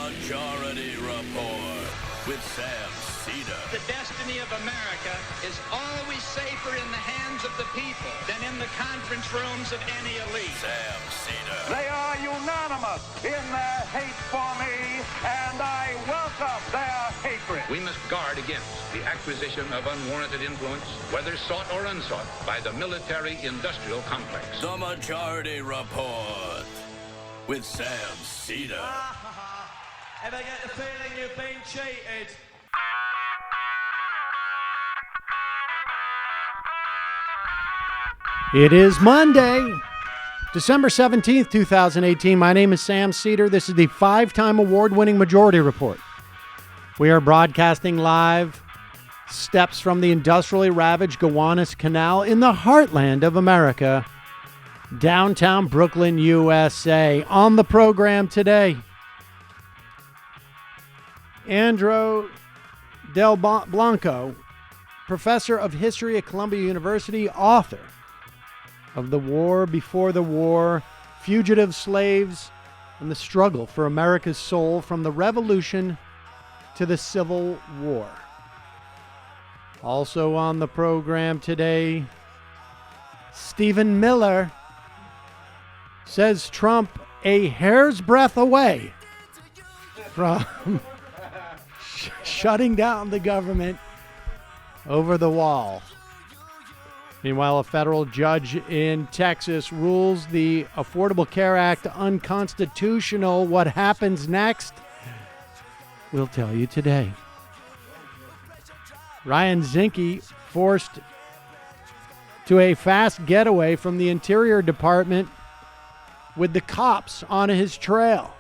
Majority Report with Sam Seder. The destiny of America is always safer in the hands of the people than in the conference rooms of any elite. Sam Seder. They are unanimous in their hate for me, and I welcome their hatred. We must guard against the acquisition of unwarranted influence, whether sought or unsought, by the military-industrial complex. The Majority Report with Sam Seder. Ever get the feeling you've been cheated? It is Monday, December 17th, 2018. My name is Sam Seder. This is the 5-time award-winning Majority Report. We are broadcasting live steps from the industrially ravaged Gowanus Canal in the heartland of America, downtown Brooklyn, USA. On the program today, Andrew Delbanco, professor of history at Columbia University, author of The War Before the War, Fugitive Slaves, and the Struggle for America's Soul from the Revolution to the Civil War. Also on the program today, Stephen Miller says Trump a hair's breadth away from shutting down the government over the wall. Meanwhile, a federal judge in Texas rules the Affordable Care Act unconstitutional. What happens next? We'll tell you today. Ryan Zinke forced to a fast getaway from the Interior Department with the cops on his trail.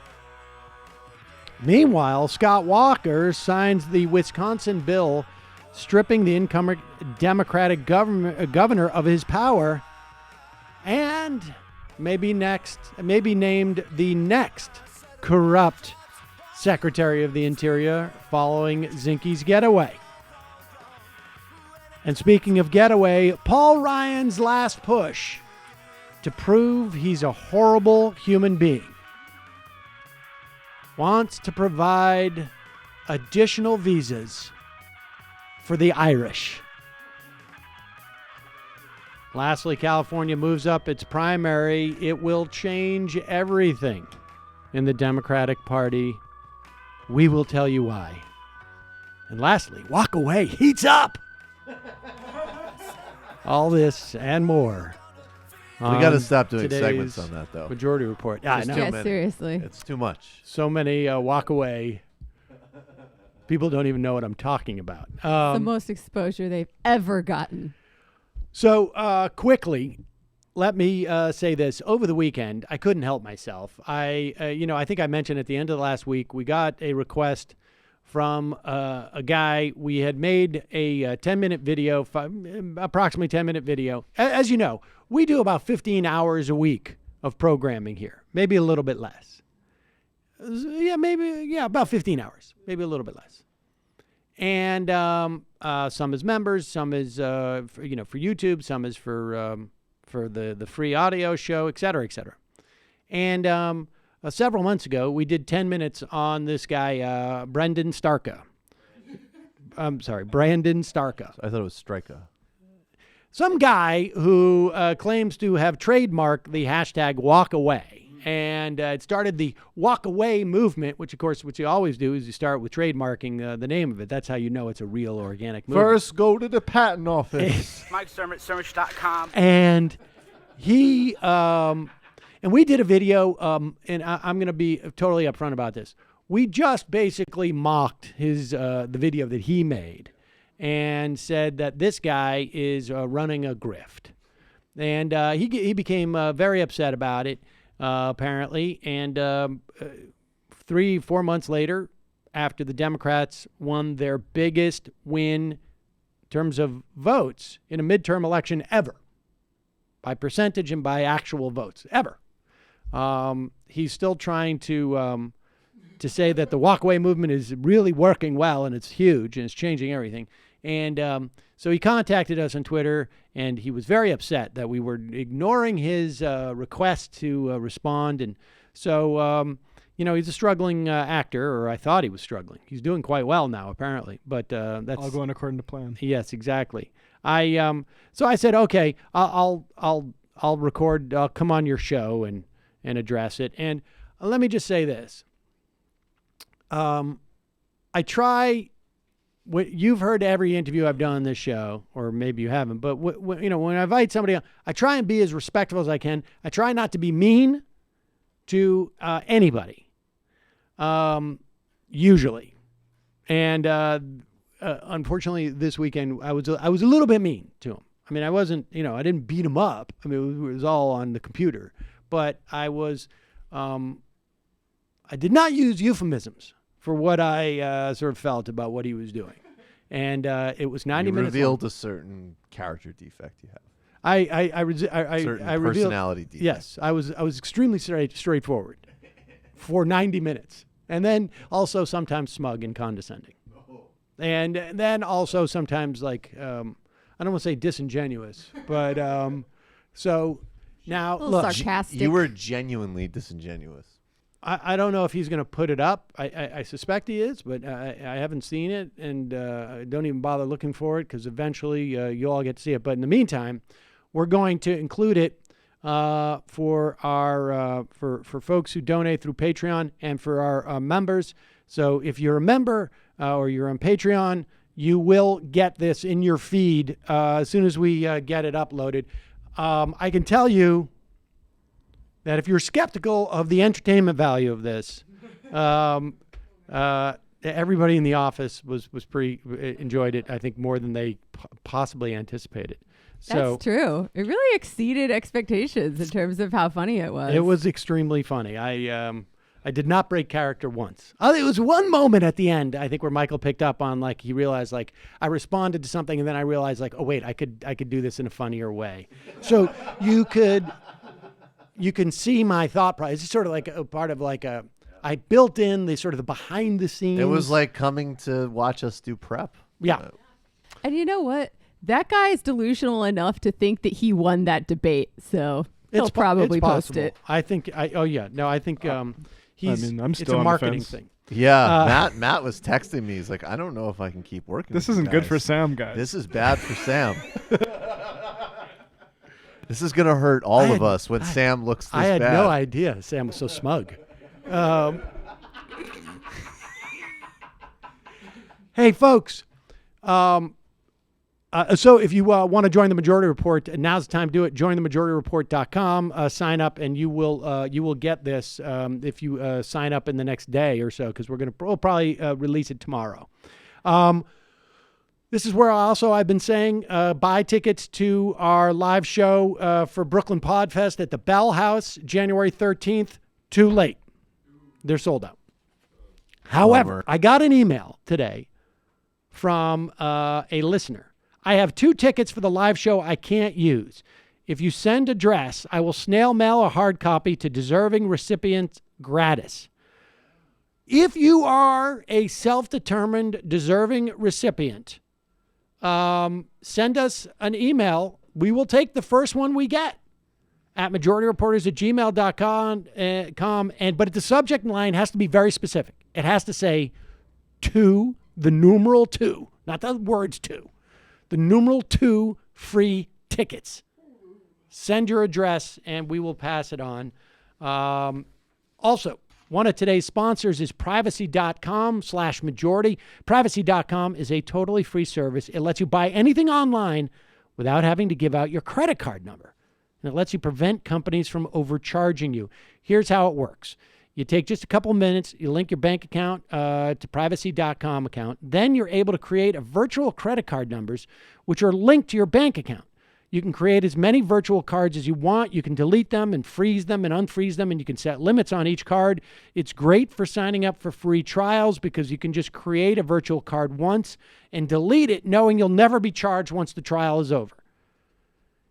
Meanwhile, Scott Walker signs the Wisconsin bill stripping the incoming Democratic governor of his power and maybe named the next corrupt Secretary of the Interior following Zinke's getaway. And speaking of getaway, Paul Ryan's last push to prove he's a horrible human being wants to provide additional visas for the Irish. Lastly, California moves up its primary. It will change everything in the Democratic Party. We will tell you why. And lastly, walk away heats up. All this and more. We got to stop doing segments on that, though. Majority Report. Yeah, I know. Yeah, seriously. It's too much. So many walk away. People don't even know what I'm talking about. The most exposure they've ever gotten. So quickly, let me say this. Over the weekend, I couldn't help myself. I think I mentioned at the end of the last week, we got a request from a guy. We had made a 10-minute video, approximately 10-minute video. As you know, we do about 15 hours a week of programming here, maybe a little bit less. About 15 hours, maybe a little bit less. And some is members, some is for YouTube, some is for the free audio show, et cetera, et cetera. And several months ago, we did 10 minutes on this guy, Brandon Starka. Brandon Starka. I thought it was Strika. Some guy who claims to have trademarked the hashtag walk away. And it started the walk away movement, which, of course, what you always do is you start with trademarking the name of it. That's how you know it's a real organic movement. First, go to the patent office. MikeSermich.com. And he, and we did a video, and I'm going to be totally upfront about this. We just basically mocked the video that he made and said that this guy is running a grift. And he became very upset about it. Apparently, and 3-4 months later, after the Democrats won their biggest win in terms of votes in a midterm election ever, by percentage and by actual votes ever, he's still trying to say that the walkaway movement is really working well and it's huge and it's changing everything. And so he contacted us on Twitter, and he was very upset that we were ignoring his request to respond. And so he's a struggling actor, or I thought he was struggling. He's doing quite well now, apparently. But that's all going according to plan. Yes, exactly. So I said, okay, I'll record. I'll come on your show and address it. And let me just say this. I try. You've heard every interview I've done on this show, or maybe you haven't. But when I invite somebody on, I try and be as respectful as I can. I try not to be mean to anybody. Usually, and unfortunately, this weekend I was a little bit mean to him. I mean, I wasn't, I didn't beat him up. I mean, it was all on the computer. But I was, I did not use euphemisms for what I sort of felt about what he was doing. And it was 90 minutes long. You revealed a certain character defect you have. I certain personality defect. Yes, I was extremely straightforward for 90 minutes. And then also sometimes smug and condescending. And then also sometimes like, I don't want to say disingenuous, but so now look. Sarcastic. You were genuinely disingenuous. I don't know if he's going to put it up. I suspect he is, but I haven't seen it, and I don't even bother looking for it because eventually you all get to see it. But in the meantime, we're going to include it for our for folks who donate through Patreon and for our members. So if you're a member or you're on Patreon, you will get this in your feed as soon as we get it uploaded. I can tell you that if you're skeptical of the entertainment value of this, everybody in the office was pretty enjoyed it. I think more than they possibly anticipated. That's true. It really exceeded expectations in terms of how funny it was. It was extremely funny. I did not break character once. It was one moment at the end, I think, where Michael picked up on, like, he realized, like, I responded to something, and then I realized, like, oh wait, I could do this in a funnier way. So you can see my thought process. It's sort of like a part of like I built in the sort of the behind the scenes. It was like coming to watch us do prep. Yeah. And you know what? That guy is delusional enough to think that he won that debate. So he'll probably post it. I think, I think he's, I'm it's still a on marketing the fence. thing. Yeah, Matt was texting me. He's like, I don't know if I can keep working. This with isn't you good guys. for Sam, guys. This is bad for Sam. This is going to hurt all of us when Sam looks this bad. I had no idea Sam was so smug. Hey, folks. So if you want to join the Majority Report, now's the time to do it. JoinTheMajorityReport.com. Sign up, and you will get this if you sign up in the next day or so, because we'll probably release it tomorrow. This is where I've been saying buy tickets to our live show for Brooklyn PodFest at the Bell House, January 13th. Too late. They're sold out. However, I got an email today from a listener. I have 2 tickets for the live show I can't use. If you send address, I will snail mail a hard copy to deserving recipients gratis. If you are a self-determined deserving recipient, send us an email. We will take the first one we get at majorityreporters@gmail.com. But the subject line has to be very specific. It has to say 2, the numeral 2, not the words 2. The numeral 2 free tickets. Send your address and we will pass it on. Also, one of today's sponsors is privacy.com/majority. Privacy.com is a totally free service. It lets you buy anything online without having to give out your credit card number. And it lets you prevent companies from overcharging you. Here's how it works. You take just a couple minutes, you link your bank account to privacy.com account. Then you're able to create a virtual credit card numbers, which are linked to your bank account. You can create as many virtual cards as you want. You can delete them and freeze them and unfreeze them, and you can set limits on each card. It's great for signing up for free trials because you can just create a virtual card once and delete it knowing you'll never be charged once the trial is over.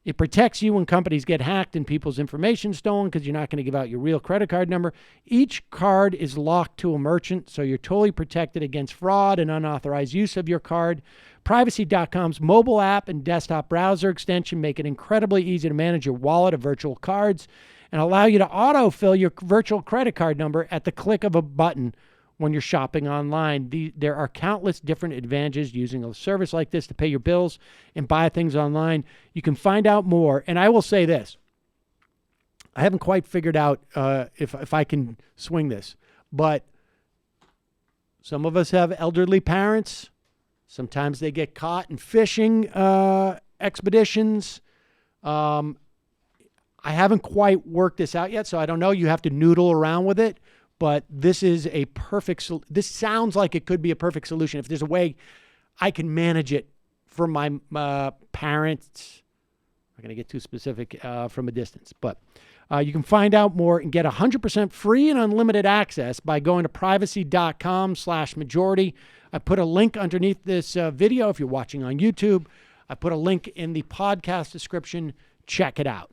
It protects you when companies get hacked and people's information stolen because you're not going to give out your real credit card number. Each card is locked to a merchant, so you're totally protected against fraud and unauthorized use of your card. Privacy.com's mobile app and desktop browser extension make it incredibly easy to manage your wallet of virtual cards. and allow you to autofill your virtual credit card number at the click of a button when you're shopping online. There are countless different advantages using a service like this to pay your bills and buy things online. You can find out more. And I will say this. I haven't quite figured out if I can swing this, but some of us have elderly parents. Sometimes they get caught in fishing expeditions. I haven't quite worked this out yet, so I don't know. You have to noodle around with it, but this is a perfect. This sounds like it could be a perfect solution. If there's a way I can manage it for my parents, I'm not going to get too specific from a distance, but you can find out more and get 100% free and unlimited access by going to privacy.com/majority. I put a link underneath this video if you're watching on YouTube. I put a link in the podcast description. Check it out.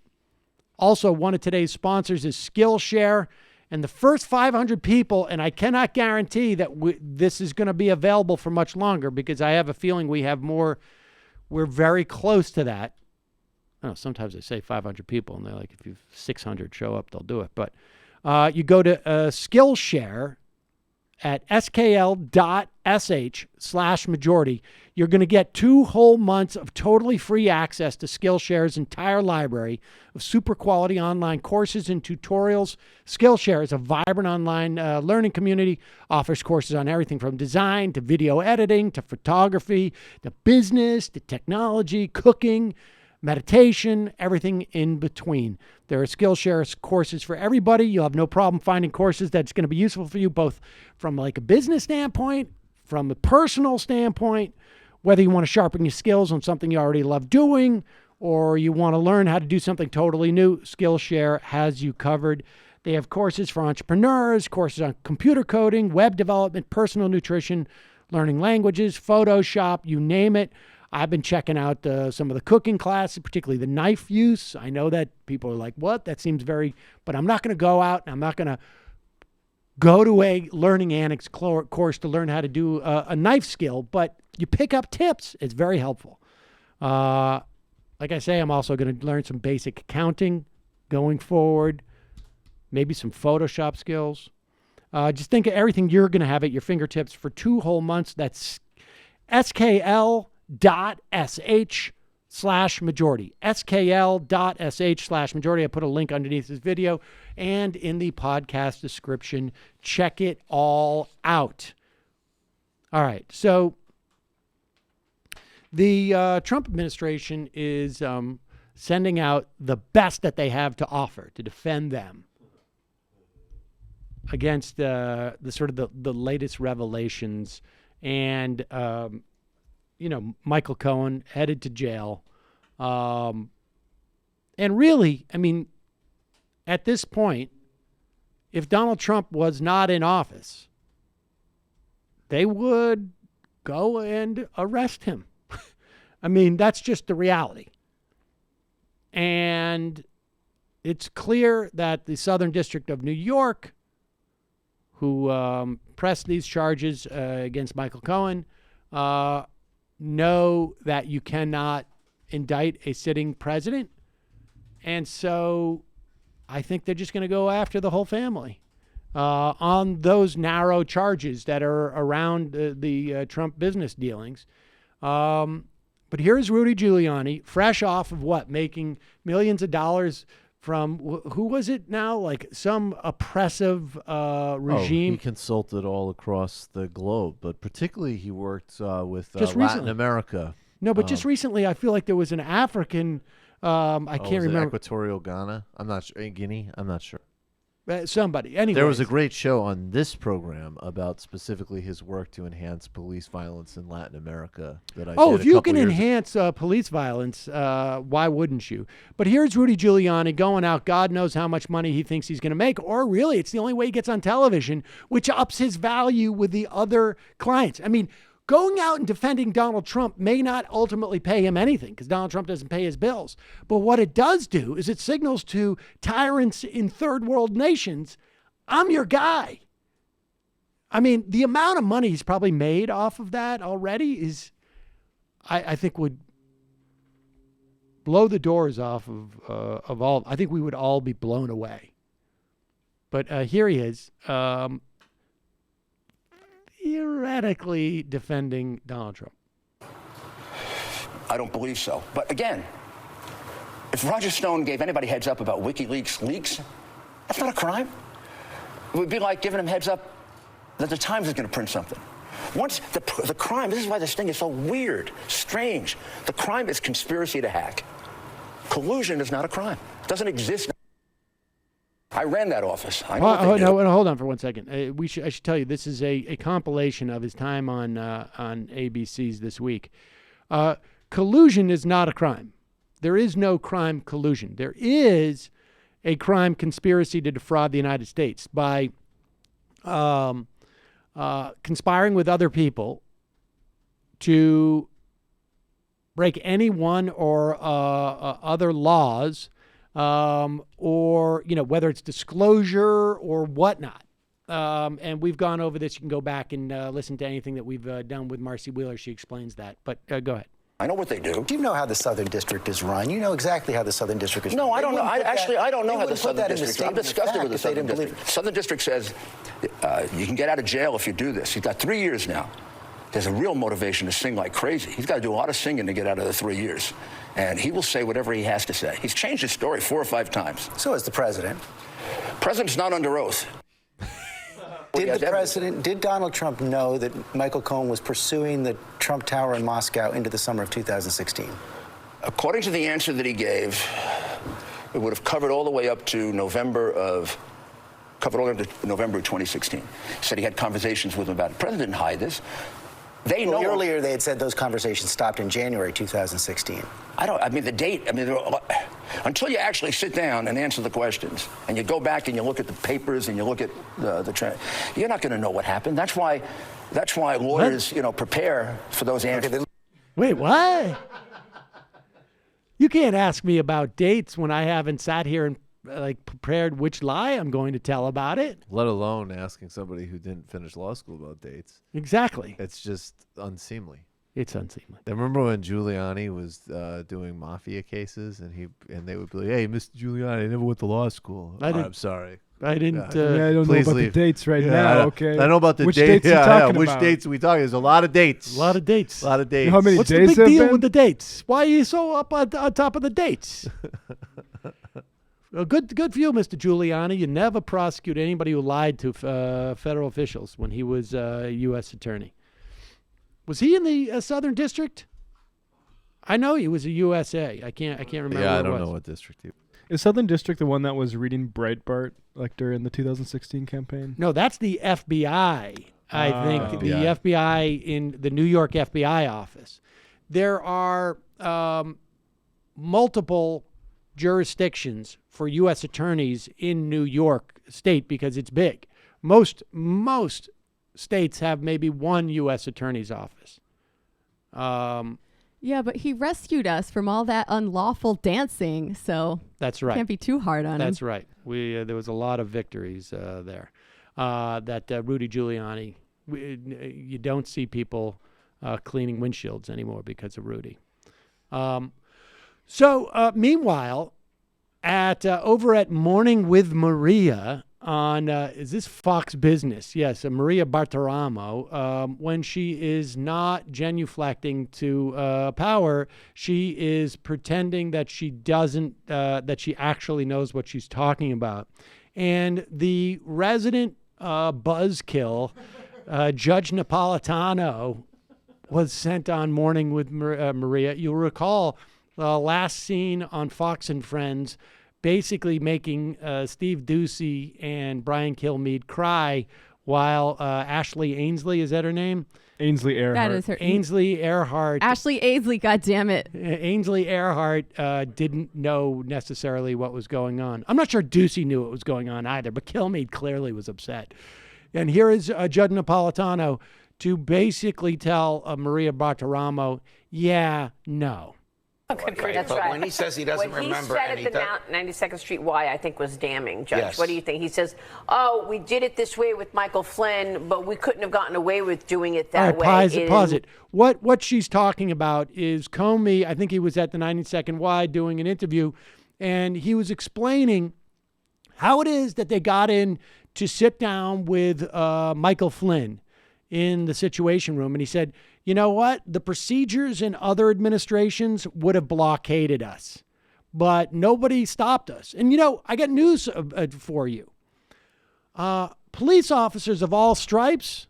Also, one of today's sponsors is Skillshare. And the first 500 people, and I cannot guarantee that this is going to be available for much longer because I have a feeling we have more. We're very close to that. I don't know, sometimes they say 500 people, and they're like, if you 600 show up, they'll do it. But you go to Skillshare at skl.sh/majority. You're going to get 2 whole months of totally free access to Skillshare's entire library of super quality online courses and tutorials. Skillshare is a vibrant online learning community, offers courses on everything from design to video editing to photography to business to technology, cooking, meditation, everything in between. There are Skillshare courses for everybody. You'll have no problem finding courses that's going to be useful for you, both from like a business standpoint, from a personal standpoint, whether you want to sharpen your skills on something you already love doing, or you want to learn how to do something totally new. Skillshare has you covered. They have courses for entrepreneurs, courses on computer coding, web development, personal nutrition, learning languages, Photoshop, you name it. I've been checking out some of the cooking classes, particularly the knife use. I know that people are like, what? That seems very, but I'm not going to go out and I'm not going to go to a learning annex course to learn how to do a knife skill, but you pick up tips. It's very helpful. Like I say, I'm also going to learn some basic accounting going forward, maybe some Photoshop skills. Just think of everything you're going to have at your fingertips for 2 whole months. That's skl.sh/majority. skl.sh/majority. I put a link underneath this video and in the podcast description. Check it all out. All right. So the Trump administration is sending out the best that they have to offer to defend them against the sort of the latest revelations. And, Michael Cohen headed to jail. And really, I mean, at this point, if Donald Trump was not in office, they would go and arrest him. I mean, that's just the reality. And it's clear that the Southern District of New York, who pressed these charges against Michael Cohen, know that you cannot indict a sitting president. And so I think they're just going to go after the whole family on those narrow charges that are around the Trump business dealings. But here's Rudy Giuliani, fresh off of making millions of dollars from, who was it now? Like some oppressive regime. He consulted all across the globe, but particularly he worked with Latin recently. America. No, but just recently I feel like there was an African, I can't remember. Equatorial Ghana? I'm not sure. Guinea? I'm not sure. Somebody. Anyway, there was a great show on this program about specifically his work to enhance police violence in Latin America. If you can enhance police violence, why wouldn't you? But here's Rudy Giuliani going out. God knows how much money he thinks he's going to make, or really, it's the only way he gets on television, which ups his value with the other clients. I mean, going out and defending Donald Trump may not ultimately pay him anything because Donald Trump doesn't pay his bills. But what it does do is it signals to tyrants in third world nations, I'm your guy. I mean, the amount of money he's probably made off of that already is, I think, would blow the doors off of all. I think we would all be blown away. But here he is, theoretically defending Donald Trump. I don't believe so. But again, if Roger Stone gave anybody heads up about WikiLeaks leaks, that's not a crime. It would be like giving him heads up that the Times is going to print something. Once the crime, this is why this thing is so weird, strange. The crime is conspiracy to hack. Collusion is not a crime. It doesn't exist. I ran that office. I know no, hold on for 1 second. I should tell you, this is a compilation of his time on ABC's This Week. Collusion is not a crime. There is no crime collusion. There is a crime conspiracy to defraud the United States by conspiring with other people to break any one or other laws, or, whether it's disclosure or whatnot. And we've gone over this. You can go back and listen to anything that we've done with Marcy Wheeler. She explains that. But go ahead. I know what they do. Do you know how the Southern District is run? You know exactly how the Southern District is run. No, I don't know. I don't know how the Southern District is. I've discussed it with the Southern District. Southern District says you can get out of jail if you do this. He's got 3 years now. There's a real motivation to sing like crazy. He's got to do a lot of singing to get out of the 3 years. And he will say whatever he has to say. He's changed his story 4 or 5 times. So is the president. President's not under oath. Did Donald Trump know that Michael Cohen was pursuing the Trump Tower in Moscow into the summer of 2016? According to the answer that he gave, it would have covered all the way up to November of 2016. He said he had conversations with him about it. The president didn't hide this. They know. Earlier, they had said those conversations stopped in January 2016. The date, until you actually sit down and answer the questions, and you go back and you look at the papers and you look at you're not going to know what happened. That's why lawyers, prepare for those answers. Wait, what? You can't ask me about dates when I haven't sat here and prepared which lie I'm going to tell about it. Let alone asking somebody who didn't finish law school about dates. Exactly. It's just unseemly. It's unseemly. I remember when Giuliani was doing mafia cases, and they would be like, "Hey, Mr. Giuliani, I never went to law school." I'm sorry. I didn't. I don't know about the dates now. Okay. I know about the dates. Which dates are we talking? There's a lot of dates. A lot of dates. How many What's days the big deal been? with the dates? Why are you so up on top of the dates? Well, good for you, Mr. Giuliani. You never prosecute anybody who lied to federal officials when he was a U.S. attorney. Was he in the Southern District? I know he was a USA. I can't remember. Yeah, I don't know what district he. Is Southern District the one that was reading Breitbart during the 2016 campaign? No, that's the FBI. I think the FBI in the New York FBI office. There are multiple jurisdictions for U.S. attorneys in New York State because it's big. Most states have maybe one U.S. attorney's office. Yeah, but he rescued us from all that unlawful dancing, so that's right. Can't be too hard on him. That's right. There was a lot of victories there. That Rudy Giuliani, you don't see people cleaning windshields anymore because of Rudy. Meanwhile, over at Morning with Maria on, is this Fox Business? Yes, Maria Bartiromo. When she is not genuflecting to power, she is pretending that she doesn't, that she actually knows what she's talking about. And the resident buzzkill, Judge Napolitano, was sent on Morning with Maria. You'll recall last seen on Fox and Friends, basically making Steve Doocy and Brian Kilmeade cry while Ashley Ainsley, is that her name? Ainsley Earhart. That is her. Ainsley Earhart. Ashley Ainsley, goddammit. Ainsley Earhart didn't know necessarily what was going on. I'm not sure Doocy knew what was going on either, but Kilmeade clearly was upset. And here is Judge Napolitano to basically tell Maria Bartiromo, yeah, no. That's but right. when he says he doesn't remember, what he said at the 92nd Street Y, I think was damning, Judge. Yes. What do you think? He says, "Oh, we did it this way with Michael Flynn, but we couldn't have gotten away with doing it that way." Pause it. What she's talking about is Comey. I think he was at the 92nd Y doing an interview, and he was explaining how it is that they got in to sit down with Michael Flynn in the Situation Room, and he said, "You know what? The procedures in other administrations would have blockaded us, but nobody stopped us." And, I got news for you. Police officers of all stripes,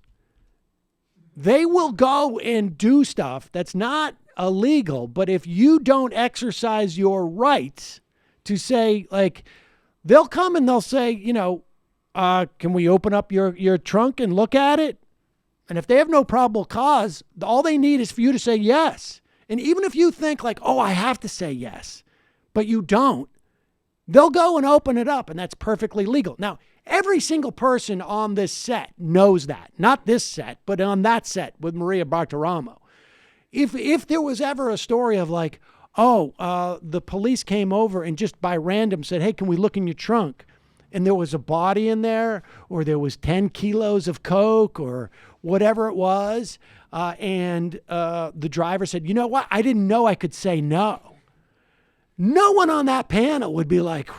they will go and do stuff that's not illegal, but if you don't exercise your rights to say, like, they'll come and they'll say, can we open up your trunk and look at it? And if they have no probable cause, all they need is for you to say yes. And even if you think like, oh, I have to say yes, but you don't, they'll go and open it up, and that's perfectly legal. Now, every single person on this set knows that. Not this set, but on that set with Maria Bartiromo. If there was ever a story of like, the police came over and just by random said, hey, can we look in your trunk? And there was a body in there, or there was 10 kilos of coke or whatever it was, and the driver said, you know what? I didn't know I could say no. No one on that panel would be like,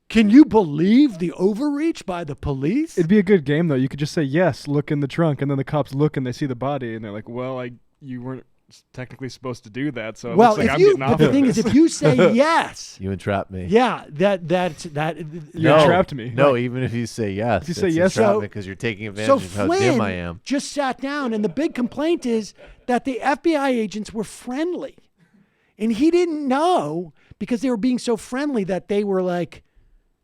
can you believe the overreach by the police? It'd be a good game, though. You could just say, yes, look in the trunk, and then the cops look and they see the body, and they're like, well, you weren't technically supposed to do that, so it looks like I'm getting off. But the thing is, if you say yes, you entrap me. Yeah, that you entrapped me. No, even if you say yes, if you say yes, because you're taking advantage of how dim I am. Just sat down, and the big complaint is that the FBI agents were friendly, and he didn't know because they were being so friendly that they were like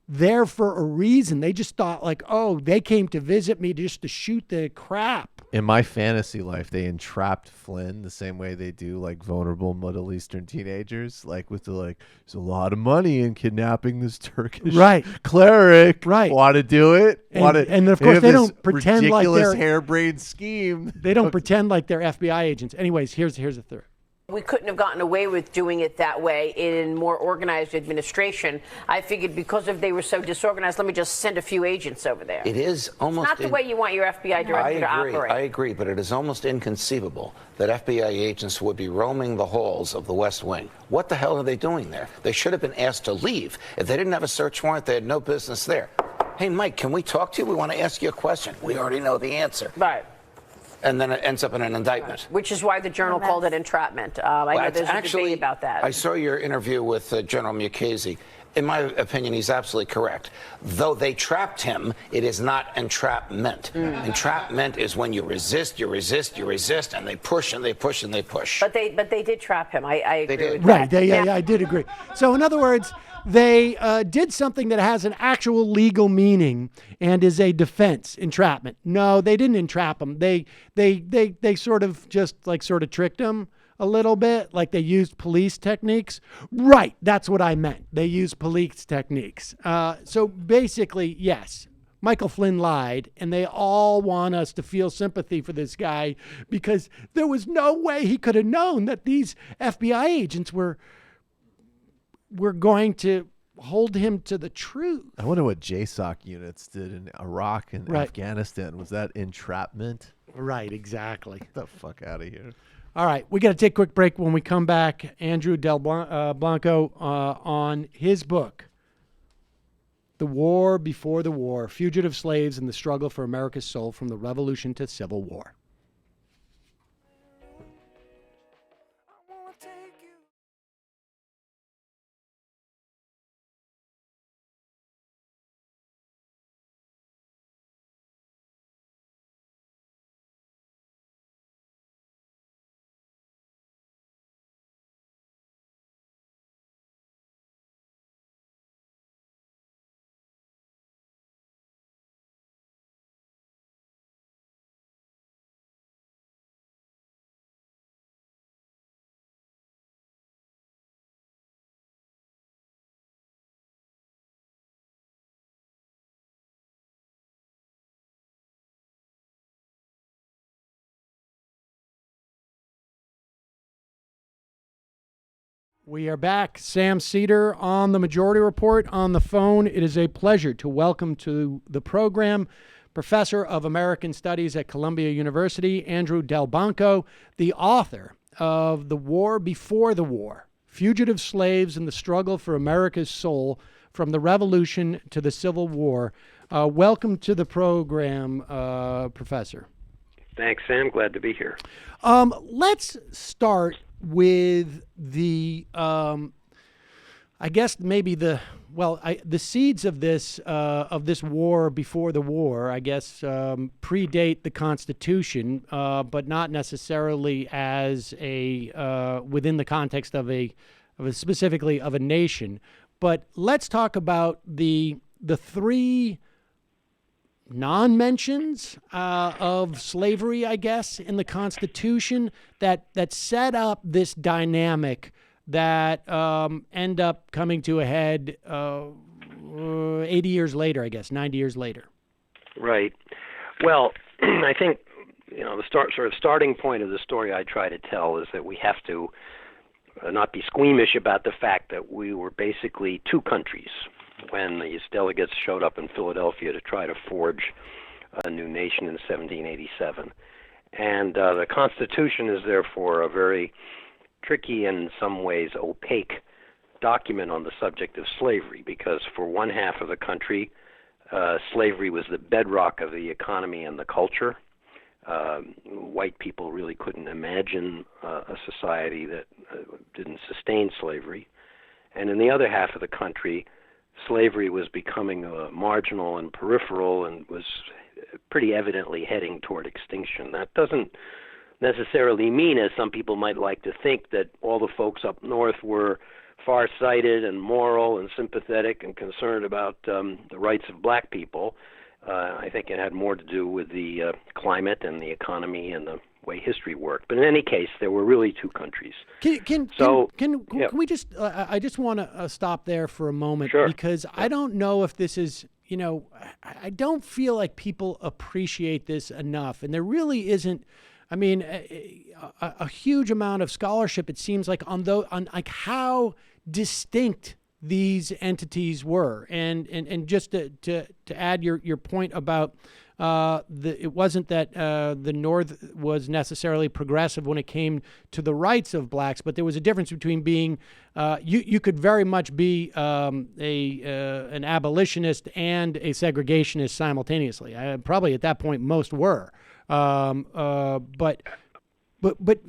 there for a reason. They just thought like, oh, they came to visit me just to shoot the crap. In my fantasy life, they entrapped Flynn the same way they do like vulnerable Middle Eastern teenagers, like with there's a lot of money in kidnapping this Turkish cleric. Right. Want to do it? And of course they don't pretend like they're harebrained scheme. They don't pretend like they're FBI agents. Anyways, here's the third. We couldn't have gotten away with doing it that way in more organized administration. I figured because they were so disorganized, let me just send a few agents over there. It is almost... It's not the way you want your FBI director to operate. I agree, but it is almost inconceivable that FBI agents would be roaming the halls of the West Wing. What the hell are they doing there? They should have been asked to leave. If they didn't have a search warrant, they had no business there. Hey, Mike, can we talk to you? We want to ask you a question. We already know the answer. Right. And then it ends up in an indictment. Which is why the Journal called it entrapment. I know there's a debate about that. I saw your interview with General Mukasey. In my opinion, he's absolutely correct. Though they trapped him, it is not entrapment. Entrapment is when you resist, and they push and they push and they push. But they did trap him. I agree with that. Right. Yeah, I did agree. So in other words, they did something that has an actual legal meaning and is a defense. Entrapment. No, they didn't entrap him. They sort of tricked him a little bit, like they used police techniques. Right, that's what I meant. They used police techniques. So basically, yes, Michael Flynn lied, and they all want us to feel sympathy for this guy because there was no way he could have known that these FBI agents were going to hold him to the truth. I wonder what JSOC units did in Iraq and Afghanistan. Was that entrapment? Right, exactly. Get the fuck out of here. All right, we got to take a quick break. When we come back, Andrew Delbanco on his book, The War Before the War, Fugitive Slaves and the Struggle for America's Soul from the Revolution to Civil War. We are back. Sam Seder on the Majority Report on the phone. It is a pleasure to welcome to the program Professor of American Studies at Columbia University, Andrew Delbanco, the author of The War Before the War, Fugitive Slaves and the Struggle for America's Soul from the Revolution to the Civil War. Welcome to the program, Professor. Thanks, Sam. Glad to be here. Let's start with the, I guess maybe the seeds of this war before the war, I guess, predate the Constitution, but not necessarily as a within the context of a specifically of a nation. But let's talk about the three non-mentions of slavery, I guess, in the Constitution that set up this dynamic that end up coming to a head 80 years later, I guess, 90 years later. Right. Well, I think the starting point of the story I try to tell is that we have to not be squeamish about the fact that we were basically two countries when these delegates showed up in Philadelphia to try to forge a new nation in 1787. And the Constitution is therefore a very tricky and in some ways opaque document on the subject of slavery, because for one half of the country, slavery was the bedrock of the economy and the culture. White people really couldn't imagine a society that didn't sustain slavery. And in the other half of the country, slavery was becoming marginal and peripheral and was pretty evidently heading toward extinction. That doesn't necessarily mean, as some people might like to think, that all the folks up north were far-sighted and moral and sympathetic and concerned about the rights of black people. I think it had more to do with the climate and the economy and the way history worked. But in any case, there were really two countries. Can we just? I just want to stop there for a moment, sure. Because I don't know if this is. I don't feel like people appreciate this enough, and there really isn't. I mean, a huge amount of scholarship, it seems like, on like how distinct these entities were, and just to add your point about it wasn't that the North was necessarily progressive when it came to the rights of blacks, but there was a difference between being you could very much be an abolitionist and a segregationist simultaneously. Probably at that point most were, but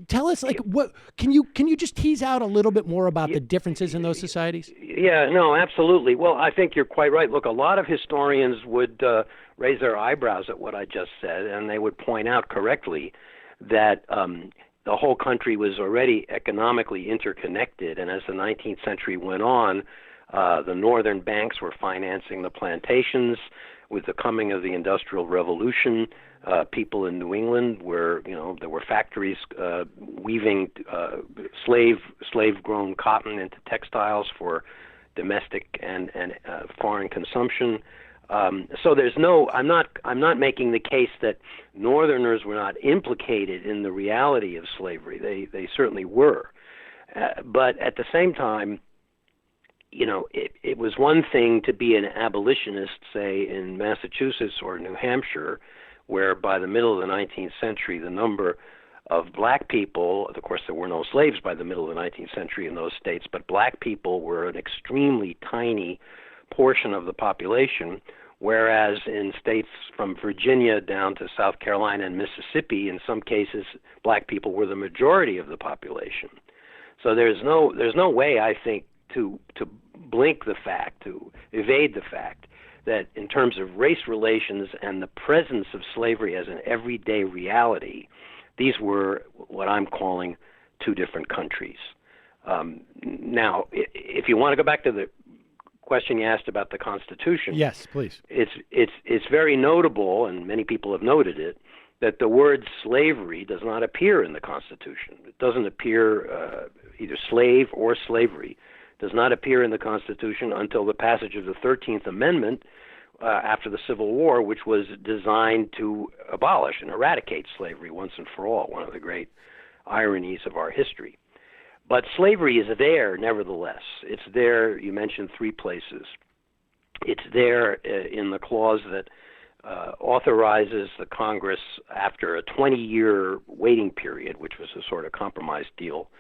tell us, like, what can you just tease out a little bit more about the differences in those societies? Yeah, no, absolutely. Well, I think you're quite right. Look, a lot of historians would raise their eyebrows at what I just said, and they would point out correctly that the whole country was already economically interconnected, and as the 19th century went on, the northern banks were financing the plantations. With the coming of the Industrial Revolution, people in New England were, there were factories weaving slave-grown cotton into textiles for domestic and foreign consumption. So there's I'm not making the case that Northerners were not implicated in the reality of slavery. They certainly were, but at the same time, it was one thing to be an abolitionist, say, in Massachusetts or New Hampshire, where by the middle of the 19th century, the number of black people, of course, there were no slaves by the middle of the 19th century in those states, but black people were an extremely tiny portion of the population, whereas in states from Virginia down to South Carolina and Mississippi, in some cases, black people were the majority of the population. So there's no way, I think, to blink the fact, to evade the fact that in terms of race relations and the presence of slavery as an everyday reality, these were what I'm calling two different countries. Now, if you want to go back to the question you asked about the Constitution, yes, please. It's very notable, and many people have noted it, that the word slavery does not appear in the Constitution. It doesn't appear either slave or slavery. Does not appear in the Constitution until the passage of the 13th Amendment after the Civil War, which was designed to abolish and eradicate slavery once and for all, one of the great ironies of our history. But slavery is there, nevertheless. It's there. You mentioned 3 places. It's there in the clause that authorizes the Congress, after a 20-year waiting period, which was a sort of compromise deal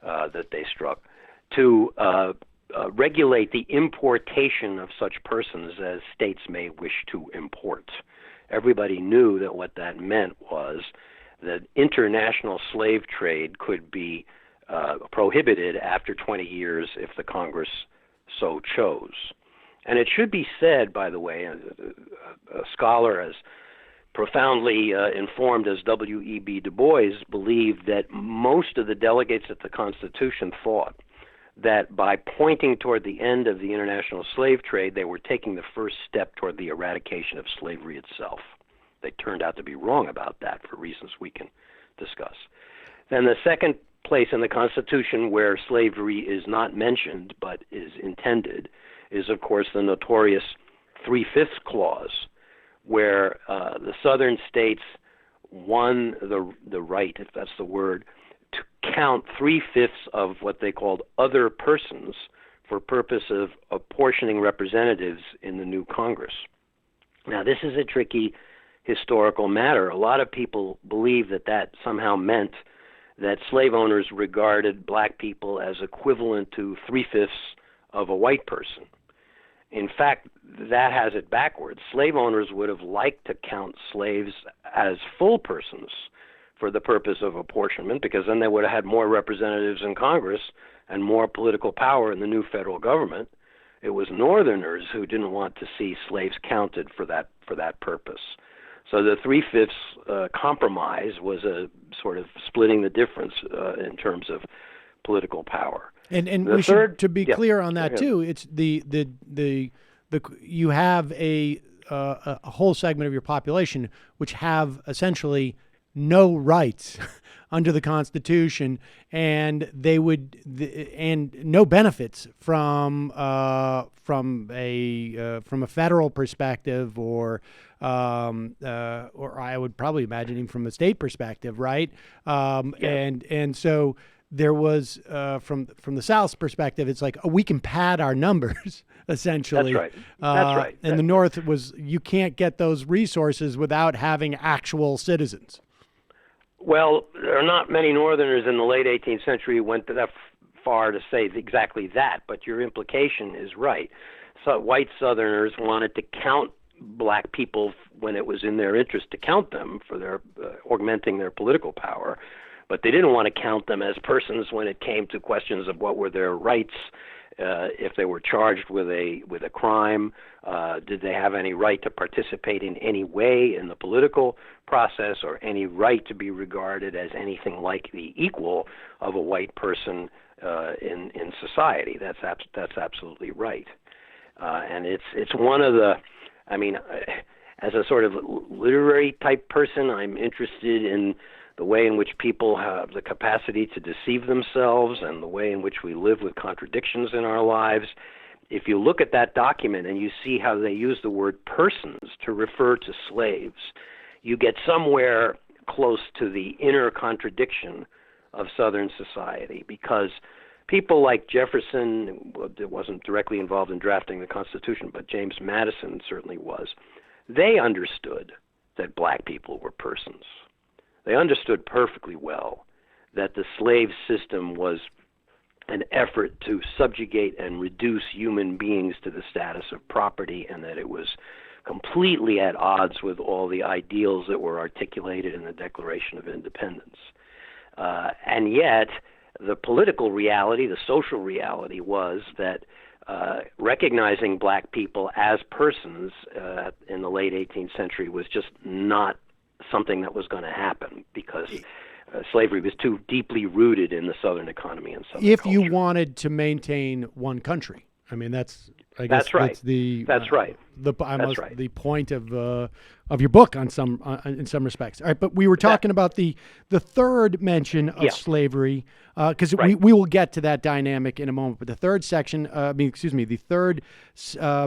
that they struck, to regulate the importation of such persons as states may wish to import. Everybody knew that what that meant was that international slave trade could be prohibited after 20 years if the Congress so chose. And it should be said, by the way, a scholar as profoundly informed as W.E.B. Du Bois believed that most of the delegates at the Constitution thought that by pointing toward the end of the international slave trade, they were taking the first step toward the eradication of slavery itself. They turned out to be wrong about that for reasons we can discuss. Then the second place in the Constitution where slavery is not mentioned but is intended is, of course, the notorious 3/5 clause, where the southern states won the right, if that's the word, to count 3/5 of what they called other persons for purpose of apportioning representatives in the new Congress. Now, this is a tricky historical matter. A lot of people believe that that somehow meant that slave owners regarded black people as equivalent to 3/5 of a white person. In fact, that has it backwards. Slave owners would have liked to count slaves as full persons for the purpose of apportionment, because then they would have had more representatives in Congress and more political power in the new federal government. It was Northerners who didn't want to see slaves counted for that purpose. So the 3/5 compromise was a sort of splitting the difference in terms of political power. And we should, to be clear on that too, it's the you have a whole segment of your population which have essentially no rights under the Constitution, and they would and no benefits from a federal perspective, or I would probably imagine even from a state perspective, right? And so there was from the South's perspective, it's like, we can pad our numbers essentially. That's right. That's right. And the North was, you can't get those resources without having actual citizens. Well, there are not many Northerners in the late 18th century who went that far to say exactly that, but your implication is right. So white Southerners wanted to count black people when it was in their interest to count them for their augmenting their political power, but they didn't want to count them as persons when it came to questions of what were their rights. If they were charged with a crime, did they have any right to participate in any way in the political process, or any right to be regarded as anything like the equal of a white person in society? That's absolutely right, and it's one of the. I mean, as a sort of literary type person, I'm interested in the way in which people have the capacity to deceive themselves, and the way in which we live with contradictions in our lives. If you look at that document and you see how they use the word persons to refer to slaves, you get somewhere close to the inner contradiction of Southern society, because people like Jefferson, wasn't directly involved in drafting the Constitution, but James Madison certainly was. They understood that black people were persons. They understood perfectly well that the slave system was an effort to subjugate and reduce human beings to the status of property, and that it was completely at odds with all the ideals that were articulated in the Declaration of Independence. And yet, the political reality, the social reality, was that recognizing black people as persons in the late 18th century was just not something that was going to happen, because slavery was too deeply rooted in the Southern economy and Southern if culture. you wanted to maintain one country. I mean, that's I guess that's right. That's the that's right. That's right. The point of your book on in some respects. All right, but we were talking about the third mention of slavery, because we will get to that dynamic in a moment. But the third section, the third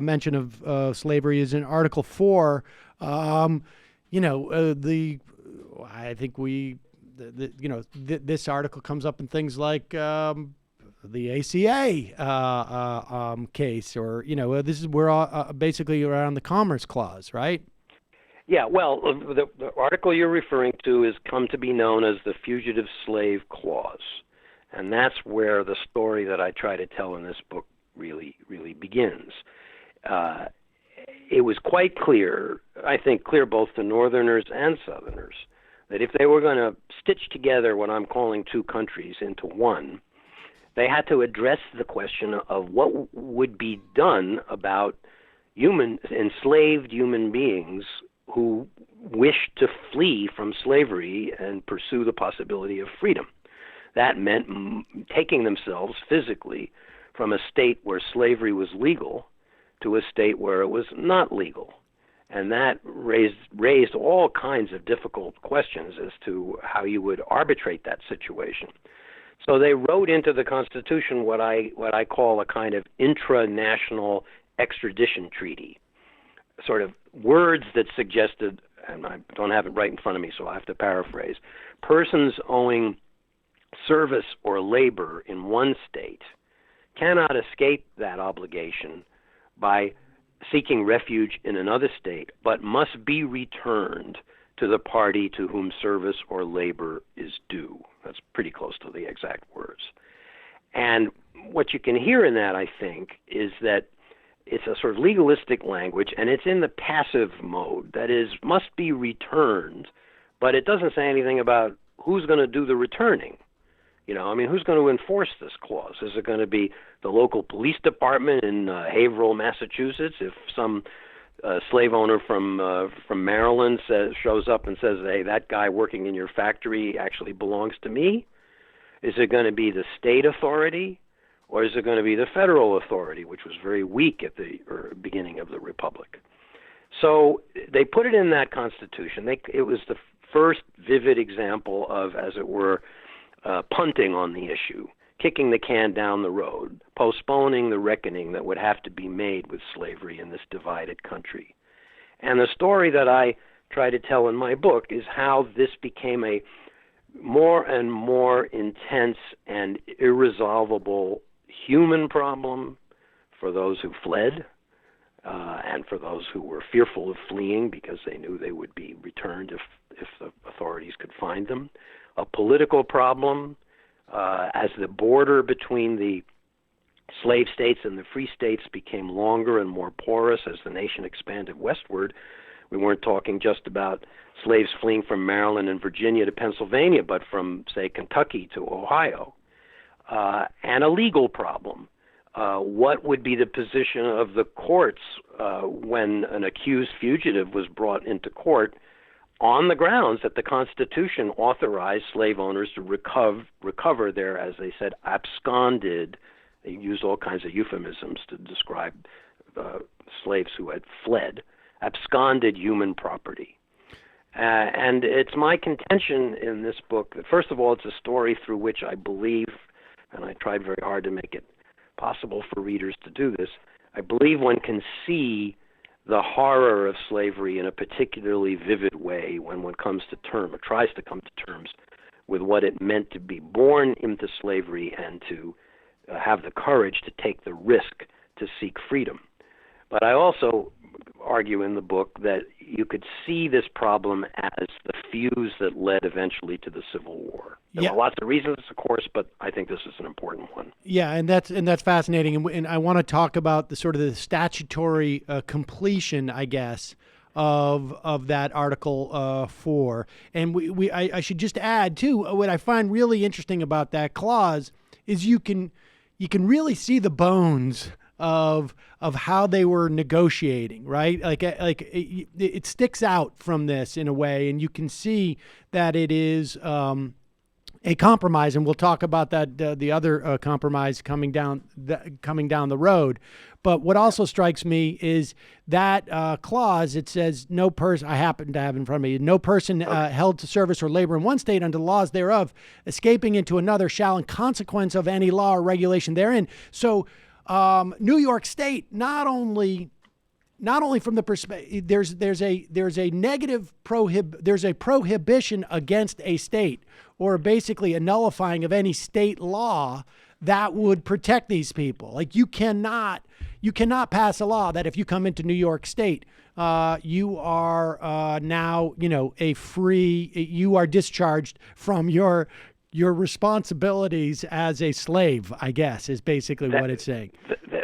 mention of slavery is in Article 4. I think this article comes up in things like the ACA case, or this is we're basically around the Commerce Clause, right? Yeah, well, the article you're referring to is come to be known as the Fugitive Slave Clause, and that's where the story that I try to tell in this book really begins. It was quite clear, I think clear both to Northerners and Southerners, that if they were going to stitch together what I'm calling two countries into one, they had to address the question of what would be done about enslaved human beings who wished to flee from slavery and pursue the possibility of freedom. That meant taking themselves physically from a state where slavery was legal to a state where it was not legal. And that raised all kinds of difficult questions as to how you would arbitrate that situation. So they wrote into the Constitution what I call a kind of intranational extradition treaty, sort of words that suggested, and I don't have it right in front of me, so I have to paraphrase, persons owing service or labor in one state cannot escape that obligation by seeking refuge in another state, but must be returned to the party to whom service or labor is due. That's pretty close to the exact words. And what you can hear in that, I think, is that it's a sort of legalistic language, and it's in the passive mode. That is, must be returned, but it doesn't say anything about who's going to do the returning. Who's going to enforce this clause? Is it going to be the local police department in Haverhill, Massachusetts? If some slave owner from Maryland shows up and says, hey, that guy working in your factory actually belongs to me? Is it going to be the state authority, or is it going to be the federal authority, which was very weak at the beginning of the Republic? So they put it in that Constitution. It was the first vivid example of, as it were, punting on the issue, kicking the can down the road, postponing the reckoning that would have to be made with slavery in this divided country. And the story that I try to tell in my book is how this became a more and more intense and irresolvable human problem for those who fled and for those who were fearful of fleeing because they knew they would be returned if the authorities could find them. A political problem as the border between the slave states and the free states became longer and more porous as the nation expanded westward. We weren't talking just about slaves fleeing from Maryland and Virginia to Pennsylvania, but from, say, Kentucky to Ohio. And a legal problem. What would be the position of the courts when an accused fugitive was brought into court on the grounds that the Constitution authorized slave owners to recover their, as they said, absconded, they used all kinds of euphemisms to describe slaves who had fled, absconded human property. And it's my contention in this book that, first of all, it's a story through which I believe, and I tried very hard to make it possible for readers to do this, I believe one can see the horror of slavery in a particularly vivid way when one comes to terms, or tries to come to terms with what it meant to be born into slavery and to have the courage to take the risk to seek freedom. But I also argue in the book that you could see this problem as the fuse that led eventually to the Civil War. There were lots of reasons, of course, but I think this is an important one. Yeah, and that's fascinating. And I want to talk about the sort of the statutory completion, I guess, of that Article 4. And I should just add too, what I find really interesting about that clause is you can really see the bones of how they were negotiating, right? Like it sticks out from this in a way, and you can see that it is a compromise, and we'll talk about that the other compromise coming down the road. But what also strikes me is that clause. It says no person. I happen to have in front of me. No person held to service or labor in one state under the laws thereof, escaping into another, shall, in consequence of any law or regulation therein. So New York State not only from the perspective there's a negative there's a prohibition against a state or basically a nullifying of any state law that would protect these people. Like you cannot pass a law that if you come into New York State, you are now, you are discharged from your responsibilities as a slave, I guess, is basically what it's saying.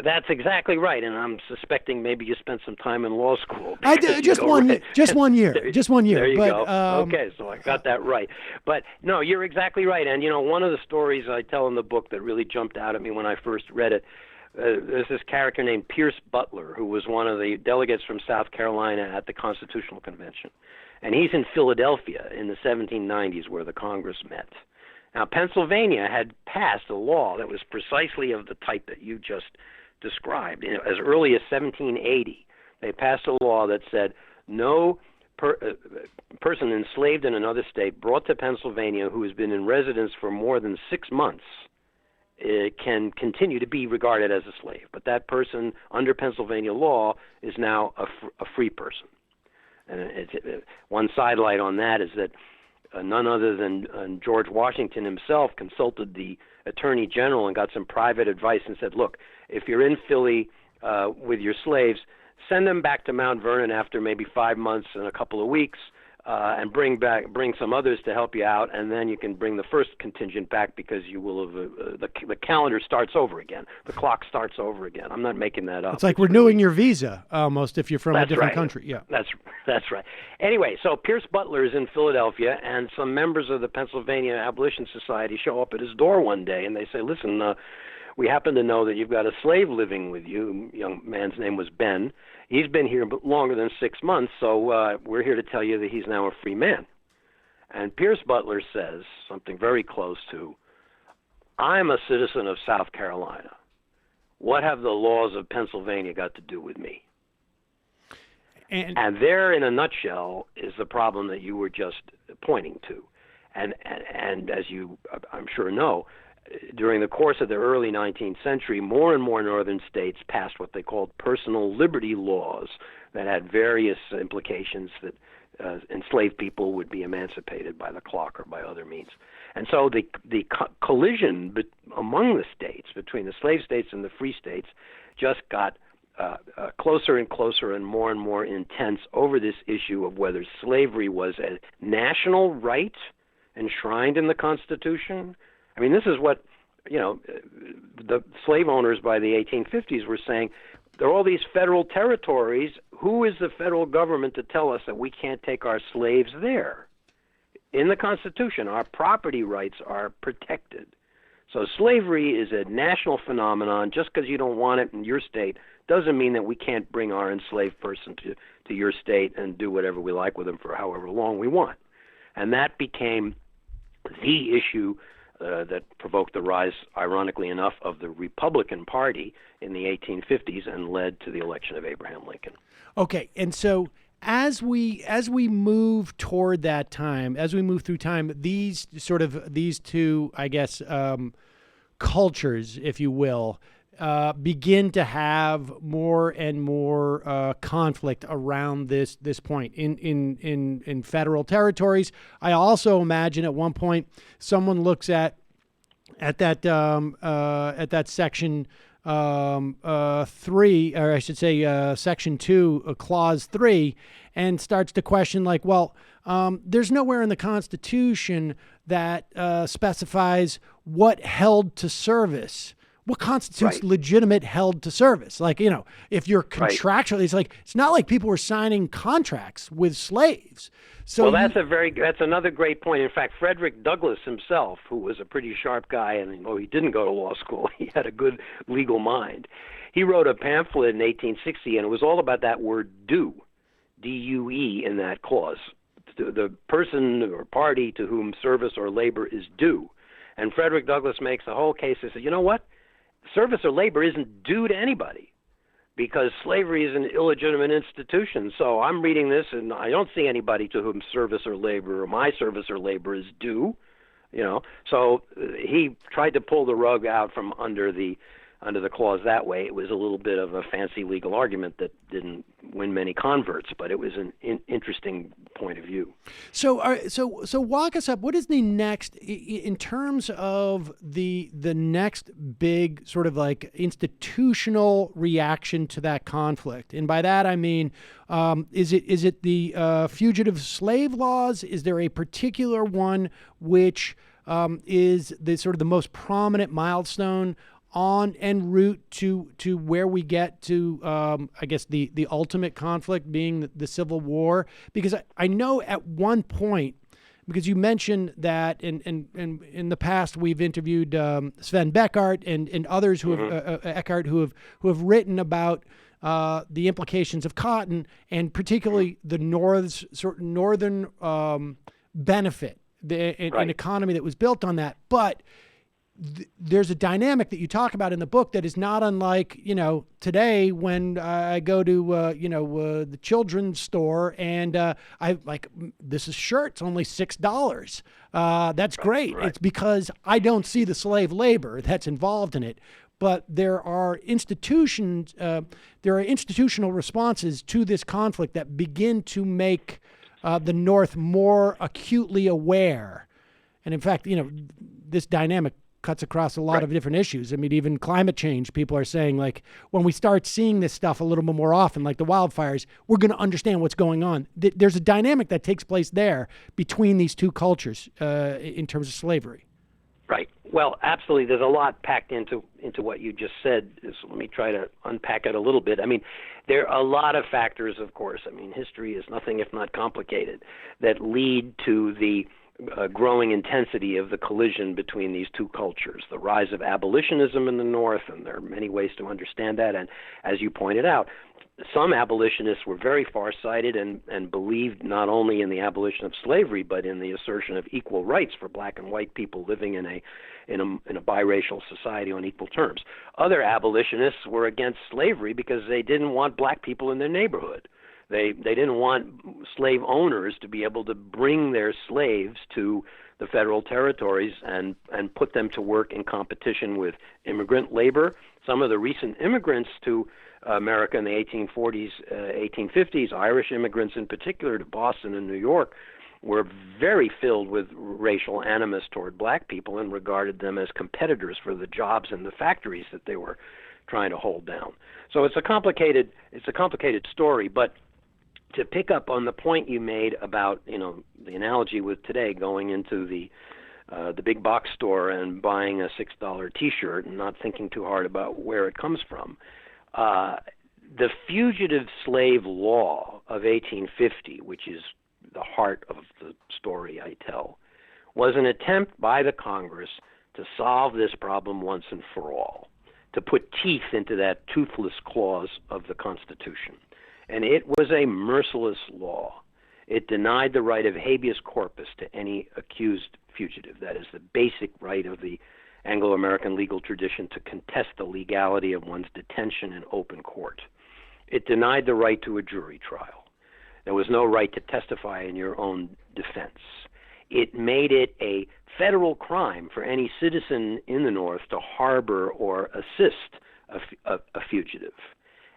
That's exactly right, and I'm suspecting maybe you spent some time in law school. I did just one year. There you but, go. Okay, so I got that right. But no, you're exactly right. And one of the stories I tell in the book that really jumped out at me when I first read it, there's this character named Pierce Butler, who was one of the delegates from South Carolina at the Constitutional Convention, and he's in Philadelphia in the 1790s, where the Congress met. Now, Pennsylvania had passed a law that was precisely of the type that you just described. As early as 1780, they passed a law that said no person enslaved in another state brought to Pennsylvania who has been in residence for more than 6 months can continue to be regarded as a slave. But that person, under Pennsylvania law, is now a free person. And one sidelight on that is that none other than George Washington himself consulted the Attorney General and got some private advice and said, look, if you're in Philly with your slaves, send them back to Mount Vernon after maybe 5 months and a couple of weeks, and bring some others to help you out, and then you can bring the first contingent back because you will have the calendar starts over again. The clock starts over again. I'm not making that up. It's like renewing your visa almost if you're from a different country. Yeah, that's right. Anyway, so Pierce Butler is in Philadelphia, and some members of the Pennsylvania Abolition Society show up at his door one day, and they say, "Listen, we happen to know that you've got a slave living with you." The young man's name was Ben. He's been here longer than 6 months, so we're here to tell you that he's now a free man. And Pierce Butler says something very close to, I'm a citizen of South Carolina. What have the laws of Pennsylvania got to do with me? And there, in a nutshell, is the problem that you were just pointing to. And as you, I'm sure, know, during the course of the early 19th century, more and more northern states passed what they called personal liberty laws that had various implications that enslaved people would be emancipated by the clock or by other means. And so the collision among the states, between the slave states and the free states, just got closer and closer and more intense over this issue of whether slavery was a national right enshrined in the Constitution. I mean, this is what, the slave owners by the 1850s were saying. There are all these federal territories. Who is the federal government to tell us that we can't take our slaves there? In the Constitution, our property rights are protected. So slavery is a national phenomenon. Just because you don't want it in your state doesn't mean that we can't bring our enslaved person to your state and do whatever we like with them for however long we want. And that became the issue that provoked the rise, ironically enough, of the Republican Party in the 1850s and led to the election of Abraham Lincoln. Okay, and so as we move toward that time, as we move through time, these two, I guess, cultures, if you will, begin to have more and more conflict around this point in federal territories. I also imagine at one point someone looks at that section 3, or I should say section 2, clause 3, and starts to question like, well, there's nowhere in the Constitution that specifies what held to service. What constitutes legitimate held to service? Like, if you're contractual, it's not like people were signing contracts with slaves. So that's another great point. In fact, Frederick Douglass himself, who was a pretty sharp guy, and he didn't go to law school, he had a good legal mind. He wrote a pamphlet in 1860, and it was all about that word due, D-U-E, in that clause. The person or party to whom service or labor is due. And Frederick Douglass makes the whole case. He says, you know what? Service or labor isn't due to anybody because slavery is an illegitimate institution. So I'm reading this and I don't see anybody to whom service or labor or my service or labor is due. So he tried to pull the rug out from under the under the clause that way. It was a little bit of a fancy legal argument that didn't win many converts, but it was an interesting point of view. So walk us up. What is the next, in terms of the next big sort of like institutional reaction to that conflict? And by that I mean, is it the fugitive slave laws? Is there a particular one which is the sort of the most prominent milestone on en route to where we get to, I guess, the ultimate conflict being the Civil War? Because I know at one point, because you mentioned that in the past we've interviewed Sven Beckhardt and others who have Eckhart who have written about the implications of cotton, and particularly the northern benefit, an economy that was built on that. But there's a dynamic that you talk about in the book that is not unlike, today when I go to, the children's store and I like, this is shirt's only $6. That's great. Right. It's because I don't see the slave labor that's involved in it. But there are institutional responses to this conflict that begin to make the North more acutely aware. And in fact, this dynamic cuts across a lot of different issues. I mean, even climate change, people are saying, like, when we start seeing this stuff a little bit more often, like the wildfires, we're going to understand what's going on. There's a dynamic that takes place there between these two cultures in terms of slavery. Right. Well, absolutely. There's a lot packed into what you just said. So let me try to unpack it a little bit. I mean, there are a lot of factors, of course. I mean, history is nothing if not complicated, that lead to the growing intensity of the collision between these two cultures, the rise of abolitionism in the North, and there are many ways to understand that. And as you pointed out, some abolitionists were very far-sighted and believed not only in the abolition of slavery, but in the assertion of equal rights for black and white people living in a biracial society on equal terms. Other abolitionists were against slavery because they didn't want black people in their neighborhood. They didn't want slave owners to be able to bring their slaves to the federal territories and put them to work in competition with immigrant labor. Some of the recent immigrants to America in the 1840s, 1850s, Irish immigrants in particular to Boston and New York, were very filled with racial animus toward black people and regarded them as competitors for the jobs in the factories that they were trying to hold down. So it's a complicated story, but to pick up on the point you made about, the analogy with today going into the big box store and buying a $6 T-shirt and not thinking too hard about where it comes from. The Fugitive Slave Law of 1850, which is the heart of the story I tell, was an attempt by the Congress to solve this problem once and for all, to put teeth into that toothless clause of the Constitution. And it was a merciless law. It denied the right of habeas corpus to any accused fugitive. That is the basic right of the Anglo-American legal tradition to contest the legality of one's detention in open court. It denied the right to a jury trial. There was no right to testify in your own defense. It made it a federal crime for any citizen in the North to harbor or assist a fugitive.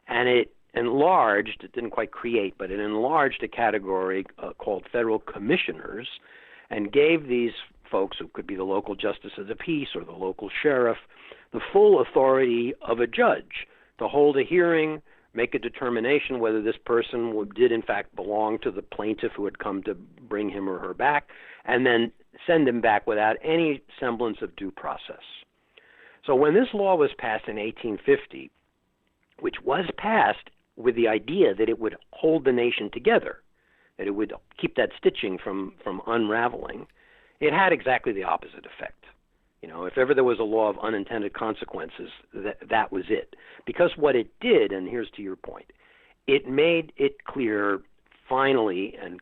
And it enlarged, it didn't quite create, but it enlarged a category called federal commissioners and gave these folks, who could be the local justice of the peace or the local sheriff, the full authority of a judge to hold a hearing, make a determination whether this person did in fact belong to the plaintiff who had come to bring him or her back, and then send him back without any semblance of due process. So when this law was passed in 1850, which was passed with the idea that it would hold the nation together, that it would keep that stitching from unraveling, it had exactly the opposite effect. If ever there was a law of unintended consequences, that was it. Because what it did, and here's to your point, it made it clear finally and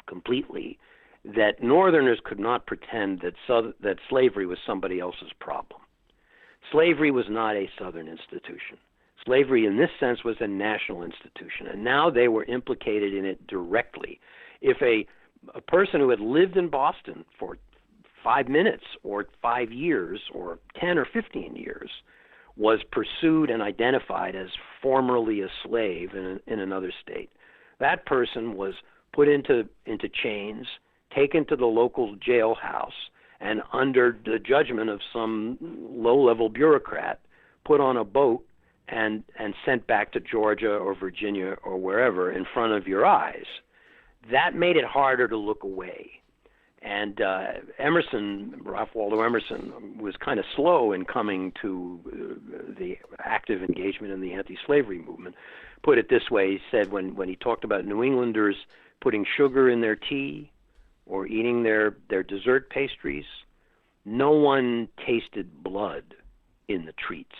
completely that Northerners could not pretend that slavery was somebody else's problem. Slavery was not a Southern institution. Slavery in this sense was a national institution, and now they were implicated in it directly. If a person who had lived in Boston for 5 minutes or 5 years or 10 or 15 years was pursued and identified as formerly a slave in another state. That person was put into chains, taken to the local jailhouse, and under the judgment of some low-level bureaucrat, put on a boat and sent back to Georgia or Virginia or wherever in front of your eyes. That made it harder to look away. And Ralph Waldo Emerson, was kind of slow in coming to the active engagement in the anti-slavery movement. Put it this way, he said when he talked about New Englanders putting sugar in their tea or eating their dessert pastries, no one tasted blood in the treats.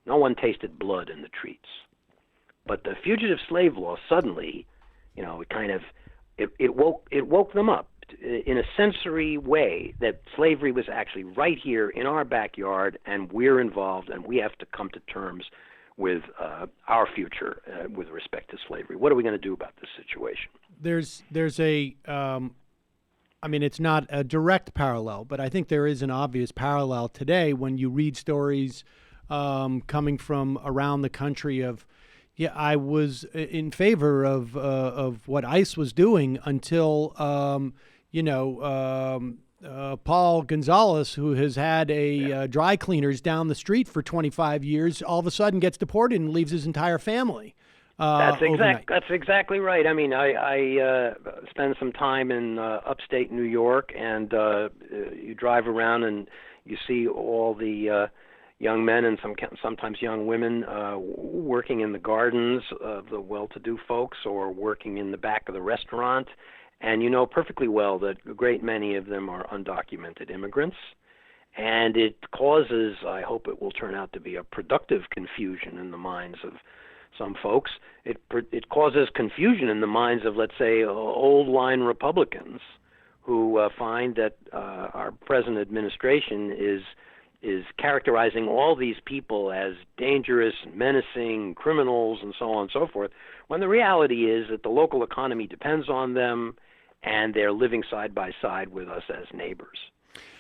No one tasted blood in the treats. But the Fugitive Slave Law suddenly, it woke them up in a sensory way that slavery was actually right here in our backyard, and we're involved, and we have to come to terms with our future with respect to slavery. What are we going to do about this situation? There's it's not a direct parallel, but I think there is an obvious parallel today when you read stories coming from around the country of, I was in favor of what ICE was doing until, Paul Gonzalez, who has had a dry cleaners down the street for 25 years, all of a sudden gets deported and leaves his entire family. That's exactly right. I mean, I spend some time in upstate New York, and you drive around and you see all the young men and sometimes young women working in the gardens of the well-to-do folks or working in the back of the restaurant. And you know perfectly well that a great many of them are undocumented immigrants. And it causes, I hope it will turn out to be a productive confusion in the minds of some folks. It causes confusion in the minds of, let's say, old-line Republicans who find that our present administration is characterizing all these people as dangerous, menacing, criminals, and so on and so forth, when the reality is that the local economy depends on them, and they're living side by side with us as neighbors.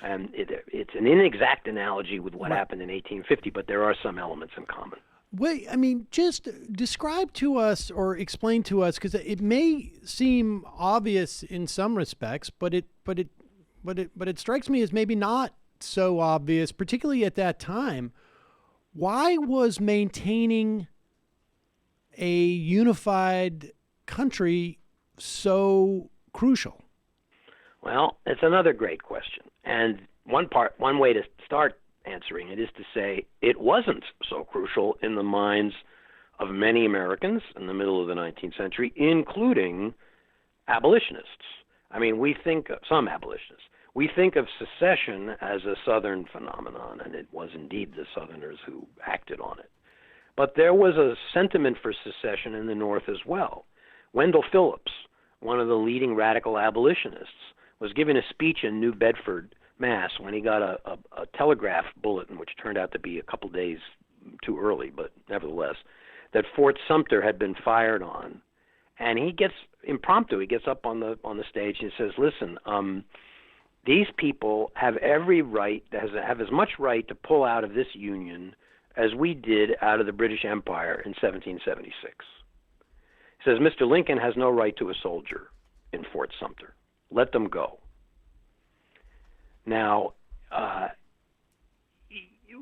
And it's an inexact analogy with what happened in 1850, but there are some elements in common. Wait, just describe to us or explain to us, because it may seem obvious in some respects, but it strikes me as maybe not so obvious, particularly at that time. Why was maintaining a unified country so crucial? Well, it's another great question. And one way to start answering it is to say it wasn't so crucial in the minds of many Americans in the middle of the 19th century, including abolitionists. I mean, we think of some abolitionists. We think of secession as a Southern phenomenon, and it was indeed the Southerners who acted on it. But there was a sentiment for secession in the North as well. Wendell Phillips, one of the leading radical abolitionists, was giving a speech in New Bedford, Mass, when he got a telegraph bulletin, which turned out to be a couple days too early, but nevertheless, that Fort Sumter had been fired on. And he gets up on the stage and says, listen, these people have every right, have as much right to pull out of this union as we did out of the British Empire in 1776. He says, Mr. Lincoln has no right to a soldier in Fort Sumter. Let them go. Now,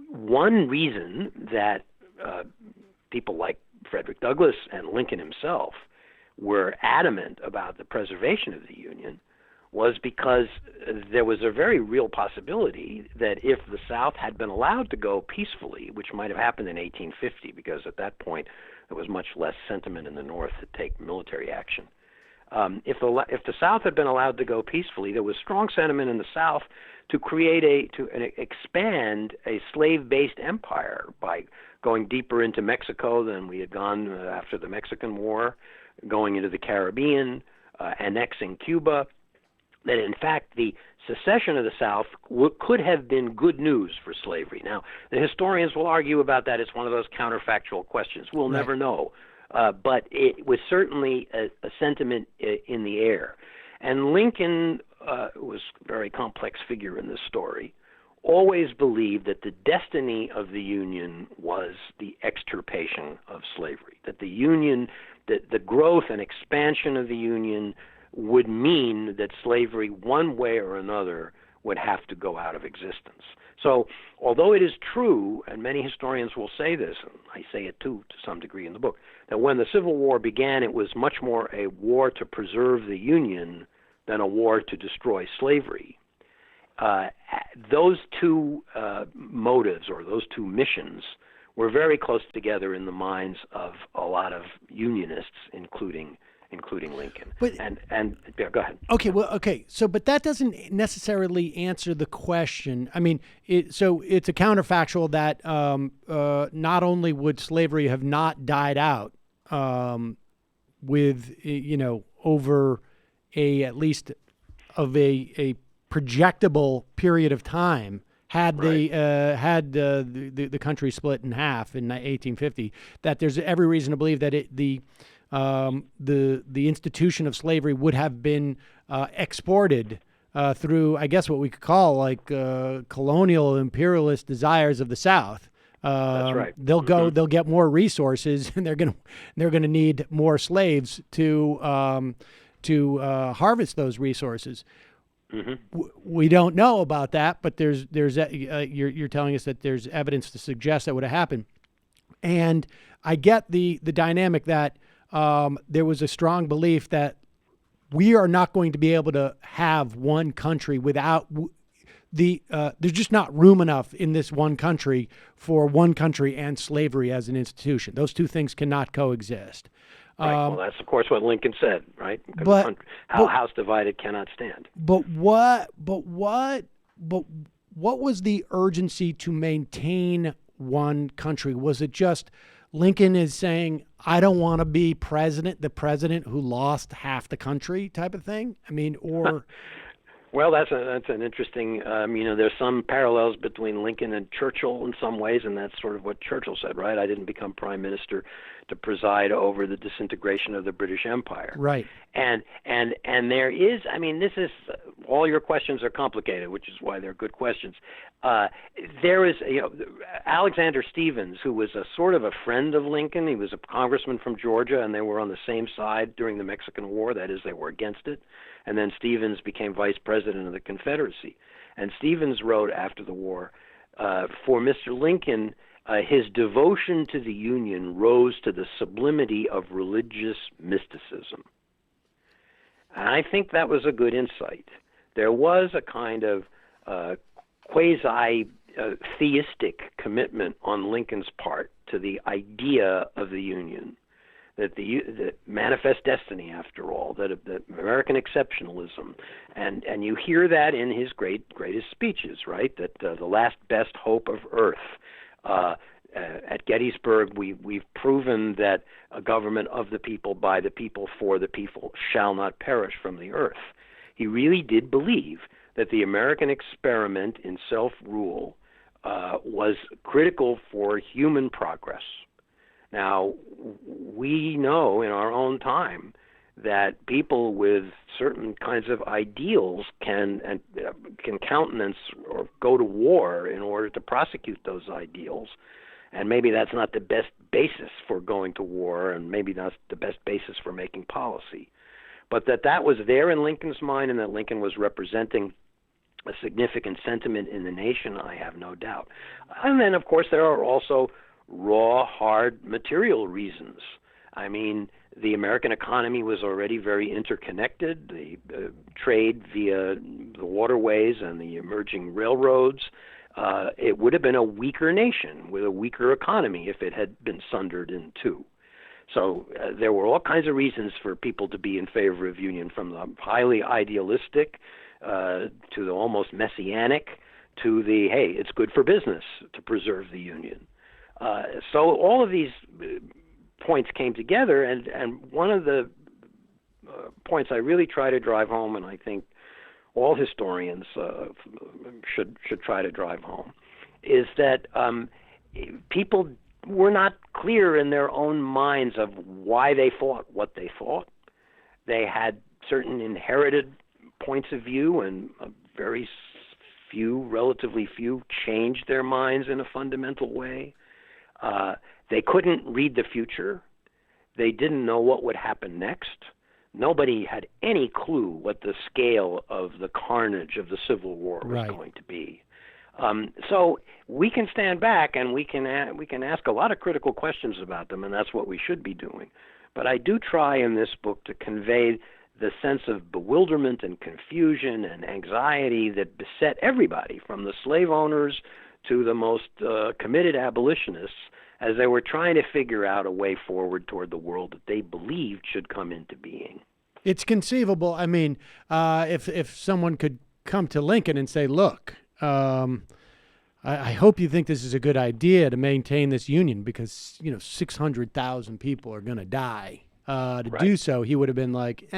one reason that people like Frederick Douglass and Lincoln himself were adamant about the preservation of the Union was because there was a very real possibility that if the South had been allowed to go peacefully, which might have happened in 1850, because at that point there was much less sentiment in the North to take military action. If the South had been allowed to go peacefully, there was strong sentiment in the South to expand a slave-based empire by going deeper into Mexico than we had gone after the Mexican War, going into the Caribbean, annexing Cuba. That in fact the secession of the South could have been good news for slavery. Now, the historians will argue about that. It's one of those counterfactual questions. We'll never know. But it was certainly a sentiment in the air. And Lincoln was a very complex figure in this story, always believed that the destiny of the Union was the extirpation of slavery, that the Union, that the growth and expansion of the Union would mean that slavery, one way or another, would have to go out of existence. So although it is true, and many historians will say this, and I say it too to some degree in the book, that when the Civil War began, it was much more a war to preserve the Union than a war to destroy slavery. Those two motives, or those two missions, were very close together in the minds of a lot of Unionists, including Lincoln. But, and yeah, go ahead. Okay. So, but that doesn't necessarily answer the question. I mean, it's a counterfactual that not only would slavery have not died out with over at least a projectable period of time had the country split in half in 1850, that there's every reason to believe that the institution of slavery would have been exported through, I guess, what we could call like colonial imperialist desires of the South. That's right. They'll go. They'll get more resources, and they're gonna need more slaves to harvest those resources. Mm-hmm. We don't know about that, but you're telling us that there's evidence to suggest that would have happened, and I get the dynamic that there was a strong belief that we are not going to be able to have one country without there's just not room enough in this one country for one country and slavery as an institution. Those two things cannot coexist. Right. Well, that's of course what Lincoln said, right? House divided cannot stand. But what was the urgency to maintain one country? Was it just Lincoln is saying, I don't want to be the president who lost half the country type of thing? I mean, or... Well, that's an interesting, there's some parallels between Lincoln and Churchill in some ways, and that's sort of what Churchill said, right? I didn't become prime minister to preside over the disintegration of the British Empire. Right. And there is, this is, all your questions are complicated, which is why they're good questions. There is, Alexander Stephens, who was a sort of a friend of Lincoln. He was a congressman from Georgia, and they were on the same side during the Mexican War. That is, they were against it. And then Stephens became vice president of the Confederacy. And Stephens wrote after the war, for Mr. Lincoln, his devotion to the Union rose to the sublimity of religious mysticism. And I think that was a good insight. There was a kind of quasi-theistic commitment on Lincoln's part to the idea of the Union, that the manifest destiny, after all, that American exceptionalism, and you hear that in his greatest speeches, right? That the last best hope of Earth. At Gettysburg, we've proven that a government of the people, by the people, for the people shall not perish from the earth. He really did believe that the American experiment in self-rule was critical for human progress. Now, we know in our own time that people with certain kinds of ideals can countenance or go to war in order to prosecute those ideals. And maybe that's not the best basis for going to war, and maybe that's the best basis for making policy. But that was there in Lincoln's mind, and that Lincoln was representing a significant sentiment in the nation, I have no doubt. And then, of course, there are also raw, hard material reasons. I mean, the American economy was already very interconnected. The trade via the waterways and the emerging railroads, it would have been a weaker nation with a weaker economy if it had been sundered in two. So there were all kinds of reasons for people to be in favor of union, from the highly idealistic to the almost messianic to the, hey, it's good for business to preserve the union. So all of these points came together, and one of the points I really try to drive home, and I think all historians should try to drive home, is that people were not clear in their own minds of why they thought what they thought. They had certain inherited points of view and a very relatively few, changed their minds in a fundamental way. They couldn't read the future. They didn't know what would happen next. Nobody had any clue what the scale of the carnage of the Civil War was going to be. So we can stand back and we can ask a lot of critical questions about them, and that's what we should be doing. But I do try in this book to convey the sense of bewilderment and confusion and anxiety that beset everybody, from the slave owners to the most committed abolitionists, as they were trying to figure out a way forward toward the world that they believed should come into being. It's conceivable. I mean, if someone could come to Lincoln and say, look, I hope you think this is a good idea to maintain this union because, 600,000 people are going to die. To do so, he would have been like,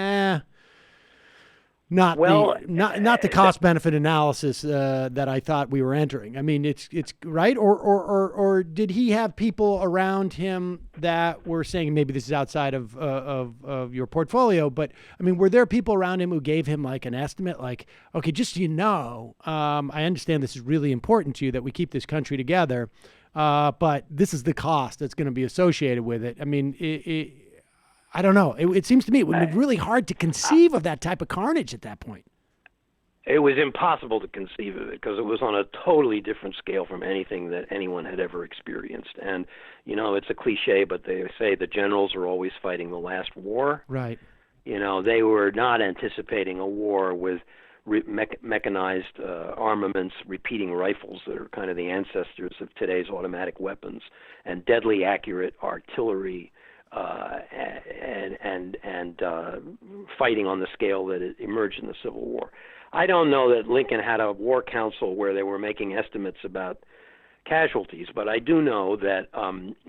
not the cost benefit analysis that I thought we were entering. I mean, it's right. Or did he have people around him that were saying maybe this is outside of your portfolio? But I mean, were there people around him who gave him like an estimate, like, okay, just so you know, I understand this is really important to you that we keep this country together, but this is the cost that's going to be associated with it. I mean, I don't know. It seems to me it would be really hard to conceive of that type of carnage at that point. It was impossible to conceive of it because it was on a totally different scale from anything that anyone had ever experienced. And, it's a cliche, but they say the generals are always fighting the last war. Right. They were not anticipating a war with mechanized armaments, repeating rifles that are kind of the ancestors of today's automatic weapons, and deadly accurate artillery, and fighting on the scale that it emerged in the Civil War. I don't know that Lincoln had a war council where they were making estimates about casualties, but I do know that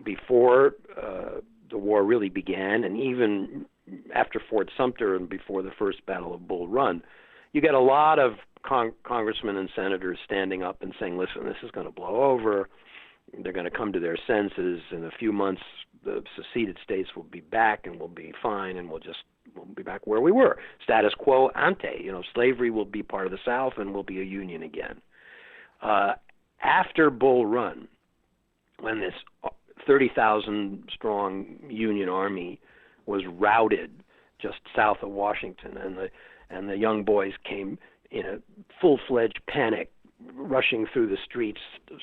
before the war really began, and even after Fort Sumter and before the first Battle of Bull Run, you get a lot of congressmen and senators standing up and saying, listen, this is going to blow over. They're going to come to their senses. In a few months, the seceded states will be back and we'll be fine, and we'll be back where we were. Status quo ante. Slavery will be part of the South and we'll be a union again. After Bull Run, when this 30,000 strong Union Army was routed just south of Washington, and the young boys came in a full-fledged panic, rushing through the streets,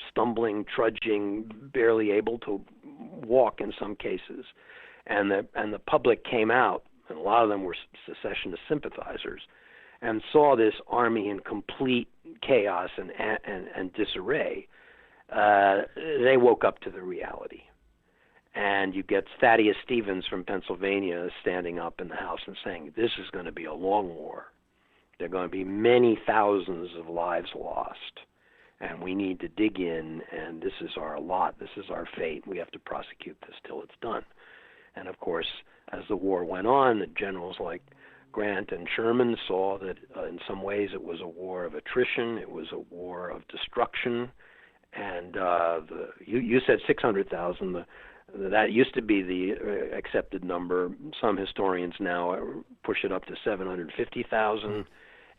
stumbling, trudging, barely able to walk in some cases, and the public came out, and a lot of them were secessionist sympathizers, and saw this army in complete chaos and disarray. They woke up to the reality. And you get Thaddeus Stevens from Pennsylvania standing up in the House and saying, this is going to be a long war. There are going to be many thousands of lives lost, and we need to dig in, and this is our lot, this is our fate. We have to prosecute this till it's done. And, of course, as the war went on, the generals like Grant and Sherman saw that in some ways it was a war of attrition, it was a war of destruction, and you said 600,000. That used to be the accepted number. Some historians now push it up to 750,000.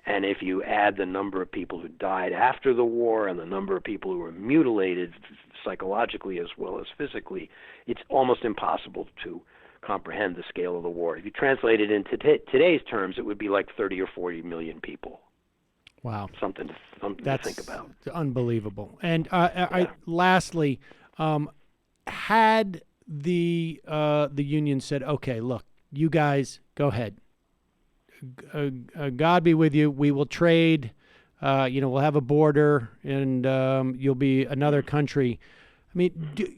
And if you add the number of people who died after the war and the number of people who were mutilated psychologically as well as physically, it's almost impossible to comprehend the scale of the war. If you translate it into today's terms, it would be like 30 or 40 million people. Wow. Something to think about. Unbelievable. And lastly, had the union said, okay, look, you guys go ahead. God be with you. We will trade. We'll have a border, and you'll be another country. I mean,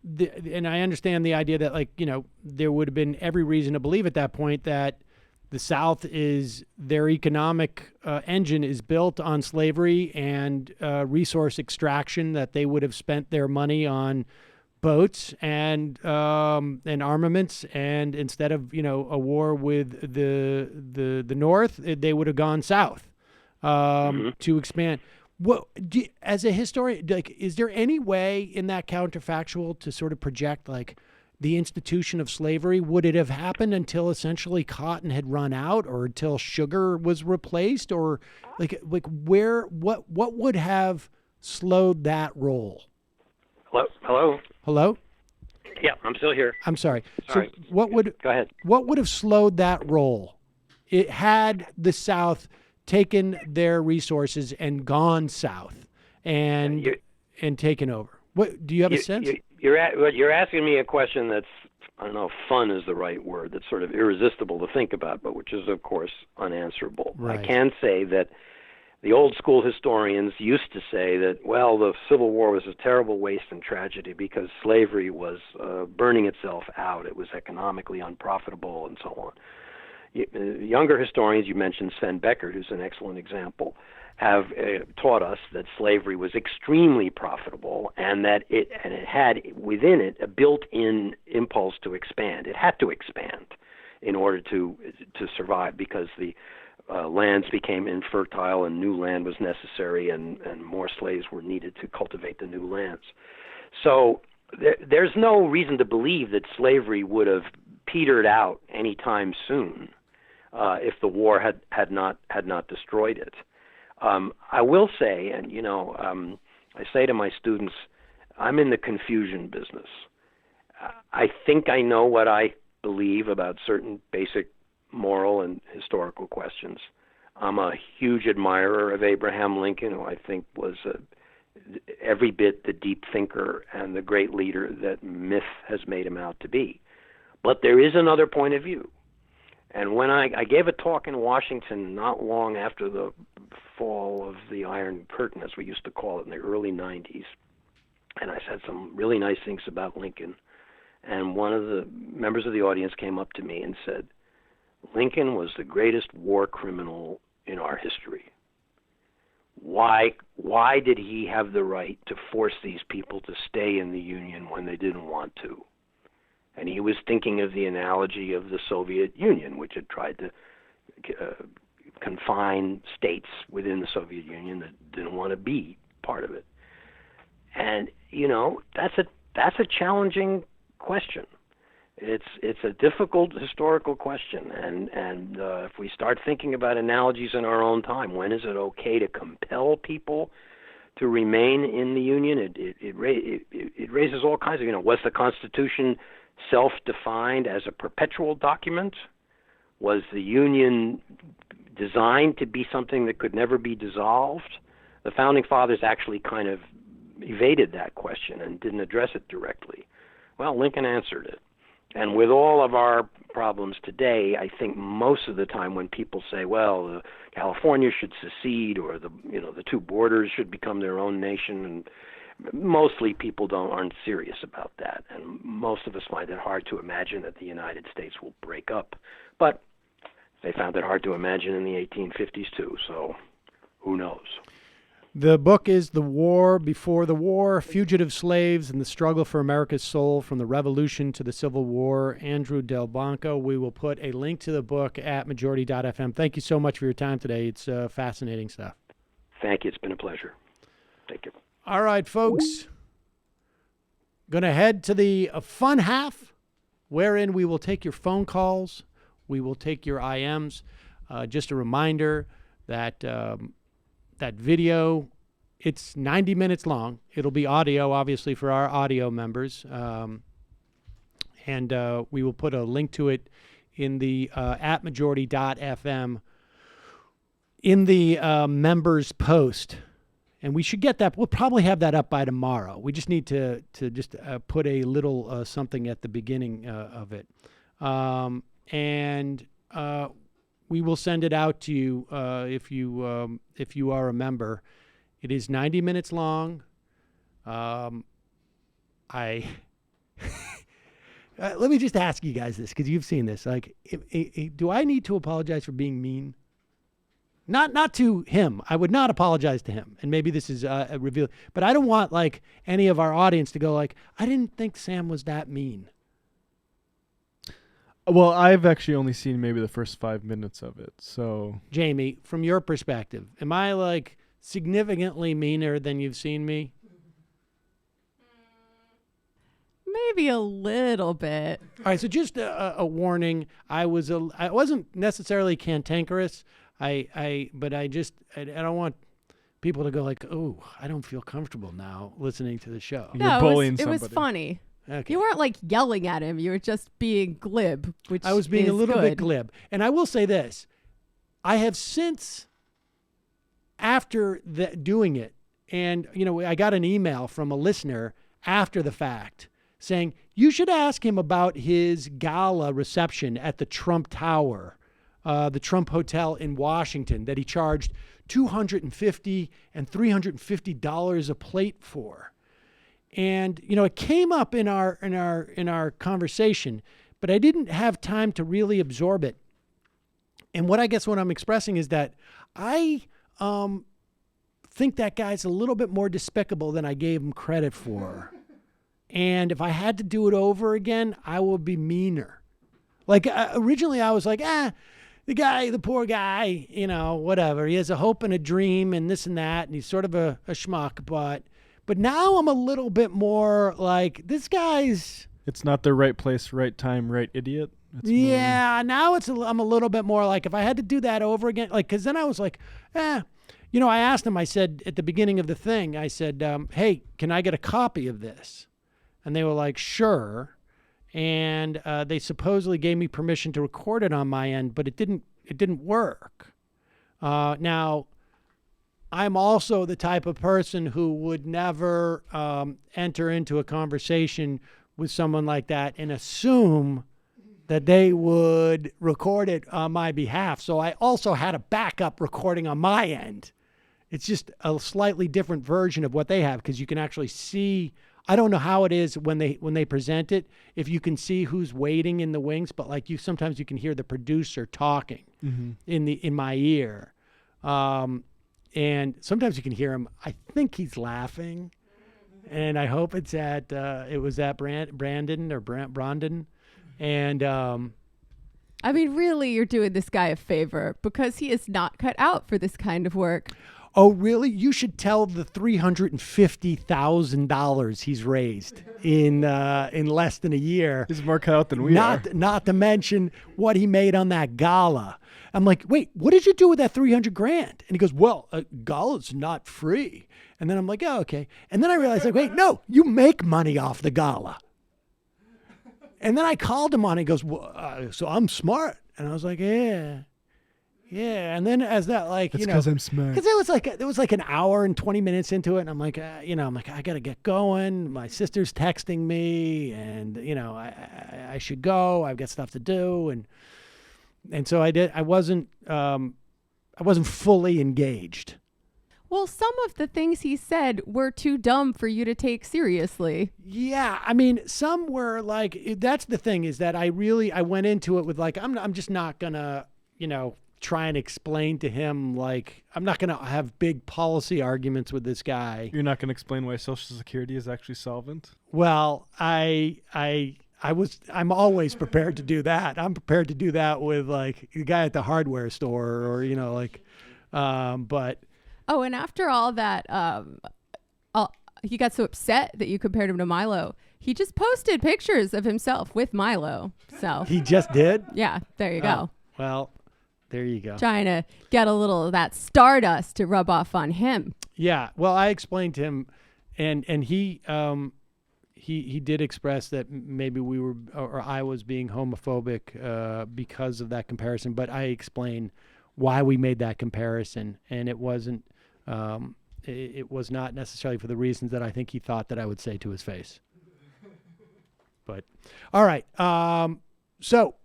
and I understand the idea that, there would have been every reason to believe at that point that the South is their economic engine is built on slavery and resource extraction, that they would have spent their money on boats and armaments, and instead of a war with the North, they would have gone south to expand. As a historian, is there any way in that counterfactual to sort of project the institution of slavery? Would it have happened until essentially cotton had run out, or until sugar was replaced, or what would have slowed that roll? Hello? Yeah, I'm still here. I'm sorry. Sorry. So go ahead. What would have slowed that roll? It had the South taken their resources and gone south and taken over. What do you have a sense? You're asking me a question that's, I don't know if fun is the right word, that's sort of irresistible to think about, but which is, of course, unanswerable. Right. I can say that the old school historians used to say that, well, the Civil War was a terrible waste and tragedy because slavery was burning itself out. It was economically unprofitable and so on. Younger historians, you mentioned Sven Beckert, who's an excellent example, have taught us that slavery was extremely profitable and that it had within it a built-in impulse to expand. It had to expand in order to survive because the lands became infertile and new land was necessary and more slaves were needed to cultivate the new lands. So there's no reason to believe that slavery would have petered out anytime soon if the war had not destroyed it. I will say, and I say to my students, I'm in the confusion business. I think I know what I believe about certain basic moral and historical questions. I'm a huge admirer of Abraham Lincoln, who I think was every bit the deep thinker and the great leader that myth has made him out to be. But there is another point of view. And when I gave a talk in Washington not long after the fall of the Iron Curtain, as we used to call it, in the early 90s, and I said some really nice things about Lincoln, and one of the members of the audience came up to me and said, Lincoln was the greatest war criminal in our history. Why did he have the right to force these people to stay in the Union when they didn't want to? And he was thinking of the analogy of the Soviet Union, which had tried to confine states within the Soviet Union that didn't want to be part of it. And that's a challenging question. It's a difficult historical question, and if we start thinking about analogies in our own time, when is it okay to compel people to remain in the Union? It raises all kinds of, was the Constitution self-defined as a perpetual document? Was the Union designed to be something that could never be dissolved? The Founding Fathers actually kind of evaded that question and didn't address it directly. Well, Lincoln answered it. And with all of our problems today, I think most of the time when people say, well, California should secede or the two borders should become their own nation, and mostly people aren't serious about that. And most of us find it hard to imagine that the United States will break up. But they found it hard to imagine in the 1850s too, so who knows? The book is The War Before the War, Fugitive Slaves and the Struggle for America's Soul from the Revolution to the Civil War. Andrew Delbanco. We will put a link to the book at majority.fm. Thank you so much for your time today. It's fascinating stuff. Thank you. It's been a pleasure. Thank you. All right, folks. Going to head to the fun half, wherein we will take your phone calls. We will take your IMs. Just a reminder that that video, it's 90 minutes long. It'll be audio, obviously, for our audio members. And we will put a link to it in the at majority.fm in the members post. And we should get that. We'll probably have that up by tomorrow. We just need to just put a little something at the beginning of it. And we will send it out to you if you are a member. It is 90 minutes long. Let me just ask you guys this, because you've seen this. Like, do I need to apologize for being mean? Not to him. I would not apologize to him. And maybe this is a reveal. But I don't want like any of our audience to go like, I didn't think Sam was that mean. Well, I've actually only seen maybe the first 5 minutes of it. So, Jamie, from your perspective, am I like significantly meaner than you've seen me? Maybe a little bit. All right, so just a warning. I wasn't necessarily cantankerous. But I don't want people to go like, oh, I don't feel comfortable now listening to the show. No, it was funny. Okay. You weren't like yelling at him. You were just being glib, which I was being a little good. bit glib. And I will say this. I have since, after doing it, and, I got an email from a listener after the fact saying, you should ask him about his gala reception at the Trump Tower, the Trump Hotel in Washington, that he charged $250 and $350 a plate for. And, it came up in our conversation, but I didn't have time to really absorb it. And what I'm expressing is that I think that guy's a little bit more despicable than I gave him credit for. And if I had to do it over again, I would be meaner. Like originally I was like, the poor guy, whatever. He has a hope and a dream and this and that. And he's sort of a schmuck, but now I'm a little bit more like, this guy's... It's not the right place, right time, right idiot. Now I'm a little bit more like, if I had to do that over again, like, because then I was like, I asked him, I said, at the beginning of the thing, I said, hey, can I get a copy of this? And they were like, sure. And they supposedly gave me permission to record it on my end, but it didn't work. Now, I'm also the type of person who would never enter into a conversation with someone like that and assume that they would record it on my behalf. So I also had a backup recording on my end. It's just a slightly different version of what they have, because you can actually see. I don't know how it is when they present it, if you can see who's waiting in the wings, but like sometimes you can hear the producer talking in my ear. And sometimes you can hear him. I think he's laughing, and I hope it was at Brandon. And I mean, really, you're doing this guy a favor, because he is not cut out for this kind of work. Oh, really? You should tell the $350,000 he's raised in less than a year. He's more cut out than we are. Not to mention what he made on that gala. I'm like, wait, what did you do with that $300,000? And he goes, well, a gala's not free. And then I'm like, oh, okay. And then I realized, like, wait, no, you make money off the gala. And then I called him on it. He goes, well, so I'm smart. And I was like, yeah. And then as that, like, it's because I'm smart. Because it was like an hour and 20 minutes into it. And I'm like, I got to get going. My sister's texting me, and, I should go. I've got stuff to do. And so I did. I wasn't fully engaged. Well, some of the things he said were too dumb for you to take seriously. Yeah, I mean, some were like, that's the thing, is that I went into it with like, I'm just not gonna, try and explain to him, like, I'm not gonna have big policy arguments with this guy. You're not gonna explain why Social Security is actually solvent? Well, I'm always prepared to do that. I'm prepared to do that with like the guy at the hardware store, or but. Oh, and after all that, he got so upset that you compared him to Milo. He just posted pictures of himself with Milo. So he just did? Yeah, there you go. Well, there you go. Trying to get a little of that stardust to rub off on him. Yeah. Well, I explained to him, and he did express that maybe we were, or I was being homophobic because of that comparison. But I explained why we made that comparison, and it wasn't. It was not necessarily for the reasons that I think he thought that I would say to his face. But all right. So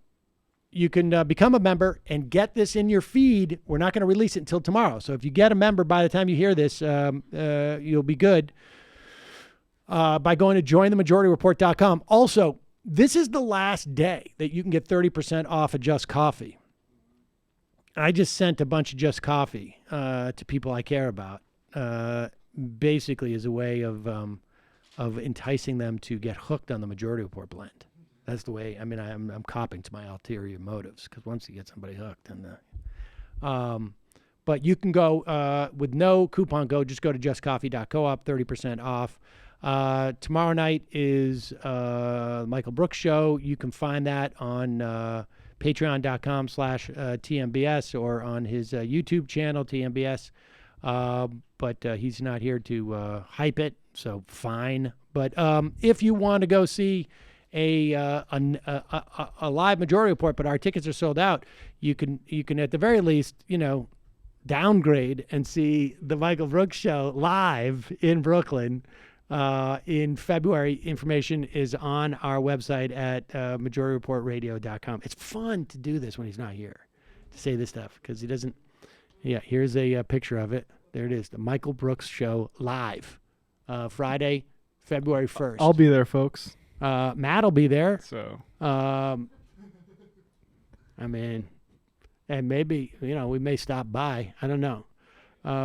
you can become a member and get this in your feed. We're not going to release it until tomorrow. So if you get a member by the time you hear this, you'll be good by going to jointhemajorityreport.com. Also, this is the last day that you can get 30% off of Just Coffee. I just sent a bunch of Just Coffee to people I care about, basically as a way of enticing them to get hooked on the Majority Report blend. That's the way. I mean, I'm copping to my ulterior motives, because once you get somebody hooked, but you can go with no coupon code. Just go to justcoffee.coop, 30% off. Tomorrow night is Michael Brooks Show. You can find that on patreon.com/TMBS or on his YouTube channel, TMBS. But he's not here to hype it, so fine. But if you want to go see a live Majority Report, but our tickets are sold out, you can at the very least, downgrade and see the Michael Brooks Show live in Brooklyn in February. Information is on our website at majorityreportradio.com. It's fun to do this when he's not here, to say this stuff, because he doesn't. Yeah, here's a picture of it. There it is, the Michael Brooks Show live, Friday, February 1st. I'll be there, folks. Matt will be there. So, and maybe, we may stop by. I don't know.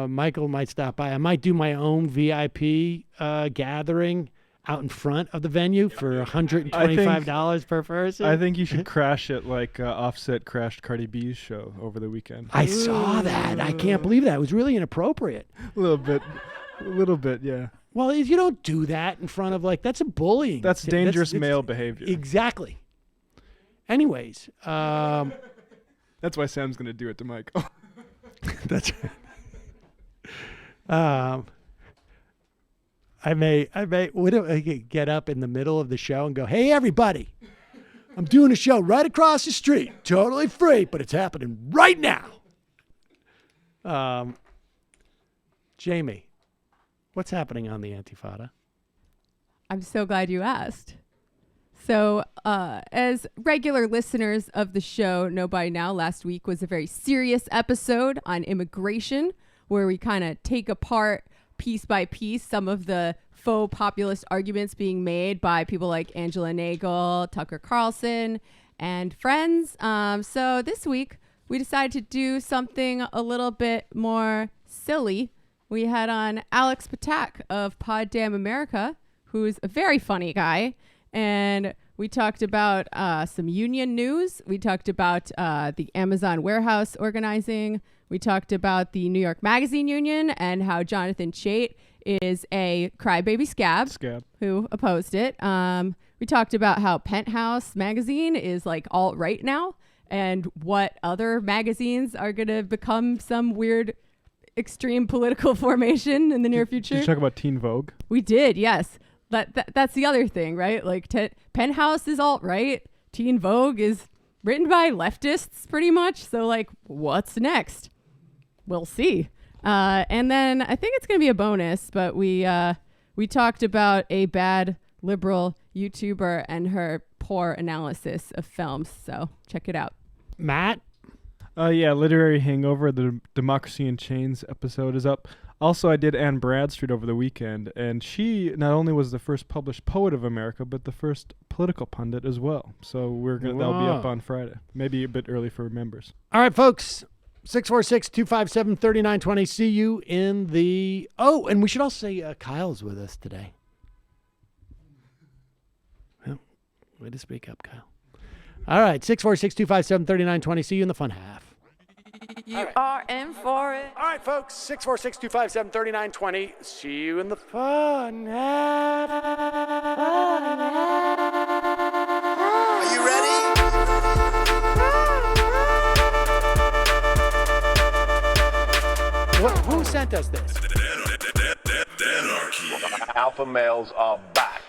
Michael might stop by. I might do my own VIP gathering out in front of the venue for $125 per person. I think you should crash it like Offset crashed Cardi B's show over the weekend. I saw that. I can't believe that. It was really inappropriate. A little bit, yeah. Well, you don't do that in front of, that's a bullying. That's dangerous male behavior. Exactly. Anyways. That's why Sam's going to do it to Michael. That's right. I may get up in the middle of the show and go, hey, everybody, I'm doing a show right across the street, totally free, but it's happening right now. Jamie, what's happening on the Antifada? I'm so glad you asked. So, as regular listeners of the show know by now, last week was a very serious episode on immigration, where we kind of take apart piece by piece some of the faux populist arguments being made by people like Angela Nagel, Tucker Carlson, and friends. So this week, we decided to do something a little bit more silly. We had on Alex Patak of Pod Damn America, who's a very funny guy. And we talked about some union news. We talked about the Amazon warehouse organizing. We talked about the New York Magazine Union and how Jonathan Chait is a crybaby scab who opposed it. We talked about how Penthouse magazine is alt-right now, and what other magazines are going to become some weird extreme political formation in the near future. Did you talk about Teen Vogue? We did, yes. That's the other thing, right? Penthouse is alt-right. Teen Vogue is written by leftists pretty much. So what's next? We'll see. And then I think it's going to be a bonus, but we talked about a bad liberal YouTuber and her poor analysis of films. So check it out. Matt? Yeah, Literary Hangover, the Democracy in Chains episode is up. Also, I did Anne Bradstreet over the weekend, and she not only was the first published poet of America, but the first political pundit as well. So that'll be up on Friday. Maybe a bit early for members. All right, folks. 646-257-3920. See you in the... Oh, and we should also say Kyle's with us today. Well, way to speak up, Kyle. All right, 646-257-3920. See you in the fun half. You are in for it. All right, folks. 646-257-3920. See you in the fun half. Are you ready? Who sent us this? Alpha males are back.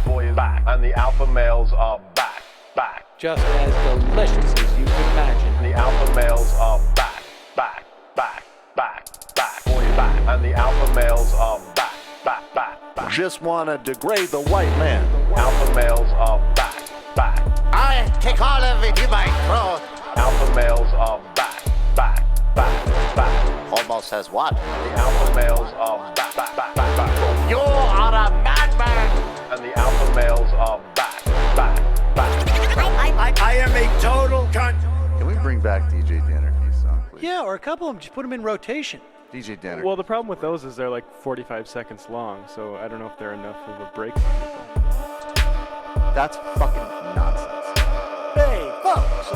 Boy is back. And the alpha males are back. Just as delicious as you can imagine. The alpha males are back. Boy is back. And the alpha males are back. Just wanna degrade the white man. Alpha males are back. I take all of it in my throat. Alpha males are back. Almost says what? The alpha males are back. You are a madman. And the alpha males are back. I am a total cunt. Can we bring back DJ Dannerky's song, please? Yeah, or a couple of them. Just put them in rotation. DJ Dannerky. Well, the problem with those is they're 45 seconds long, so I don't know if they're enough of a break. That's fucking nonsense. Hey, folks,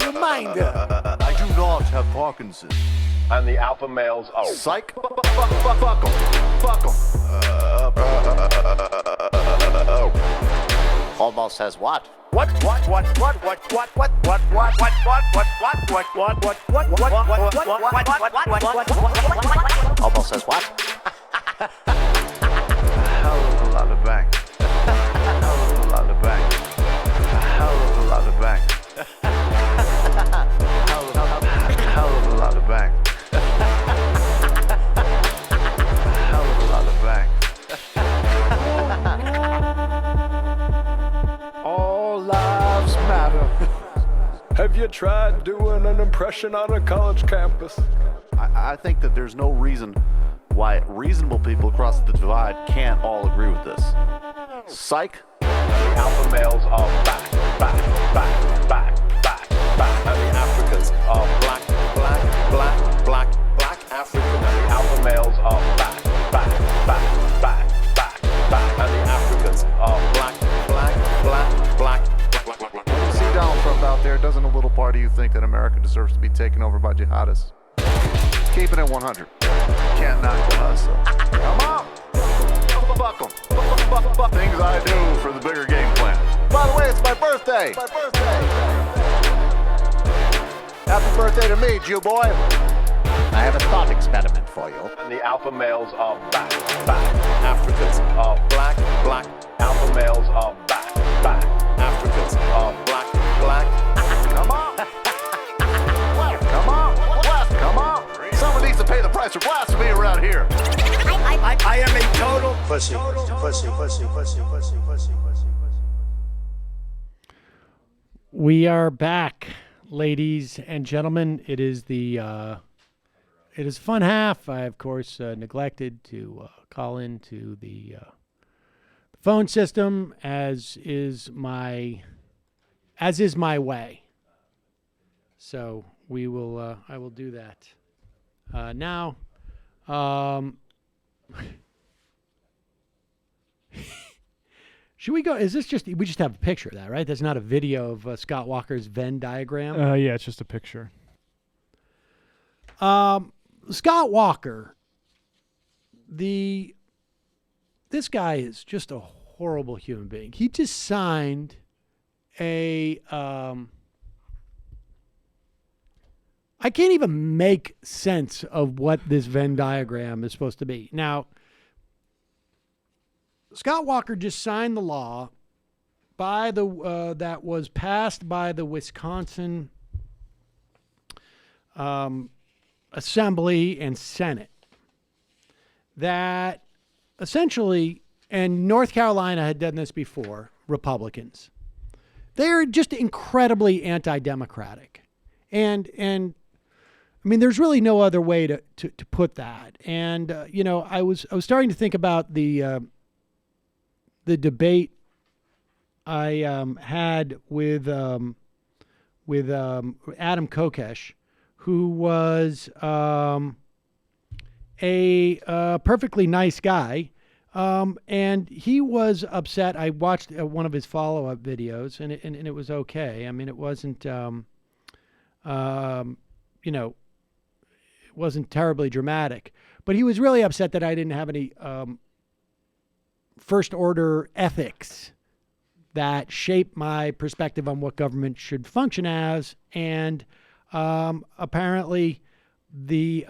reminder. I do not have Parkinson's. And the alpha males are psych. Fuck them. Almost says what? Almost says what? Hell of a lot of bank. Hell of a lot of bank. Hell of a lot of bank. Hell of a lot of bank. Hell of a lot of bank. all lives matter. Have you tried doing an impression on a college campus? I think that there's no reason why reasonable people across the divide can't all agree with this. Psych. The alpha males are back. And the Africans are black African. And the alpha males are back. And the Africans are black. See Donald Trump out there, doesn't a little part of you think that America deserves to be taken over by jihadists? Keeping it 100. Can't knock the hustle. Come on! Fuck them. Things I do for the bigger game plan. By the way, it's my birthday! Happy birthday to me, Jew boy! I have a thought experiment for you. And the alpha males are back. Africans are black. Alpha males are back. Africans are black. Come on! Come on! Someone needs to pay the price for blasphemy around here. I am a total pussy. We are back, ladies and gentlemen. It is fun half. I, of course, neglected to call into the phone system, as is my way. So we will. I will do that now. Should we go? Is this just? We just have a picture of that, right? That's not a video of Scott Walker's Venn diagram. Yeah, it's just a picture. Scott Walker, this guy is just a horrible human being. He just signed a, I can't even make sense of what this Venn diagram is supposed to be. Now, Scott Walker just signed the law by that was passed by the Wisconsin Assembly and Senate, that essentially, and North Carolina had done this before, Republicans, they're just incredibly anti-democratic. And I mean, there's really no other way to put that. And, I was starting to think about the debate I had with Adam Kokesh, who was a perfectly nice guy, and he was upset. I watched one of his follow-up videos, and it was okay. I mean, it wasn't it wasn't terribly dramatic, but he was really upset that I didn't have any first-order ethics that shape my perspective on what government should function as, and apparently the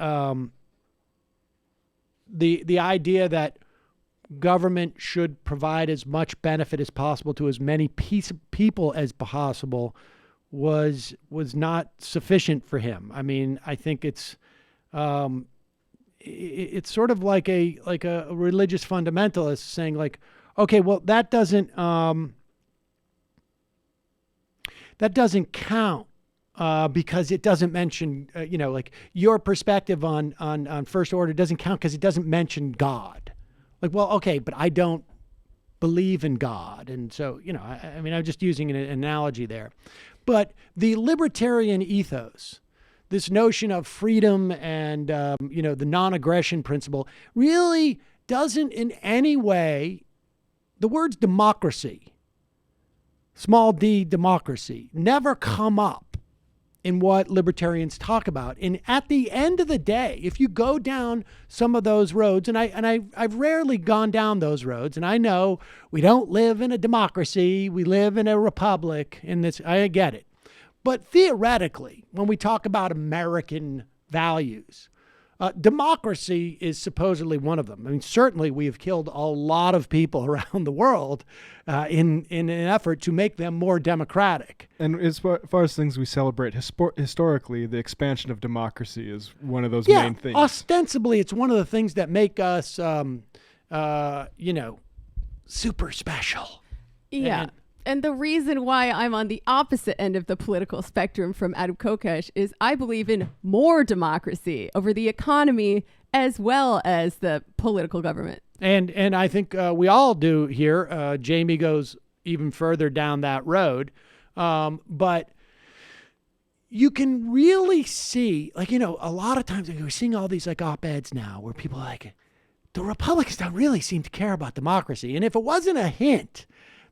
idea that government should provide as much benefit as possible to as many people as possible was not sufficient for him. I mean, I think it's sort of like a religious fundamentalist saying, like, okay, well, that doesn't count because it doesn't mention, like your perspective on first order doesn't count because it doesn't mention God. Like, well, okay, but I don't believe in God. And so, I mean, I'm just using an analogy there. But the libertarian ethos, this notion of freedom and, the non-aggression principle really doesn't in any way, the words democracy, small d democracy, never come up in what libertarians talk about. And at the end of the day, if you go down some of those roads, and I've rarely gone down those roads, and I know we don't live in a democracy, we live in a republic, and this, I get it. But theoretically, when we talk about American values, democracy is supposedly one of them. I mean, certainly we have killed a lot of people around the world in an effort to make them more democratic. And as far as things we celebrate historically, the expansion of democracy is one of those main things. Ostensibly, it's one of the things that make us, super special. Yeah. And the reason why I'm on the opposite end of the political spectrum from Adam Kokesh is I believe in more democracy over the economy as well as the political government. And I think we all do here. Jamie goes even further down that road. But you can really see, a lot of times we're seeing all these op-eds now where people are like, the Republicans don't really seem to care about democracy. And if it wasn't a hint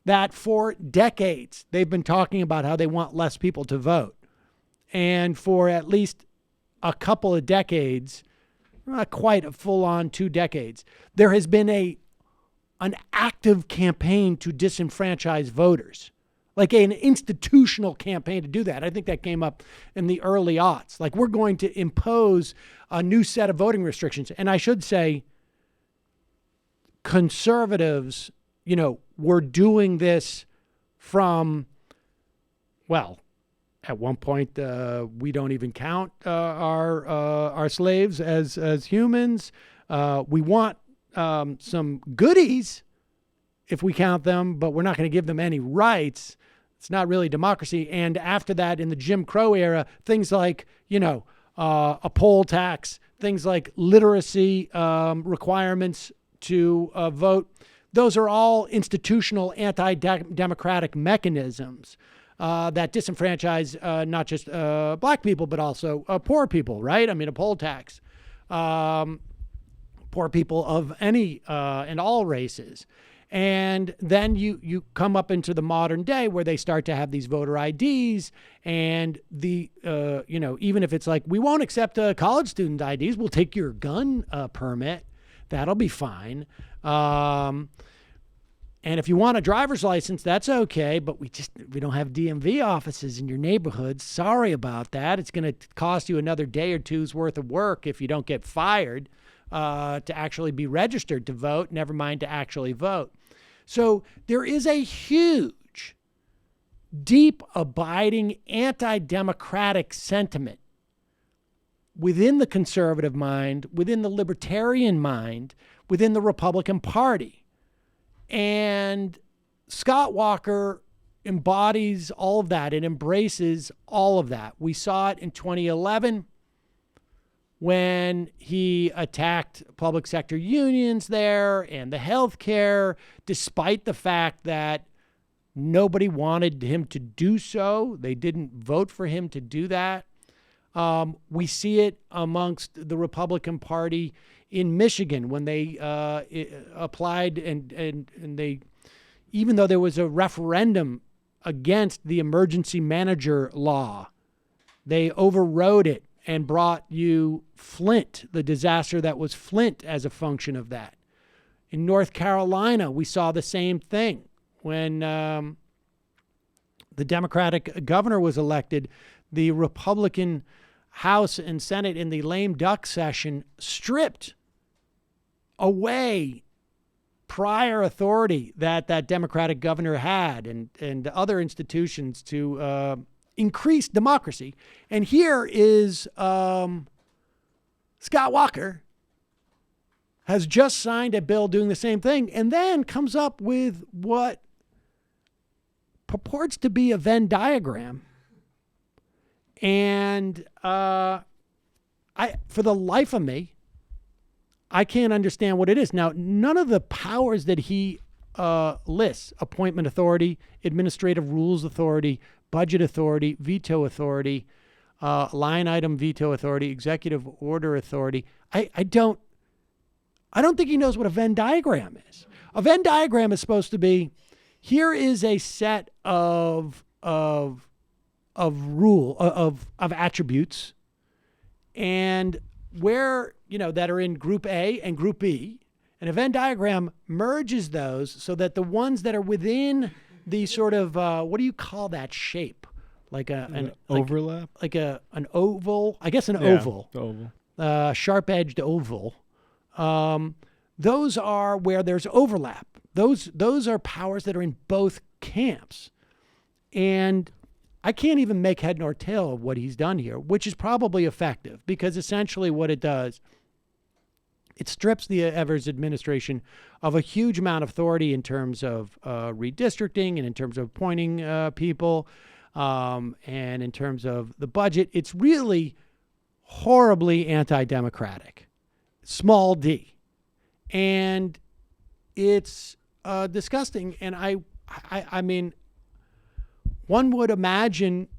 that for decades they've been talking about how they want less people to vote. And for at least a couple of decades, not quite a full-on 2 decades, there has been an active campaign to disenfranchise voters, like an institutional campaign to do that. I think that came up in the early aughts. Like, we're going to impose a new set of voting restrictions. And I should say conservatives, we're doing this from, at one point, we don't even count our slaves as humans. We want some goodies if we count them, but we're not going to give them any rights. It's not really democracy. And after that, in the Jim Crow era, things like, a poll tax, things like literacy requirements to vote, those are all institutional anti-democratic mechanisms that disenfranchise not just black people, but also poor people, right? I mean, a poll tax, poor people of any and all races. And then you come up into the modern day where they start to have these voter IDs and even if it's like, we won't accept college student IDs, we'll take your gun permit. That'll be fine. And if you want a driver's license, that's okay, but we don't have DMV offices in your neighborhood. Sorry about that. It's going to cost you another day or two's worth of work if you don't get fired to actually be registered to vote, never mind to actually vote. So there is a huge, deep, abiding anti-democratic sentiment within the conservative mind, within the libertarian mind, within the Republican Party. And Scott Walker embodies all of that and embraces all of that. We saw it in 2011 when he attacked public sector unions there and the healthcare, despite the fact that nobody wanted him to do so. They didn't vote for him to do that. We see it amongst the Republican Party in Michigan when they applied and they, even though there was a referendum against the emergency manager law, they overrode it and brought you Flint, the disaster that was Flint as a function of that. In North Carolina, we saw the same thing when the Democratic governor was elected. The Republican House and Senate in the lame duck session stripped away prior authority that Democratic governor had and other institutions to increase democracy. And here is Scott Walker has just signed a bill doing the same thing and then comes up with what purports to be a Venn diagram. And for the life of me, I can't understand what it is. Now, none of the powers that he lists, appointment authority, administrative rules authority, budget authority, veto authority, line item veto authority, executive order authority, I don't think he knows what a Venn diagram is. A Venn diagram is supposed to be, here is a set of of attributes, and where, that are in group A and group B, and a Venn diagram merges those so that the ones that are within the sort of, what do you call that shape? Like an overlap? Like an oval, I guess oval. The oval. Sharp-edged oval. Those are where there's overlap. Those are powers that are in both camps. And I can't even make head nor tail of what he's done here, which is probably effective, because essentially what it does, it strips the Evers administration of a huge amount of authority in terms of redistricting and in terms of appointing people and in terms of the budget. It's really horribly anti-democratic, small d. And it's disgusting. And I mean, one would imagine,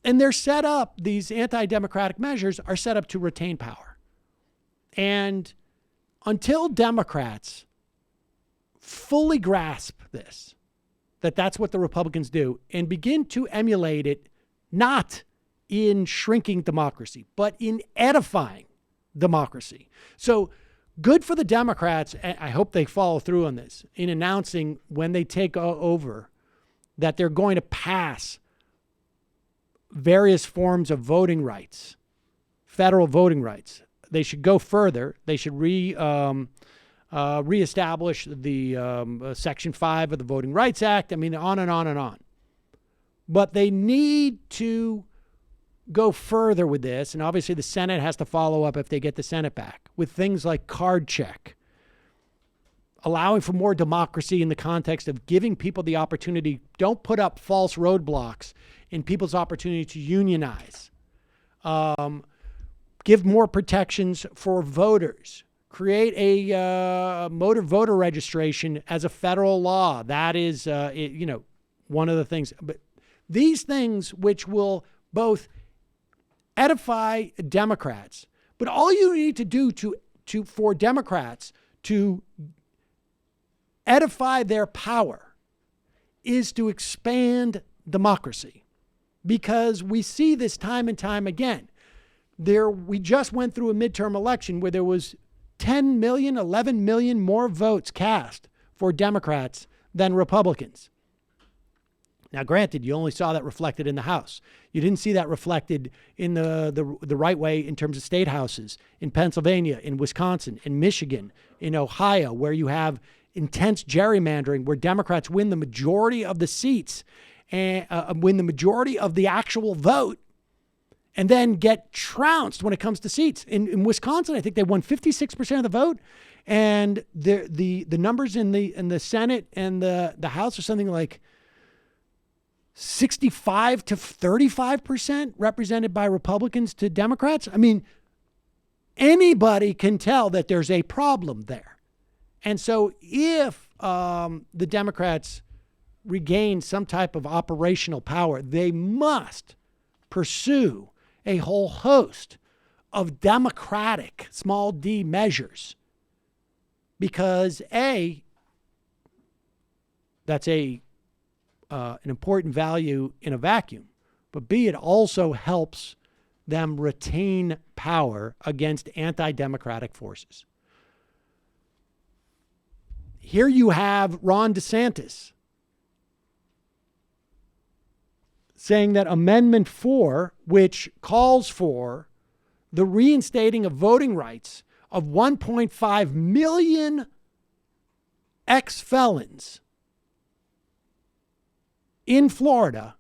and they're set up, these anti-democratic measures are set up to retain power. And until Democrats fully grasp this, that's what the Republicans do, and begin to emulate it, not in shrinking democracy, but in edifying democracy. So good for the Democrats, and I hope they follow through on this, in announcing when they take over that they're going to pass various forms of voting rights, federal voting rights. They should go further. They should reestablish the Section 5 of the Voting Rights Act. I mean, on and on and on. But they need to go further with this, and obviously the Senate has to follow up if they get the Senate back, with things like card check, allowing for more democracy in the context of giving people the opportunity. Don't put up false roadblocks in people's opportunity to unionize. Give more protections for voters. Create a motor voter registration as a federal law. That is, one of the things. But these things which will both edify Democrats, but all you need to do for Democrats to edify their power is to expand democracy, because we see this time and time again. We just went through a midterm election where there was 10 million, 11 million more votes cast for Democrats than Republicans. Now, granted, you only saw that reflected in the House. You didn't see that reflected in the right way in terms of state houses in Pennsylvania, in Wisconsin, in Michigan, in Ohio, where you have intense gerrymandering, where Democrats win the majority of the seats and win the majority of the actual vote, and then get trounced when it comes to seats. In Wisconsin, I think they won 56% of the vote, and the numbers in the Senate and the House are something like 65 to 35% represented by Republicans to Democrats. I mean, anybody can tell that there's a problem there. And so if the Democrats regain some type of operational power, they must pursue a whole host of democratic, small d, measures. Because A, that's an important value in a vacuum, but B, it also helps them retain power against anti-democratic forces. Here you have Ron DeSantis saying that Amendment 4, which calls for the reinstating of voting rights of 1.5 million ex-felons in Florida.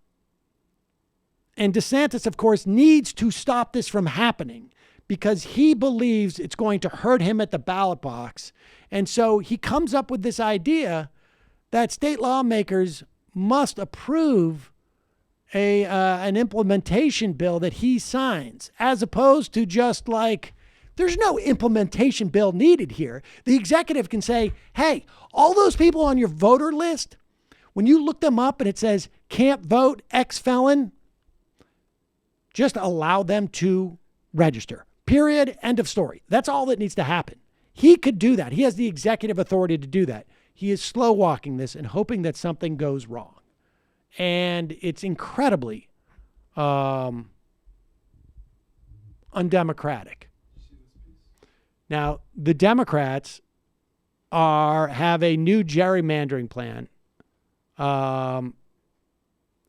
And DeSantis, of course, needs to stop this from happening because he believes it's going to hurt him at the ballot box. And so he comes up with this idea that state lawmakers must approve an implementation bill that he signs, as opposed to just like, there's no implementation bill needed here. The executive can say, hey, all those people on your voter list, when you look them up and it says can't vote, ex-felon, just allow them to register. Period. End of story. That's all that needs to happen. He could do that. He has the executive authority to do that. He is slow walking this and hoping that something goes wrong. And it's incredibly undemocratic. Now, the Democrats have a new gerrymandering plan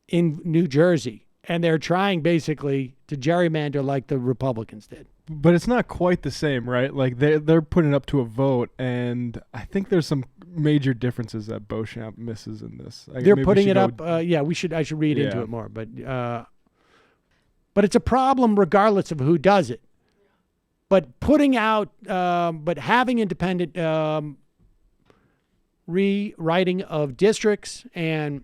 in New Jersey, and they're trying basically to gerrymander like the Republicans did. But it's not quite the same, right? Like they're putting it up to a vote, and I think there's some major differences that Beauchamp misses in this. They're putting it up. Yeah, I should read into it more, but it's a problem regardless of who does it. But putting out, but having independent rewriting of districts, and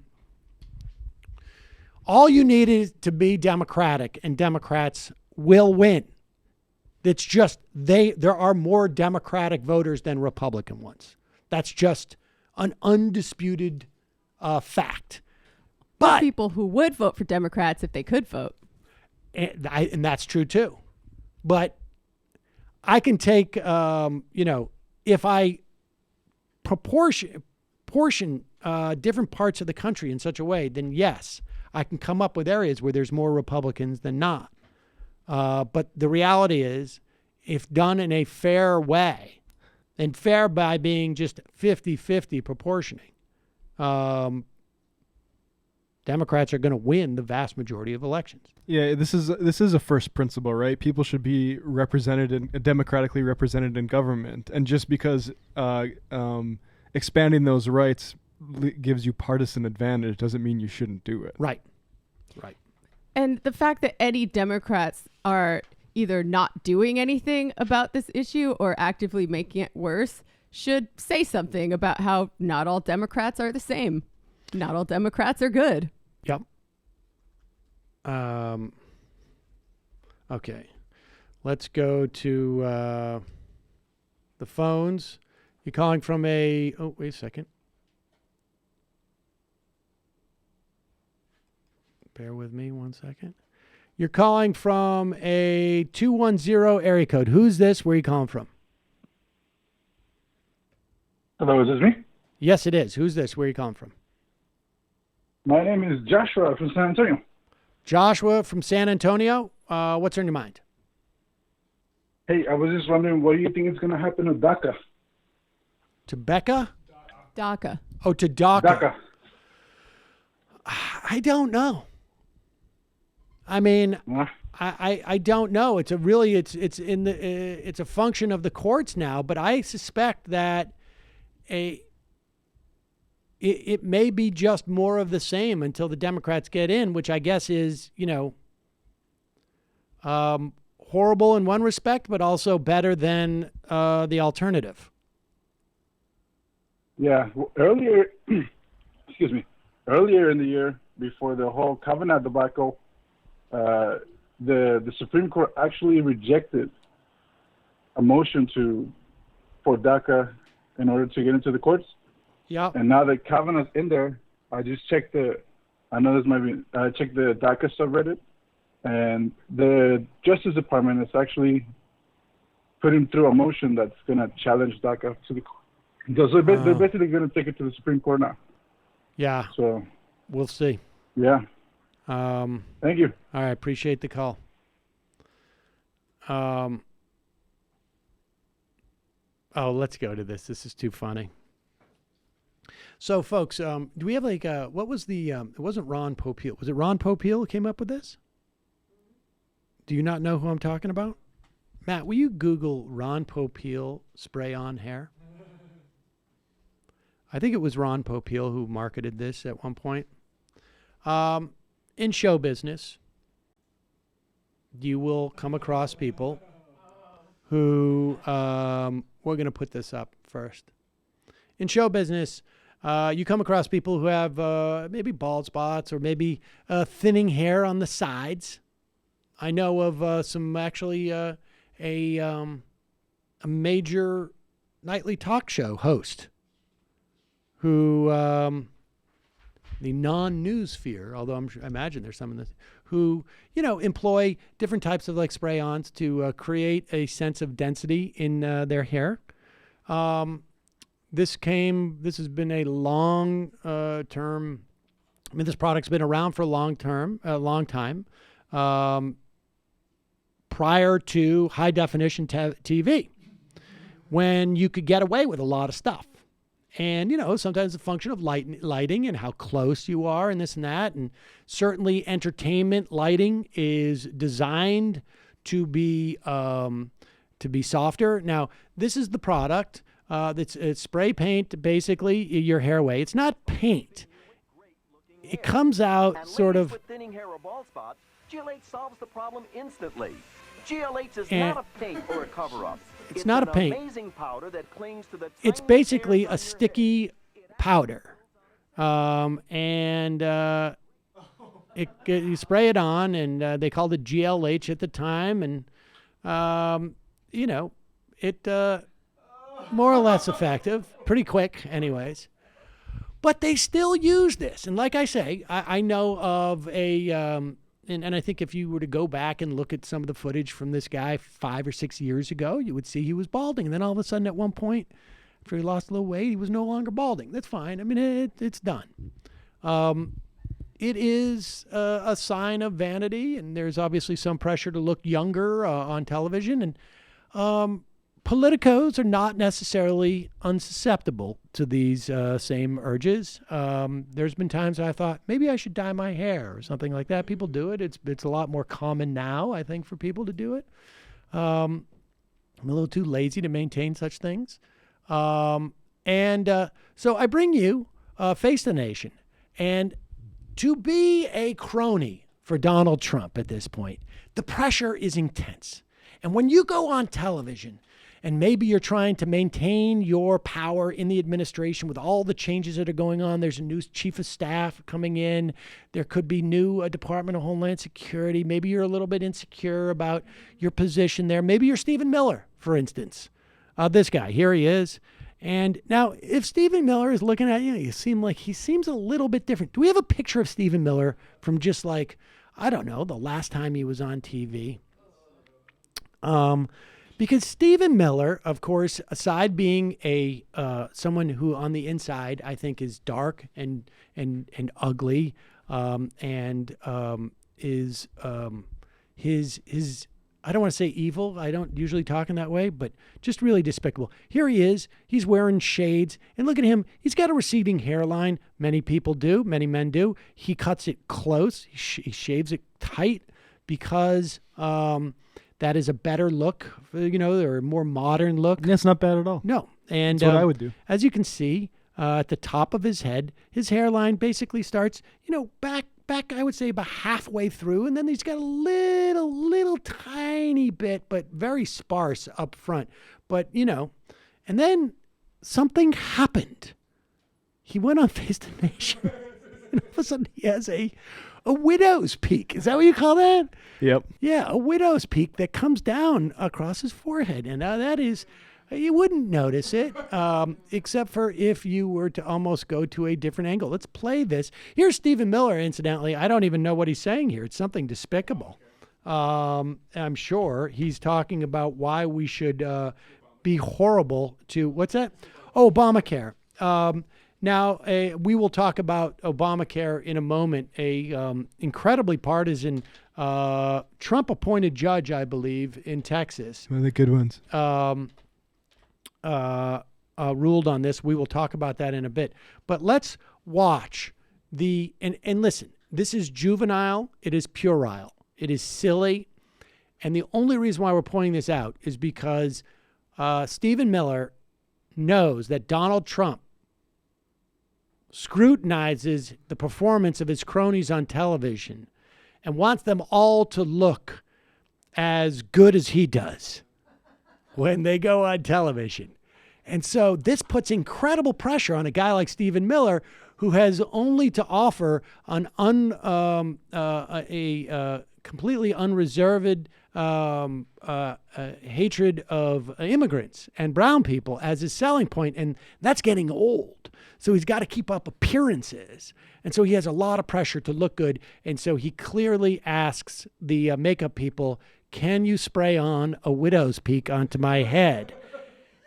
all you need is to be Democratic, and Democrats will win. It's just there are more Democratic voters than Republican ones. That's just an undisputed fact. But people who would vote for Democrats if they could vote. And that's true too. But I can take, if I portion different parts of the country in such a way, then yes, I can come up with areas where there's more Republicans than not. But the reality is, if done in a fair way, and fair by being just 50-50 proportioning, Democrats are going to win the vast majority of elections. Yeah, this is a first principle, right? People should be democratically represented in government, and just because expanding those rights gives you partisan advantage doesn't mean you shouldn't do it. Right. And the fact that any Democrats are either not doing anything about this issue or actively making it worse should say something about how not all Democrats are the same. Not all Democrats are good. Yep. Okay. Let's go to the phones. You're calling from wait a second. Bear with me 1 second. You're calling from a 210 area code. Who's this? Where are you calling from? Hello, is this me? Yes, it is. Who's this? Where are you calling from? My name is Joshua from San Antonio. Joshua from San Antonio. What's on your mind? Hey, I was just wondering, what do you think is going to happen to DACA? To Becca? DACA. Oh, to DACA. DACA. I don't know. I mean, I don't know. It's a function of the courts now, but I suspect that it may be just more of the same until the Democrats get in, which I guess is, horrible in one respect, but also better than the alternative. Yeah, earlier in the year, before the whole Kavanaugh debacle, the Supreme Court actually rejected a motion for DACA in order to get into the courts. Yeah. And now that Kavanaugh's in there, I just checked I checked the DACA subreddit, and the Justice Department is actually putting through a motion that's going to challenge DACA to the court. So they're basically going to take it to the Supreme Court now. Yeah. So we'll see. Yeah. Thank you. All right. Appreciate the call. Let's go to this. This is too funny. So, folks, do we have what was the, it wasn't Ron Popeil. Was it Ron Popeil who came up with this? Do you not know who I'm talking about? Matt, will you Google Ron Popeil spray on hair? I think it was Ron Popeil who marketed this at one point. In show business, you will come across people who, we're going to put this up first. In show business, you come across people who have maybe bald spots or maybe thinning hair on the sides. I know of some actually a major nightly talk show host who, the non-news sphere, although I imagine there's some in this, who, employ different types of spray-ons to create a sense of density in their hair. This has been a long term. I mean, this product's been around for a long time. prior to high definition TV, when you could get away with a lot of stuff. And, sometimes a function of lighting and how close you are and this and that. And certainly entertainment lighting is designed to be softer. Now, this is the product. It's spray paint, basically, your hair away. It's not paint. It comes out sort of... With thinning hair or bald spots, GLH solves the problem instantly. GLH is And not a paint or a cover-up. It's not a paint. Amazing powder that clings to the It's basically a sticky powder. You spray it on, and they called it GLH at the time. And, it more or less effective, pretty quick anyways. But they still use this. And like I say, I know of a, and I think if you were to go back and look at some of the footage from this guy 5 or 6 years ago, you would see he was balding. And then all of a sudden at one point, after he lost a little weight, he was no longer balding. That's fine. I mean, it's done. It is a sign of vanity, and there's obviously some pressure to look younger on television. And politicos are not necessarily unsusceptible to these same urges. There's been times I thought maybe I should dye my hair or something like that. People do it. It's a lot more common now, I think, for people to do it. I'm a little too lazy to maintain such things. So I bring you Face the Nation. And to be a crony for Donald Trump at this point, the pressure is intense. And when you go on television, and maybe you're trying to maintain your power in the administration with all the changes that are going on. There's a new chief of staff coming in. There could be new Department of Homeland Security. Maybe you're a little bit insecure about your position there. Maybe you're Stephen Miller, for instance. This guy, here he is. And now, if Stephen Miller is looking at you, he seems a little bit different. Do we have a picture of Stephen Miller from just like, I don't know, the last time he was on TV? Because Stephen Miller, of course, aside being a someone who on the inside I think is dark and ugly, is his I don't want to say evil. I don't usually talk in that way, but just really despicable. Here he is. He's wearing shades, and look at him. He's got a receding hairline. Many people do. Many men do. He cuts it close. He shaves it tight because. That is a better look, or a more modern look. That's not bad at all. No. And that's what I would do. As you can see, at the top of his head, his hairline basically starts, back, I would say about halfway through. And then he's got a little tiny bit, but very sparse up front. But, and then something happened. He went on Face the Nation. And all of a sudden he has a widow's peak. Is that what you call that? Yep. Yeah, a widow's peak that comes down across his forehead. And that is, you wouldn't notice it, except for if you were to almost go to a different angle. Let's play this. Here's Stephen Miller, incidentally. I don't even know what he's saying here. It's something despicable. I'm sure he's talking about why we should be horrible to, what's that? Oh, Obamacare. Now, we will talk about Obamacare in a moment. A incredibly partisan Trump-appointed judge, I believe, in Texas. One of the good ones. Ruled on this. We will talk about that in a bit. But let's watch and listen, this is juvenile. It is puerile. It is silly. And the only reason why we're pointing this out is because Stephen Miller knows that Donald Trump scrutinizes the performance of his cronies on television and wants them all to look as good as he does when they go on television. And so this puts incredible pressure on a guy like Stephen Miller, who has only to offer an completely unreserved hatred of immigrants and brown people as his selling point, and that's getting old. So he's got to keep up appearances. And so he has a lot of pressure to look good. And so he clearly asks the makeup people, can you spray on a widow's peak onto my head?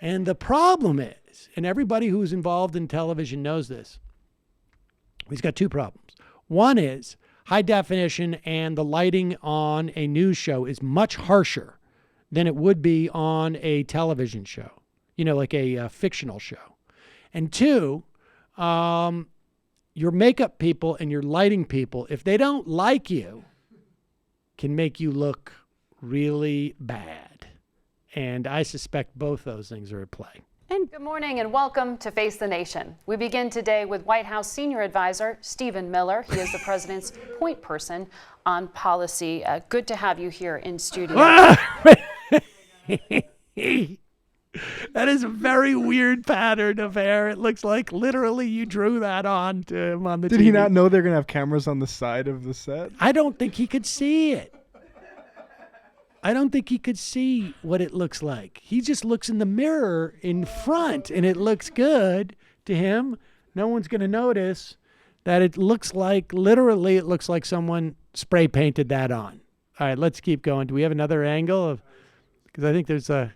And the problem is, and everybody who's involved in television knows this, he's got two problems. One is, high definition and the lighting on a news show is much harsher than it would be on a television show, like a fictional show. And two, your makeup people and your lighting people, if they don't like you, can make you look really bad. And I suspect both those things are at play. Good morning and welcome to Face the Nation. We begin today with White House Senior Advisor Stephen Miller. He is the president's point person on policy. Good to have you here in studio. That is a very weird pattern of hair. It looks like literally you drew that on to him on the TV. Did he not know they're going to have cameras on the side of the set? I don't think he could see it. I don't think he could see what it looks like. He just looks in the mirror in front, and it looks good to him. No one's going to notice that it looks like, literally, it looks like someone spray painted that on. All right, let's keep going. Do we have another angle? Because I think there's a...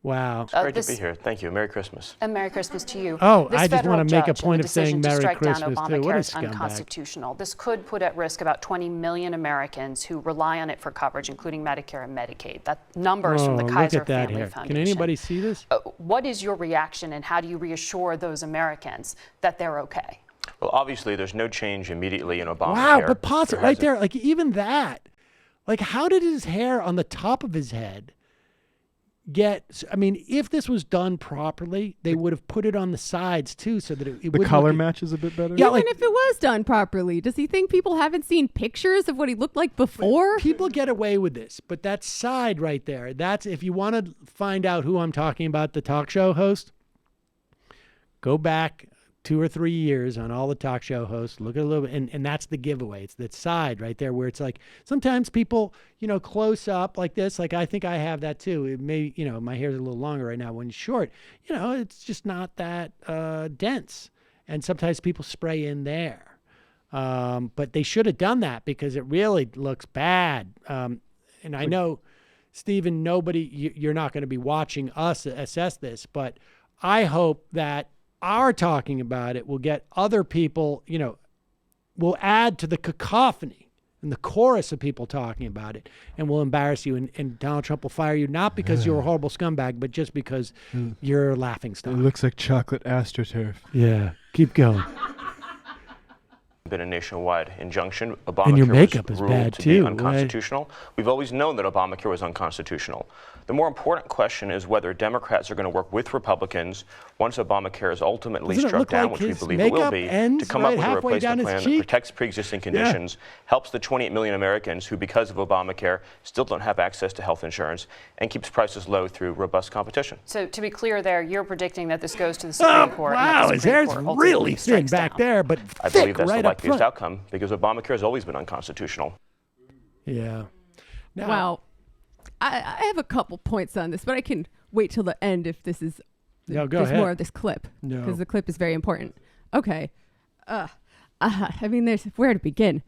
Wow. It's great to be here. Thank you. Merry Christmas. And Merry Christmas to you. Oh, this I just want to make a point of decision saying to Merry strike Christmas, down too. What a Obamacare is scumbag. unconstitutional. This could put at risk about 20 million Americans who rely on it for coverage, including Medicare and Medicaid. That numbers from the Kaiser look at that Family here. Foundation. Can anybody see this? What is your reaction, and how do you reassure those Americans that they're okay? Well, obviously, there's no change immediately in Obamacare. Wow, but pause it right there. Like, even that. Like, how did his hair on the top of his head if this was done properly, they would have put it on the sides too, so that it the color matches a bit better. Yeah, even if it was done properly, does he think people haven't seen pictures of what he looked like before? People get away with this, but that side right there, that's, if you want to find out who I'm talking about, the talk show host, go back 2 or 3 years on all the talk show hosts, look at a little bit, and that's the giveaway. It's that side right there where it's like, sometimes people, close up like this, like I think I have that too. It may, my hair's a little longer right now when it's short, it's just not that dense. And sometimes people spray in there. But they should have done that because it really looks bad. And I know, Stephen, you're not going to be watching us assess this, but I hope that our talking about it will get other people, will add to the cacophony and the chorus of people talking about it, and will embarrass you. And Donald Trump will fire you, not because you're a horrible scumbag, but just because you're a laughingstock. It looks like chocolate astroturf. Yeah, keep going. Been a nationwide injunction. And your Obamacare makeup was is ruled bad to too. be unconstitutional. We've always known that Obamacare was unconstitutional. The more important question is whether Democrats are going to work with Republicans once Obamacare is ultimately struck down, which we believe it will be, to come up with a replacement plan that protects pre-existing conditions, helps the 28 million Americans who, because of Obamacare, still don't have access to health insurance, and keeps prices low through robust competition. So to be clear there, you're predicting that this goes to the Supreme Court. Wow, his hair's really thin back there, but I thick believe that's right the up likeliest front. outcome because Obamacare has always been unconstitutional. Yeah. Now, wow. I have a couple points on this, but I can wait till the end if this is No, go there's ahead. more of this clip. No. Because the clip is very important. Okay. There's where to begin.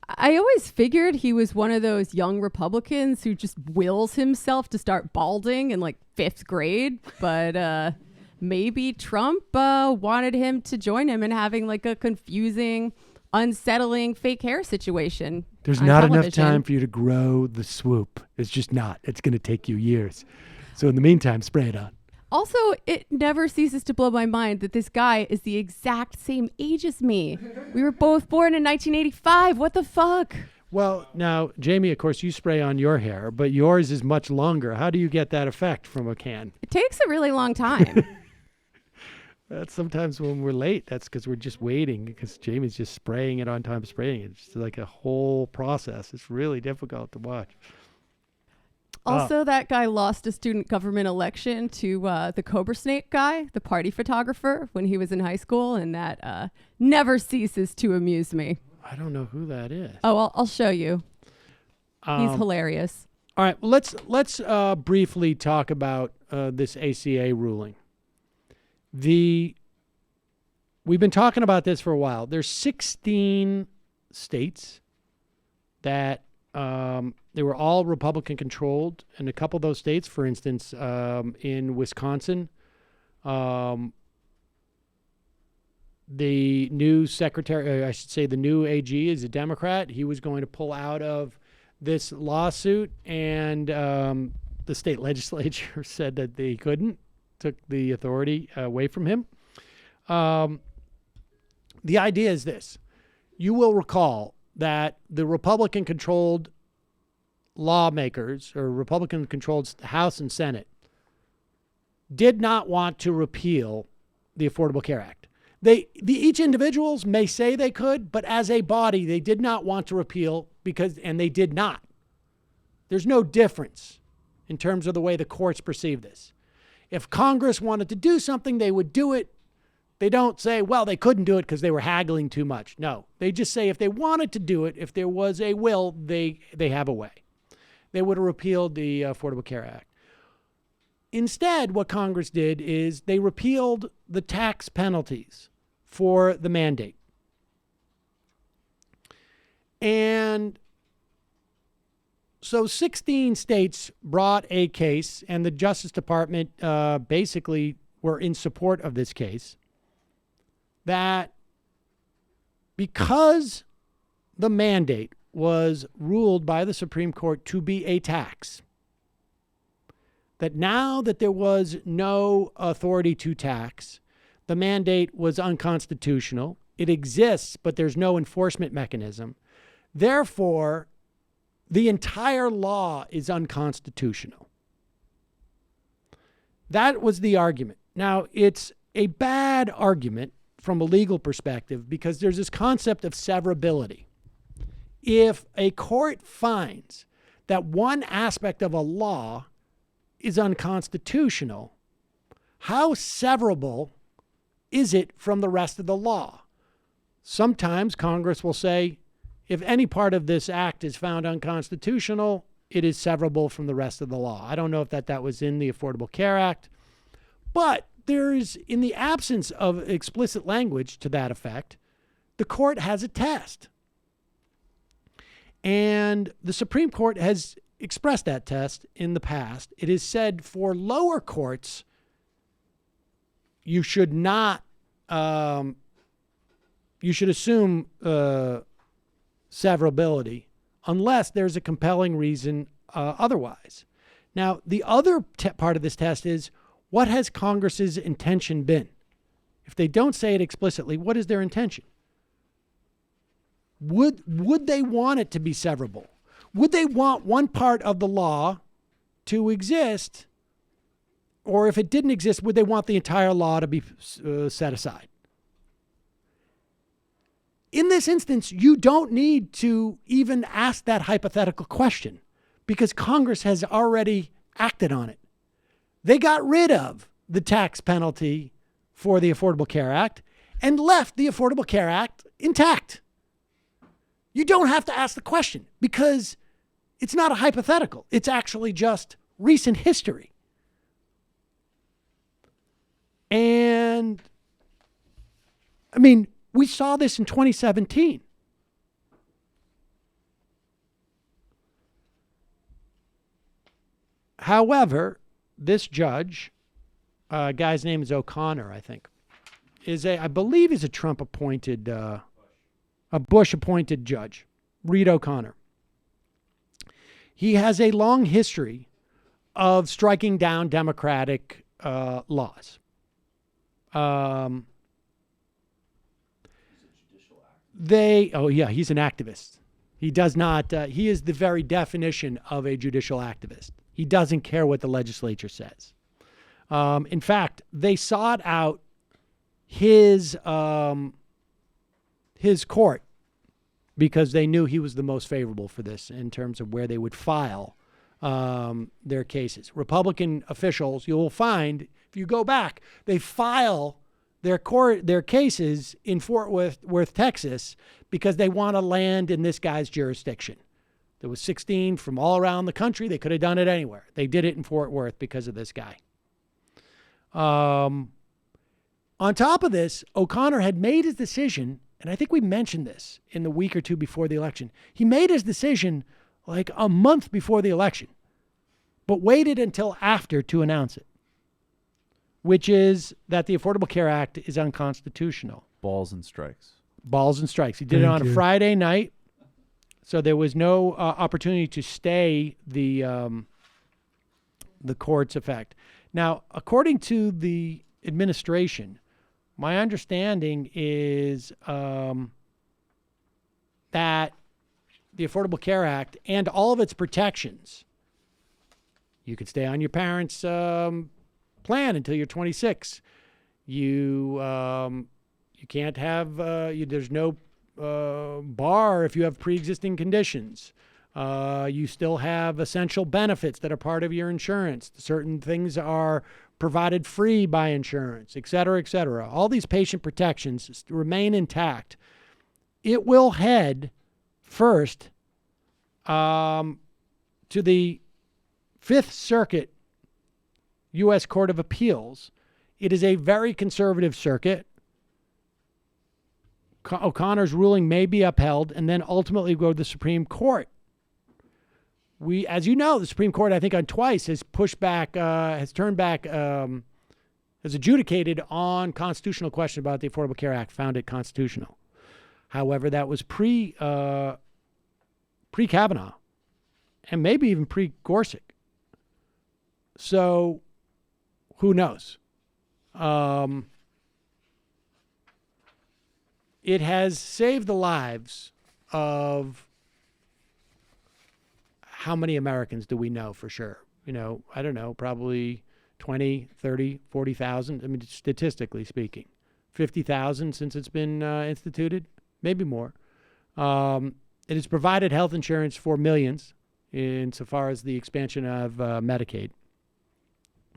I always figured he was one of those young Republicans who just wills himself to start balding in like 5th grade, but maybe Trump wanted him to join him in having like a confusing, unsettling fake hair situation. There's on not enough television. time for you to grow the swoop. It's just not. It's going to take you years. So in the meantime, spray it on. Also, it never ceases to blow my mind that this guy is the exact same age as me. We were both born in 1985. What the fuck? Well, now, Jamie, of course, you spray on your hair, but yours is much longer. How do you get that effect from a can? It takes a really long time. That's sometimes when we're late. That's because we're just waiting because Jamie's just spraying it on time, spraying it. It's just like a whole process. It's really difficult to watch. Also, that guy lost a student government election to the Cobra Snake guy, the party photographer, when he was in high school, and that never ceases to amuse me. I don't know who that is. Oh, I'll show you. He's hilarious. All right, well, let's briefly talk about this ACA ruling. We've been talking about this for a while. There's 16 states that they were all Republican controlled, and a couple of those states, for instance, in Wisconsin, The new secretary, I should say the new AG is a Democrat. He was going to pull out of this lawsuit, and the state legislature said that they couldn't, took the authority away from him. The idea is this. You will recall that the Republican-controlled lawmakers, or Republican-controlled House and Senate, did not want to repeal the Affordable Care Act. Each individuals may say they could, but as a body, they did not want to repeal and they did not. There's no difference in terms of the way the courts perceive this. If Congress wanted to do something, they would do it. They don't say, well, they couldn't do it because they were haggling too much. No, they just say if they wanted to do it, if there was a will, they have a way. They would have repealed the Affordable Care Act. Instead, what Congress did is they repealed the tax penalties for the mandate. And so 16 states brought a case, and the Justice Department basically were in support of this case, that because the mandate was ruled by the Supreme Court to be a tax, that now that there was no authority to tax, the mandate was unconstitutional. It exists, but there's no enforcement mechanism. Therefore, the entire law is unconstitutional. That was the argument. Now, it's a bad argument from a legal perspective because there's this concept of severability. If a court finds that one aspect of a law is unconstitutional, how severable is it from the rest of the law? Sometimes Congress will say, if any part of this act is found unconstitutional, it is severable from the rest of the law. I don't know if that was in the Affordable Care Act, but there's, in the absence of explicit language to that effect, the court has a test. And the Supreme Court has expressed that test in the past. It is said for lower courts, you should not, you should assume severability unless there's a compelling reason otherwise. Now, the other part of this test is, what has Congress's intention been? If they don't say it explicitly, what is their intention? Would they want it to be severable? Would they want one part of the law to exist? Or if it didn't exist, would they want the entire law to be set aside? In this instance, you don't need to even ask that hypothetical question because Congress has already acted on it. They got rid of the tax penalty for the Affordable Care Act and left the Affordable Care Act intact. You don't have to ask the question because it's not a hypothetical. It's actually just recent history. And, I mean, we saw this in 2017. However, this judge, guy's name is O'Connor, I think, I believe is a Trump-appointed, a Bush-appointed judge, Reed O'Connor. He has a long history of striking down Democratic laws. He's an activist. He does not, he is the very definition of a judicial activist. He doesn't care what the legislature says. In fact, they sought out his court because they knew he was the most favorable for this in terms of where they would file their cases. Republican officials, you will find, if you go back, they file their cases in Fort Worth, Texas, because they want to land in this guy's jurisdiction. There was 16 from all around the country. They could have done it anywhere. They did it in Fort Worth because of this guy. On top of this, O'Connor had made his decision, and I think we mentioned this in the week or two before the election. He made his decision like a month before the election, but waited until after to announce it, which is that the Affordable Care Act is unconstitutional. balls and strikes. Balls and strikes. He did it on a Friday night, so there was no opportunity to stay the court's effect. Now, according to the administration, my understanding is that the Affordable Care Act and all of its protections, you could stay on your parents' plan until you're 26. You can't have, there's no bar if you have pre-existing conditions. You still have essential benefits that are part of your insurance. Certain things are provided free by insurance, et cetera, et cetera. All these patient protections remain intact. It will head first to the Fifth Circuit U.S. Court of Appeals. It is a very conservative circuit. O'Connor's ruling may be upheld and then ultimately go to the Supreme Court. As you know, the Supreme Court, I think on twice, has pushed back, has turned back, has adjudicated on constitutional question about the Affordable Care Act, found it constitutional. However, that was pre-Kavanaugh and maybe even pre-Gorsuch. So who knows? It has saved the lives of how many Americans do we know for sure? I don't know, probably 20, 30, 40,000. I mean, statistically speaking, 50,000 since it's been instituted, maybe more. It has provided health insurance for millions insofar as the expansion of Medicaid.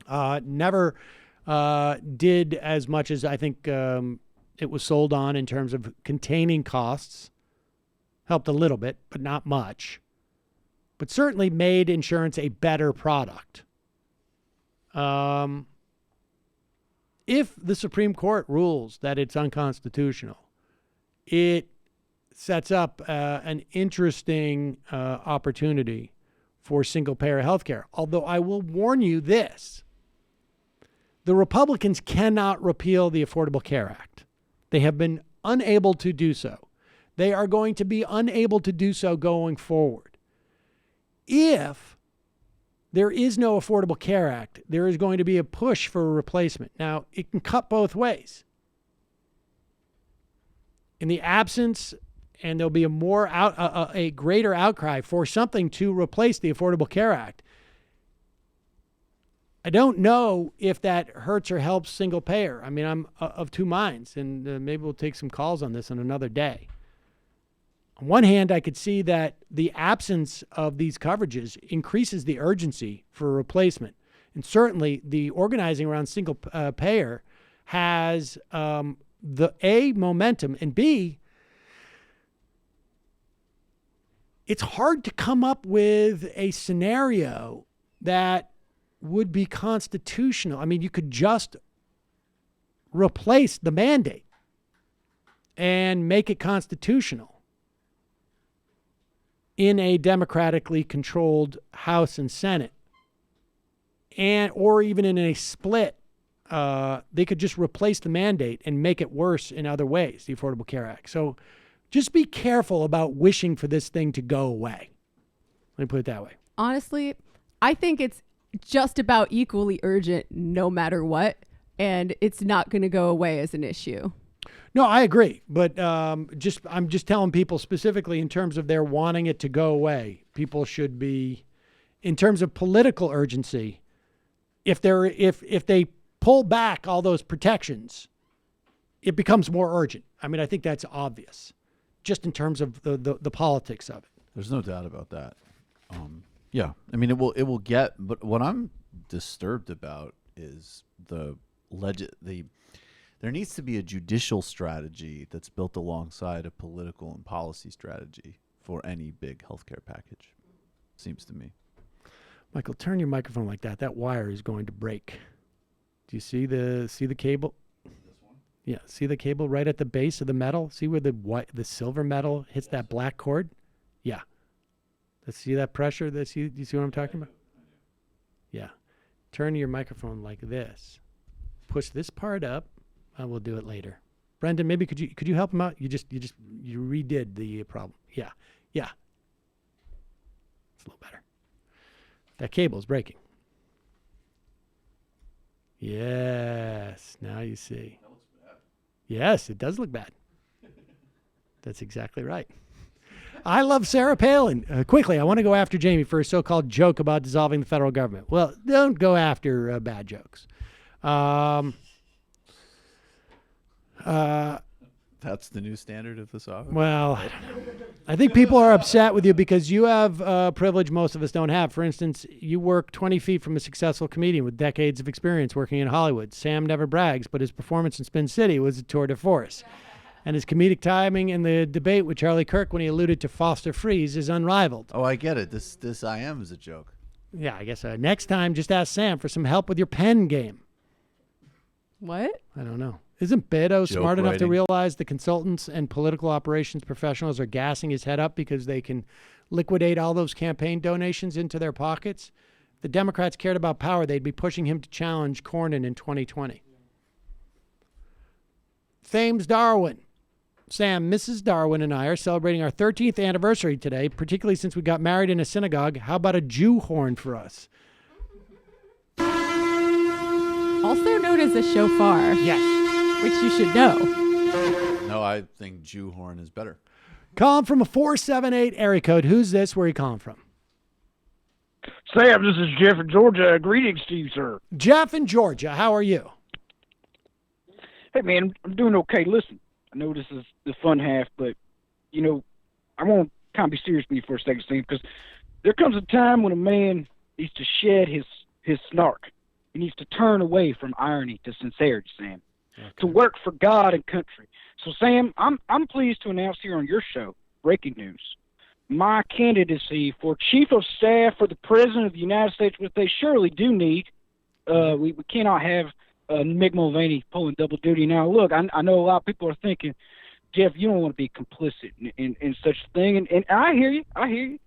Never did as much as I think it was sold on in terms of containing costs. Helped a little bit, but not much. But certainly made insurance a better product. If the Supreme Court rules that it's unconstitutional, it sets up an interesting opportunity for single-payer health care. Although I will warn you this. The Republicans cannot repeal the Affordable Care Act. They have been unable to do so. They are going to be unable to do so going forward. If there is no Affordable Care Act, there is going to be a push for a replacement. Now, it can cut both ways. In the absence, and there'll be a greater outcry for something to replace the Affordable Care Act. I don't know if that hurts or helps single payer. I mean, I'm of two minds, and maybe we'll take some calls on this on another day. On one hand, I could see that the absence of these coverages increases the urgency for a replacement. And certainly the organizing around single payer has the A, momentum, and B, it's hard to come up with a scenario that would be constitutional. I mean, you could just replace the mandate and make it constitutional in a democratically controlled House and Senate, or even in a split. They could just replace the mandate and make it worse in other ways, the Affordable Care Act. So just be careful about wishing for this thing to go away. Let me put it that way. Honestly, I think it's just about equally urgent no matter what, and it's not going to go away as an issue. No, I agree. But I'm just telling people specifically in terms of their wanting it to go away. People should be, in terms of political urgency, if they pull back all those protections, it becomes more urgent. I mean, I think that's obvious, just in terms of the politics of it. There's no doubt about that. Yeah, I mean, it will get. But what I'm disturbed about is there needs to be a judicial strategy that's built alongside a political and policy strategy for any big healthcare package. Seems to me. Michael, turn your microphone like that. That wire is going to break. Do you see the cable? This one? Yeah, see the cable right at the base of the metal? See where the silver metal hits that black cord? Yeah. Let's see that pressure. Do you see what I'm talking about? Yeah. Turn your microphone like this. Push this part up. We'll do it later. Brendan, maybe could you help him out? You redid the problem. Yeah. It's a little better. That cable's breaking. Yes, now you see. That looks bad. Yes, it does look bad. That's exactly right. I love Sarah Palin. Quickly, I want to go after Jamie for a so-called joke about dissolving the federal government. Well, don't go after bad jokes. That's the new standard of this office? Well, I think people are upset with you because you have privilege most of us don't have. For instance, you work 20 feet from a successful comedian with decades of experience working in Hollywood. Sam never brags, but his performance in Spin City was a tour de force. And his comedic timing in the debate with Charlie Kirk when he alluded to Foster Freeze is unrivaled. Oh, I get it. This I am is a joke. Yeah, I guess next time just ask Sam for some help with your pen game. What? I don't know. Isn't Beto Joke smart enough to writing. realize the consultants and political operations professionals are gassing his head up because they can liquidate all those campaign donations into their pockets? If the Democrats cared about power, they'd be pushing him to challenge Cornyn in 2020. Thames Darwin. Sam, Mrs. Darwin and I are celebrating our 13th anniversary today, particularly since we got married in a synagogue. How about a Jew horn for us? Also known as a shofar. Yes. Which you should know. No, I think Jew horn is better. Calling from a 478 area code. Who's this? Where are you calling from? Sam, this is Jeff in Georgia. Greetings to you, sir. Jeff in Georgia. How are you? Hey, man, I'm doing okay. Listen, I know this is the fun half, but, I want to kind of be serious with you for a second, Sam, because there comes a time when a man needs to shed his snark. He needs to turn away from irony to sincerity, Sam, to work for God and country. So, Sam, I'm pleased to announce here on your show, breaking news, my candidacy for Chief of Staff for the President of the United States, which they surely do need. We cannot have Mick Mulvaney pulling double duty. Now, look, I know a lot of people are thinking, Jeff, you don't want to be complicit in such a thing, and I hear you.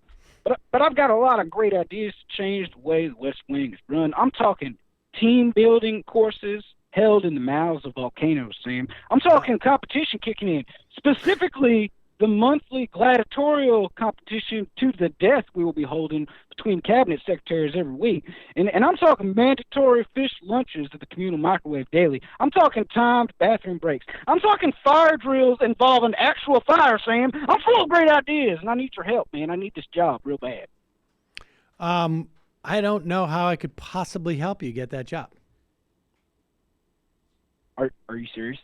But I've got a lot of great ideas to change the way the West Wing is run. I'm talking team-building courses held in the mouths of volcanoes, Sam. I'm talking competition kicking in, specifically the monthly gladiatorial competition to the death we will be holding between cabinet secretaries every week. And I'm talking mandatory fish lunches at the communal microwave daily. I'm talking timed bathroom breaks. I'm talking fire drills involving actual fire, Sam. I'm full of great ideas, and I need your help, man. I need this job real bad. I don't know how I could possibly help you get that job. Are you serious?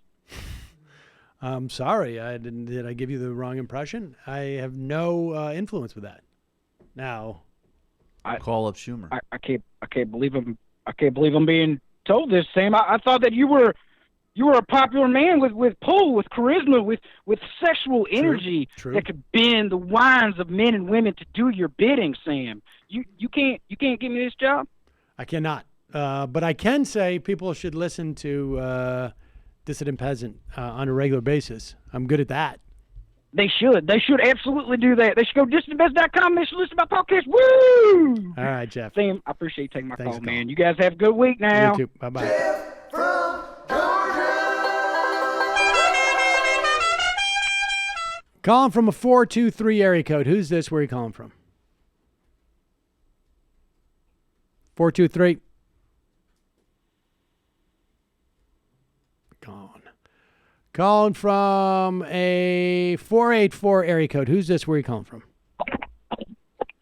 I'm sorry. Did I give you the wrong impression? I have no influence with that. Now, call up Schumer. I can't believe I'm being told this, Sam. I thought that you were a popular man with pull, with charisma, with sexual energy that could bend the winds of men and women to do your bidding, Sam. You can't give me this job? I cannot. But I can say people should listen to Dissident Peasant on a regular basis. I'm good at that. They should. They should absolutely do that. They should go to dissidentbest.com. They should listen to my podcast. Woo! All right, Jeff. Sam, I appreciate you taking my Thanks, call, man. You guys have a good week now. You too. Bye-bye. Calling from a 423 area code. Who's this? Where are you calling from? 423. Calling from a 484 area code. Who's this? Where are you calling from?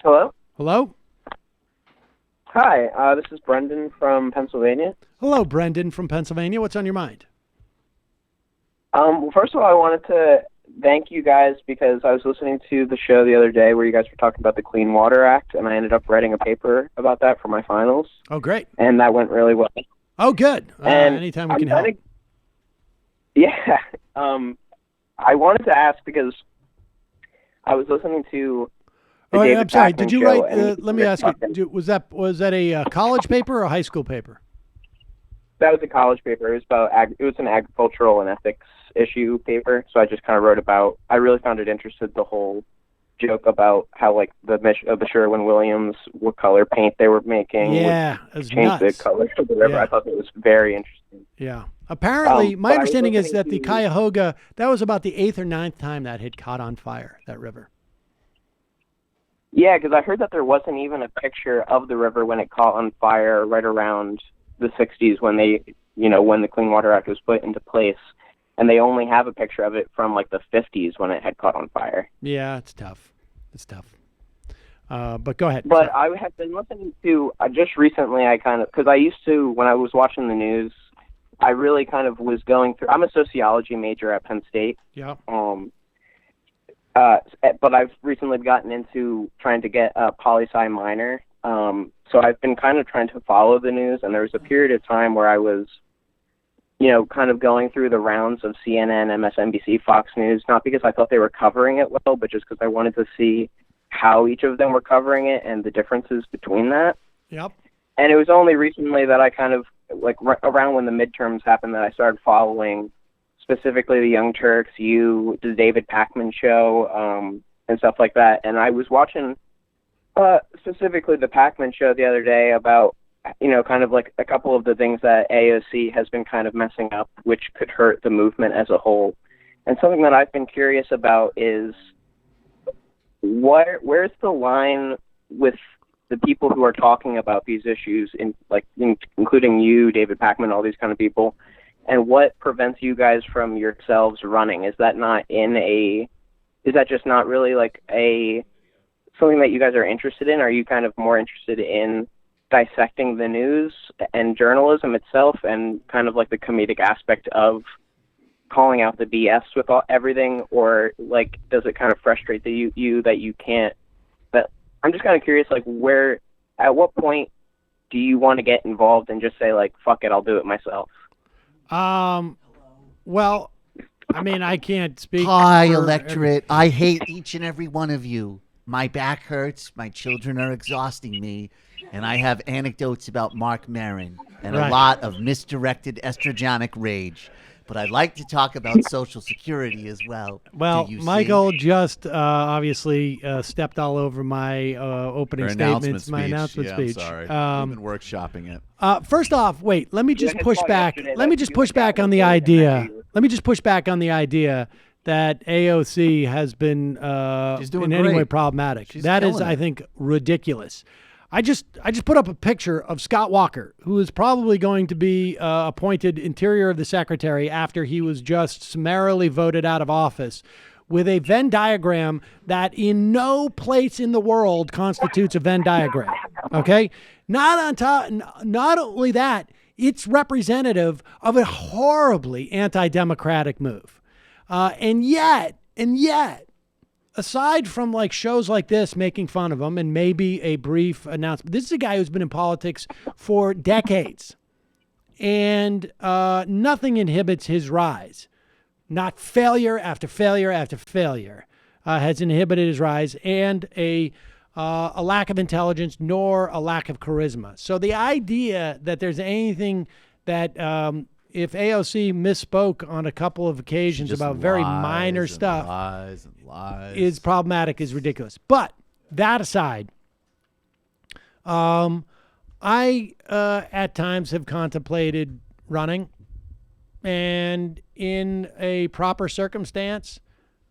Hello? Hello? Hi, this is Brendan from Pennsylvania. Hello, Brendan from Pennsylvania. What's on your mind? Well, first of all, I wanted to thank you guys because I was listening to the show the other day where you guys were talking about the Clean Water Act, and I ended up writing a paper about that for my finals. Oh, great. And that went really well. Oh, good. And anytime we can help. Yeah. I wanted to ask because I was listening to the David I'm sorry. Pakman Did you show write? Let me ask you. Was that a college paper or a high school paper? That was a college paper. It was an agricultural and ethics issue paper. So I just kind of wrote about. I really found it interesting, the whole joke about how the Sherwin-Williams, what color paint they were making. Yeah, it was change nuts. the color or whatever. Yeah. I thought it was very interesting. Yeah. Apparently, my understanding is that the Cuyahoga, that was about the 8th or 9th time that had caught on fire, that river. Yeah, because I heard that there wasn't even a picture of the river when it caught on fire right around the 60s when when the Clean Water Act was put into place. And they only have a picture of it from like the 50s when it had caught on fire. Yeah, it's tough. It's tough. But go ahead. But I have been listening to, just recently because I used to, when I was watching the news, I really kind of was going through, I'm a sociology major at Penn State. Yeah. But I've recently gotten into trying to get a poli-sci minor. So I've been kind of trying to follow the news, and there was a period of time where I was, kind of going through the rounds of CNN, MSNBC, Fox News, not because I thought they were covering it well, but just because I wanted to see how each of them were covering it and the differences between that. Yep. And it was only recently that I kind of, around when the midterms happened, that I started following specifically the Young Turks, the David Pakman show, and stuff like that. And I was watching specifically the Pakman show the other day about, kind of like a couple of the things that AOC has been kind of messing up, which could hurt the movement as a whole. And something that I've been curious about is where's the line with the people who are talking about these issues, including you, David Pakman, all these kind of people, and what prevents you guys from yourselves running? Is that just not really like something that you guys are interested in? Are you kind of more interested in dissecting the news and journalism itself and kind of like the comedic aspect of calling out the BS with everything, or like does it kind of frustrate you that you can't? But I'm just kind of curious, like at what point do you want to get involved and just say like, fuck it, I'll do it myself? Well, I mean, I can't speak. Hi, electorate. I hate each and every one of you. My back hurts. My children are exhausting me. And I have anecdotes about Mark Maron and a lot of misdirected estrogenic rage. But I'd like to talk about Social Security as well. Well, Michael just obviously stepped all over my opening statements, my announcement speech. I'm sorry. I've been workshopping it. First off, wait. Let me just push back. Let me just push back on the idea. Let me just push back on the idea that AOC has been in any way problematic. That is, I think, ridiculous. I just put up a picture of Scott Walker, who is probably going to be appointed Interior of the Secretary after he was just summarily voted out of office, with a Venn diagram that in no place in the world constitutes a Venn diagram. Okay? Not only that, it's representative of a horribly anti-democratic move. And yet, aside from like shows like this making fun of him and maybe a brief announcement, this is a guy who's been in politics for decades, and nothing inhibits his rise. Not failure after failure after failure has inhibited his rise, and a lack of intelligence nor a lack of charisma. So the idea that there's anything that if AOC misspoke on a couple of occasions about very minor stuff, lies is problematic, is ridiculous. But that aside, I at times have contemplated running, and in a proper circumstance,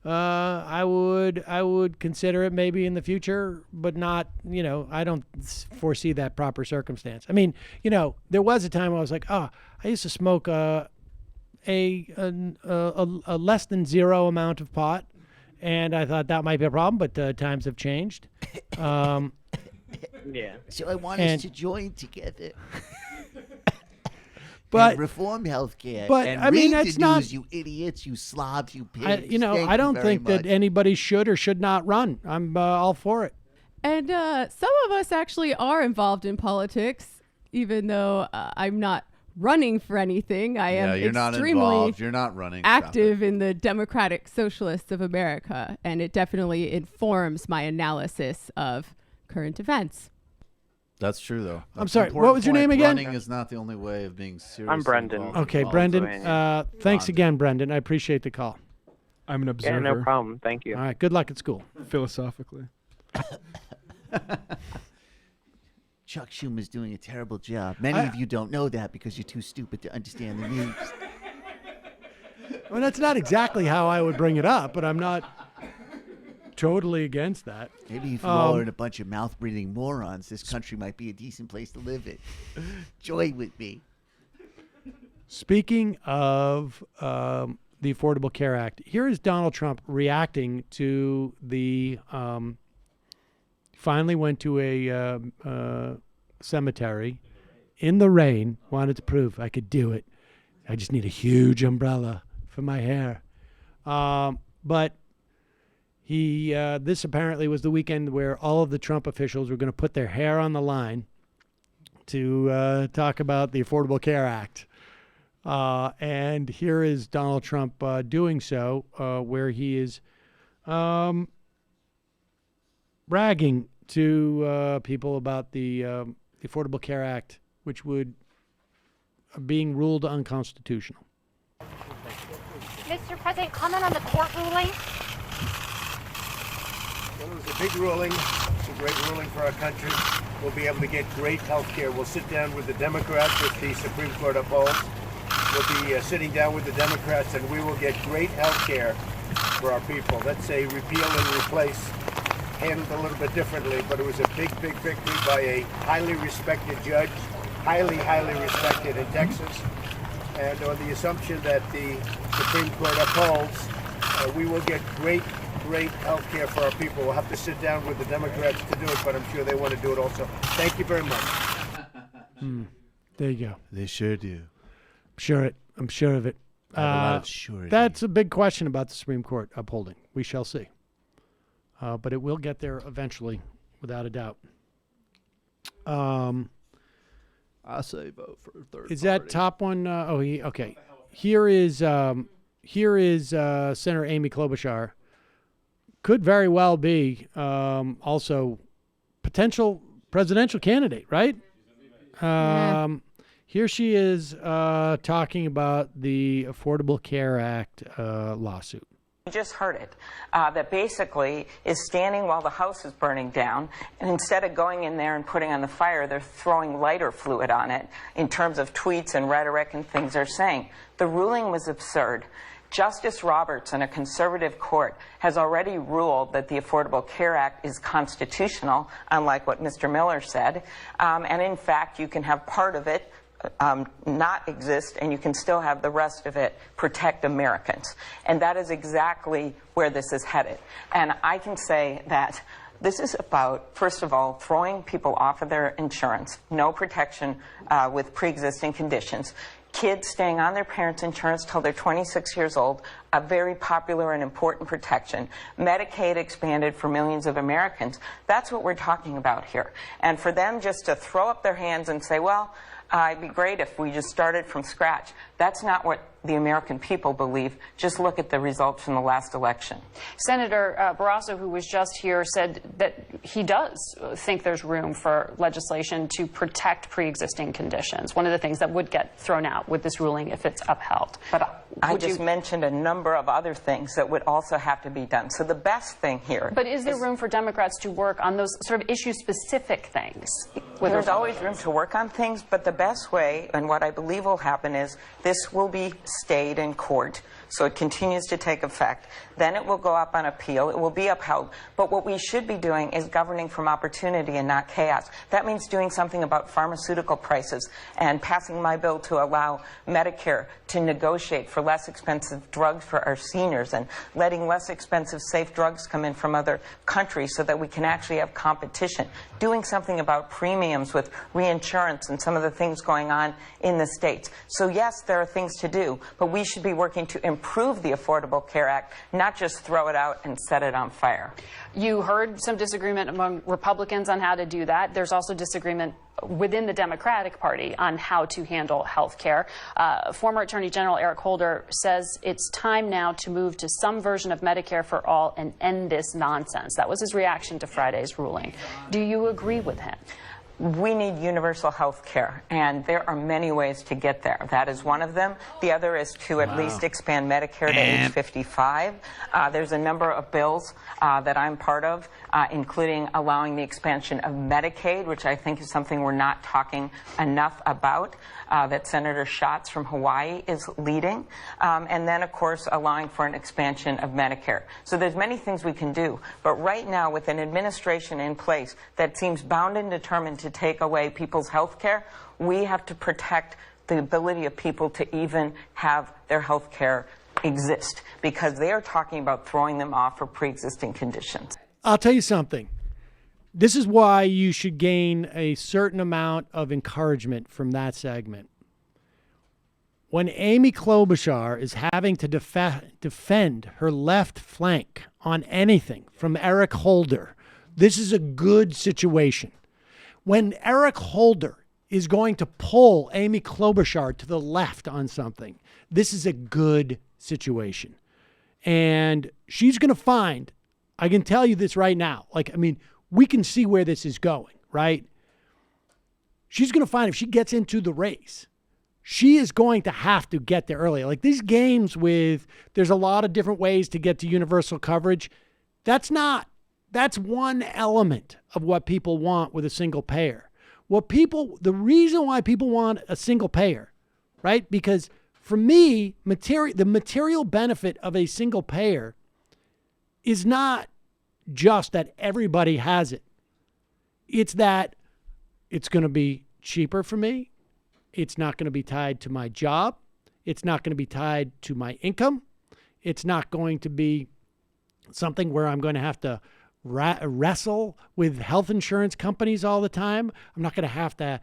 I would consider it maybe in the future, but not, I don't foresee that proper circumstance. I mean, there was a time when I was like, I used to smoke a less than zero amount of pot, and I thought that might be a problem, but times have changed. Yeah. So I want us to join together. But and reform healthcare. But and I mean, read it's the not. news, you idiots, you slobs, you pigs. I don't think that anybody should or should not run. I'm all for it. And some of us actually are involved in politics, even though I'm not running for anything. I am you're not extremely involved. You're not running. active in the Democratic Socialists of America, and it definitely informs my analysis of current events. That's true, though. I'm sorry. What was your name again? Running is not the only way of being serious. I'm Brendan. Okay, Brendan. Thanks again, Brendan. I appreciate the call. I'm an observer. Yeah, no problem. Thank you. All right. Good luck at school. Philosophically. Chuck Schumer's doing a terrible job. Many of you don't know that because you're too stupid to understand the news. Well, that's not exactly how I would bring it up, but I'm not totally against that. Maybe if you all are a bunch of mouth-breathing morons, this country might be a decent place to live in. Join with me. Speaking of the Affordable Care Act, here is Donald Trump reacting to the finally went to a cemetery in the rain, wanted to prove I could do it. I just need a huge umbrella for my hair. But he this apparently was the weekend where all of the Trump officials were going to put their hair on the line to talk about the Affordable Care Act. And here is Donald Trump doing so, where he is bragging to people about the Affordable Care Act, which would being ruled unconstitutional. Mr. President, comment on the court ruling. Well, it was a big ruling. It's a great ruling for our country. We'll be able to get great health care. We'll sit down with the Democrats if the Supreme Court upholds. We'll be sitting down with the Democrats, and we will get great health care for our people. That's a repeal and replace, handled a little bit differently, but it was a big, big victory by a highly respected judge, highly, highly respected in Texas. And on the assumption that the Supreme Court upholds, we will get great health care for our people. We'll have to sit down with the Democrats to do it, but I'm sure they want to do it also. Thank you very much. There you go. They sure do. I'm sure of it. I have a lot of surety. That's a big question about the Supreme Court upholding. We shall see. But it will get there eventually, without a doubt. I say vote for a third Is party. that top one? Okay. Here is Senator Amy Klobuchar. Could very well be also potential presidential candidate, right? Here she is talking about the Affordable Care Act lawsuit. You just heard it, that basically is standing while the house is burning down, and instead of going in there and putting on the fire, they're throwing lighter fluid on it in terms of tweets and rhetoric and things they're saying. The ruling was absurd. Justice Roberts in a conservative court has already ruled that the Affordable Care Act is constitutional, unlike what Mr. Miller said, and in fact you can have part of it not exist, and you can still have the rest of it protect Americans. And that is exactly where this is headed. And I can say that this is about, first of all, throwing people off of their insurance, no protection with pre-existing conditions, kids staying on their parents' insurance till they're 26 years old, a very popular and important protection, Medicaid expanded for millions of Americans. That's what we're talking about here. And for them just to throw up their hands and say, well, it'd be great if we just started from scratch. That's not what the American people believe. Just look at the results from the last election. Senator Barrasso, who was just here, said that he does think there's room for legislation to protect pre-existing conditions. One of the things that would get thrown out with this ruling if it's upheld. But I just mentioned a number of other things that would also have to be done. So the best thing here... But is there room for Democrats to work on those sort of issue-specific things? There's always room to work on things, but the best way, and what I believe will happen, is this will be stayed in court, so it continues to take effect. Then it will go up on appeal. It will be upheld. But what we should be doing is governing from opportunity and not chaos. That means doing something about pharmaceutical prices and passing my bill to allow Medicare to negotiate for less expensive drugs for our seniors and letting less expensive safe drugs come in from other countries so that we can actually have competition. Doing something about premiums with reinsurance and some of the things going on in the states. So yes, there are things to do, but we should be working to improve the Affordable Care Act, not just throw it out and set it on fire. You heard some disagreement among Republicans on how to do that. There's also disagreement within the Democratic Party on how to handle health care. Former Attorney General Eric Holder says it's time now to move to some version of Medicare for all and end this nonsense. That was his reaction to Friday's ruling. Do you agree with him? We need universal health care, and there are many ways to get there. That is one of them. The other is to at least expand Medicare to age 55. There's a number of bills that I'm part of, including allowing the expansion of Medicaid, which I think is something we're not talking enough about. that Senator Schatz from Hawaii is leading, and then, of course, allowing for an expansion of Medicare. So there's many things we can do, but right now, with an administration in place that seems bound and determined to take away people's health care, we have to protect the ability of people to even have their health care exist, because they are talking about throwing them off for pre-existing conditions. I'll tell you something. This is why you should gain a certain amount of encouragement from that segment. When Amy Klobuchar is having to defend her left flank on anything from Eric Holder, this is a good situation. When Eric Holder is going to pull Amy Klobuchar to the left on something, this is a good situation. And she's going to find, I can tell you this right now, we can see where this is going, right? She's going to find if she gets into the race, she is going to have to get there early. Like these games there's a lot of different ways to get to universal coverage. That's one element of what people want with a single payer. The reason why people want a single payer, right? Because for me, the material benefit of a single payer is not just that everybody has it. It's that it's going to be cheaper for me. It's not going to be tied to my job. It's not going to be tied to my income. It's not going to be something where I'm going to have to wrestle with health insurance companies all the time. I'm not going to have to,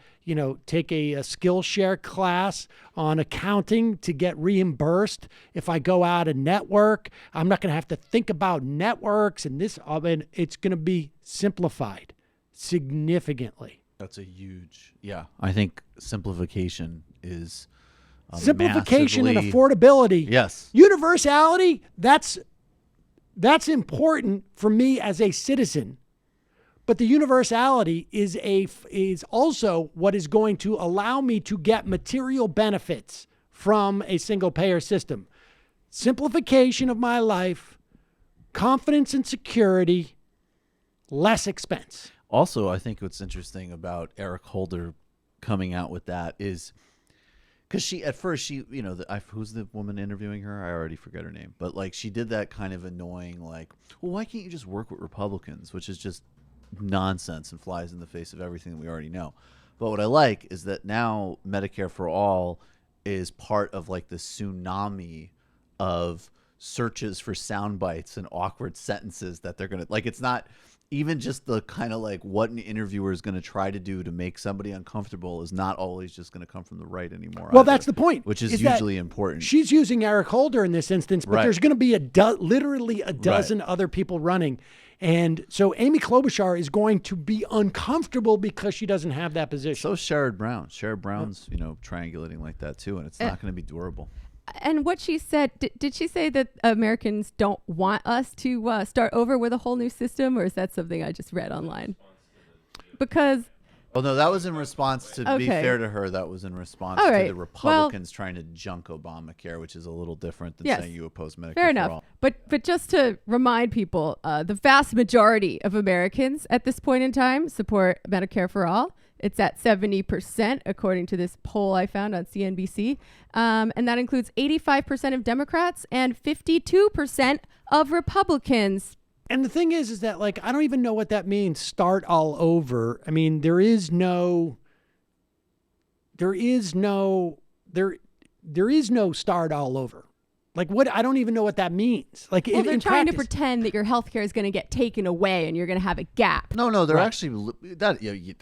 take a Skillshare class on accounting to get reimbursed if I go out of network. I'm not going to have to think about networks and this. It's going to be simplified significantly. That's a huge, I think simplification is simplification and affordability. Yes. Universality, that's important for me as a citizen, but the universality is also what is going to allow me to get material benefits from a single payer system. Simplification of my life, confidence and security, less expense. Also, I think what's interesting about Eric Holder coming out with that is because at first who's the woman interviewing her? I already forget her name. But she did that kind of annoying, well, why can't you just work with Republicans? Which is just nonsense and flies in the face of everything that we already know. But what I like is that now Medicare for All is part of the tsunami of searches for sound bites and awkward sentences that they're going to, it's not even just the kind of what an interviewer is going to try to do to make somebody uncomfortable is not always just going to come from the right anymore. Well, that's the point. Which is hugely important. She's using Eric Holder in this instance, but there's going to be literally a dozen other people running. And so Amy Klobuchar is going to be uncomfortable because she doesn't have that position. So Sherrod Brown. Sherrod Brown's, triangulating like that too, and it's not going to be durable. And what she said, did she say that Americans don't want us to start over with a whole new system, or is that something I just read online? Because... Well, no, that was in response to, be fair to her, that was in response to the Republicans trying to junk Obamacare, which is a little different than saying you oppose Medicare fair enough. for all. But just to remind people, the vast majority of Americans at this point in time support Medicare for all. It's at 70%, according to this poll I found on CNBC. And that includes 85% of Democrats and 52% of Republicans. And the thing is that, I don't even know what that means, start all over. I mean, there is no start all over. What? I don't even know what that means. They're trying to pretend that your health care is going to get taken away and you're going to have a gap. No, they're actually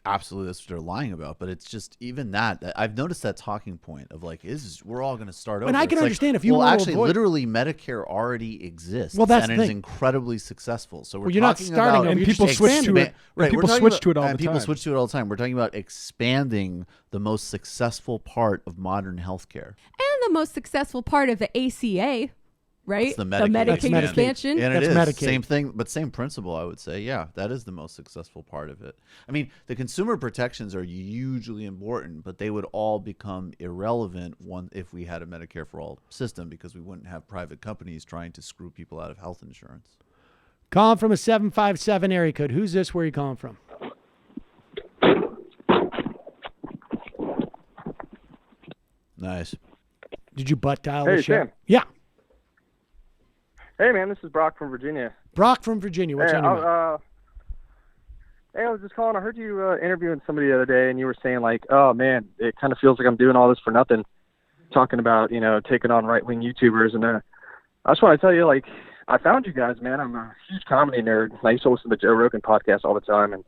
absolutely that's what they're lying about. But it's just even that I've noticed that talking point of we're all going to start over. And I can understand if you want to avoid... literally Medicare already exists. Well, that's and the it's thing. incredibly successful. So we're you're not starting about over. And people switch to it. Right, people switch to it all the time. People switch to it all the time. We're talking about expanding the most successful part of modern healthcare. And the most successful part of the ACA, right? It's the Medicaid expansion. And That's it is. Medicaid. Same thing, but same principle, I would say. Yeah, that is the most successful part of it. I mean, the consumer protections are hugely important, but they would all become irrelevant if we had a Medicare for all system because we wouldn't have private companies trying to screw people out of health insurance. Calling from a 757 area code. Who's this? Where are you calling from? Nice. Did you butt dial Hey, the show? Sam. Yeah. Hey, man, this is Brock from Virginia. Brock from Virginia. What's Hey, on your mind? Hey, I was just calling. I heard you interviewing somebody the other day, and you were saying, like, oh, man, it kind of feels like I'm doing all this for nothing, talking about, taking on right-wing YouTubers. And I just want to tell you, like, I found you guys, man. I'm a huge comedy nerd. I used to listen to the Joe Rogan podcast all the time. And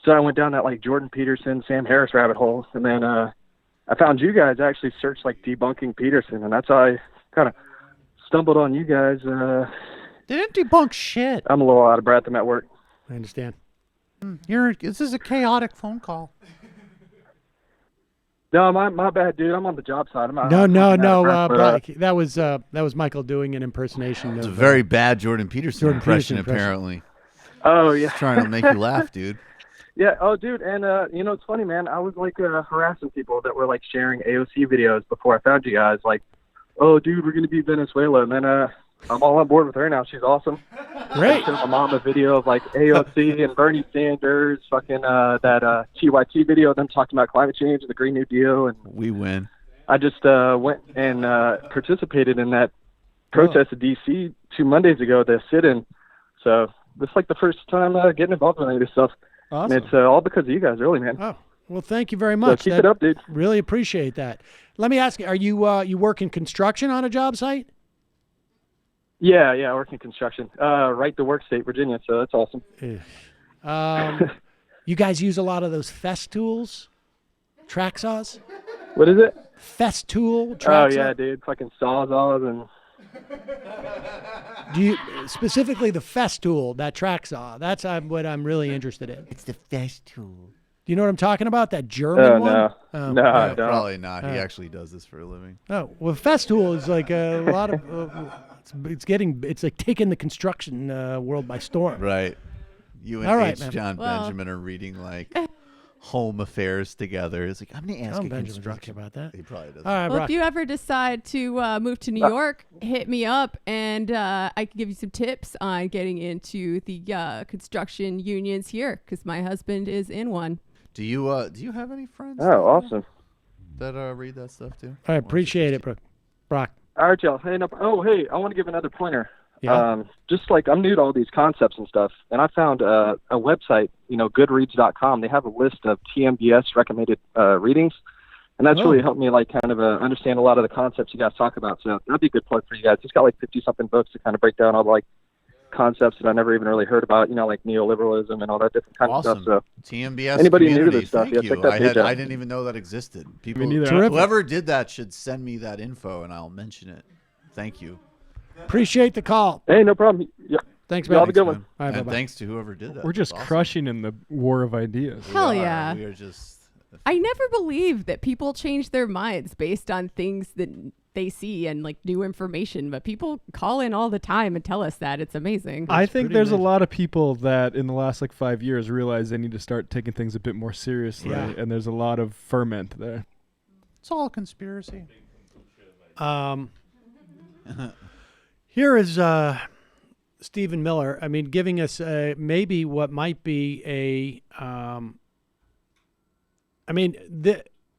so I went down that, like, Jordan Peterson, Sam Harris rabbit hole. And then I found you guys. I actually searched, like, debunking Peterson. And that's how I kind of stumbled on you guys. They didn't debunk shit. I'm a little out of breath. I'm at work. I understand. This is a chaotic phone call. No, my bad, dude. I'm on the job side. No, Brock. Brock. That was Michael doing an impersonation. It's of, a very bad Jordan Peterson impression, Peterson apparently. Oh, yeah. He's trying to make you laugh, dude. Yeah. Oh, dude. And, it's funny, man. I was, like, harassing people that were, like, sharing AOC videos before I found you guys. Like, oh, dude, we're going to be Venezuela. And then I'm all on board with her now. She's awesome. Great. I showed my mom a video of, like, AOC and Bernie Sanders, fucking that TYT video of them talking about climate change and the Green New Deal. And we win. I just went and participated in that protest in D.C. 2 Mondays ago, the sit-in. So this is, like, the first time getting involved in any of this stuff. Awesome. And it's all because of you guys, really, man. Oh, well, thank you very much. So keep it up, dude. Really appreciate that. Let me ask you, are you working construction on a job site? Yeah, I work in construction. Right to work state, Virginia, so that's awesome. You guys use a lot of those fest tools? Track saws? What is it? Fest tool? Track Oh, yeah, saw? dude. Fucking sawzalls and... Do you specifically the fest tool, that track saw? That's what I'm really interested in. It's the fest tool. Do you know what I'm talking about? That German one? No. Oh, No, I No, don't. probably not. He actually does this for a living. Oh, well, Festool is like a lot of. It's like taking the construction world by storm. Right. You and All right, H. man. John Well- Benjamin are reading like home affairs together. It's like, I'm going to ask John a Benjamin construction doesn't care about that. He probably doesn't. All right, Well, Brock. if you ever decide to move to New York, hit me up, and I can give you some tips on getting into the construction unions here, because my husband is in one. Do you have any friends? Oh, awesome. That read that stuff too? I appreciate it, Brock. All right, y'all. Hey, hey, I want to give another pointer. Yeah. Just like I'm new to all these concepts and stuff, and I found a website, goodreads.com. They have a list of TMBS recommended readings, and that's really helped me like kind of understand a lot of the concepts you guys talk about. So that'd be a good plug for you guys. It's got like 50-something books to kind of break down all the like concepts that I never even really heard about, like neoliberalism and all that different kind Awesome. of stuff. So TMBS anybody new to community, this stuff, thank yeah, you. check that page out. I didn't even know that existed. People, neither. whoever did that should send me that info and I'll mention it. Thank you. Appreciate the call. Hey, no problem. Yeah. Thanks, Y'all man. have a good one. All right, And bye-bye. thanks to whoever did that. We're just That's awesome. crushing in the war of ideas. Hell We are. yeah. We are just. I never believed that people change their minds based on things that they see and like new information, but people call in all the time and tell us that. It's amazing. I think there's a lot of people that in the last 5 years realize they need to start taking things a bit more seriously, and there's a lot of ferment there. It's all a conspiracy. Here is Stephen Miller. I mean, giving us maybe what might be a.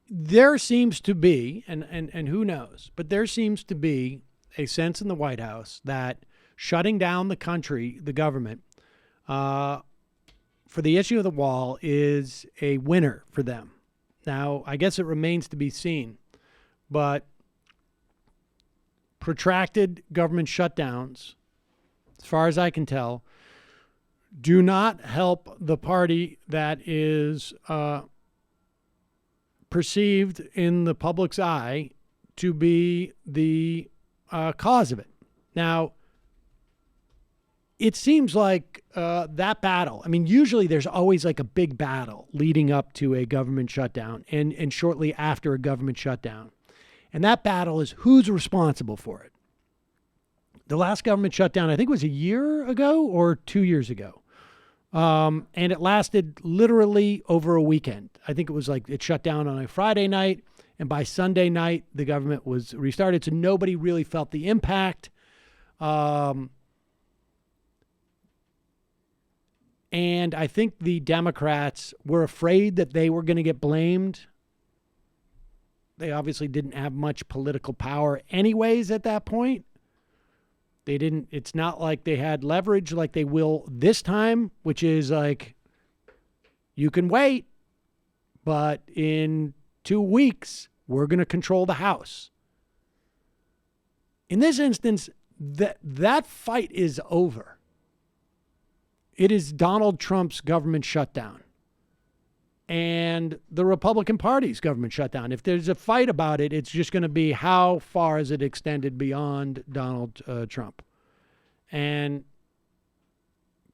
There seems to be, and who knows, but there seems to be a sense in the White House that shutting down the country, the government, for the issue of the wall is a winner for them. Now, I guess it remains to be seen, but protracted government shutdowns, as far as I can tell, do not help the party that is perceived in the public's eye to be the cause of it. Now, it seems like that battle, I mean, usually there's always like a big battle leading up to a government shutdown and shortly after a government shutdown. And that battle is who's responsible for it. The last government shutdown, I think, was a year ago or 2 years ago. And it lasted literally over a weekend. I think it was like it shut down on a Friday night, and by Sunday night, the government was restarted. So nobody really felt the impact. And I think the Democrats were afraid that they were going to get blamed They obviously didn't have much political power anyways at that point. It's not like they had leverage like they will this time, which is like, you can wait, but in 2 weeks, we're going to control the House. In this instance, that fight is over. It is Donald Trump's government shutdown and the Republican Party's government shutdown. If there's a fight about it, it's just going to be how far is it extended beyond Donald Trump. And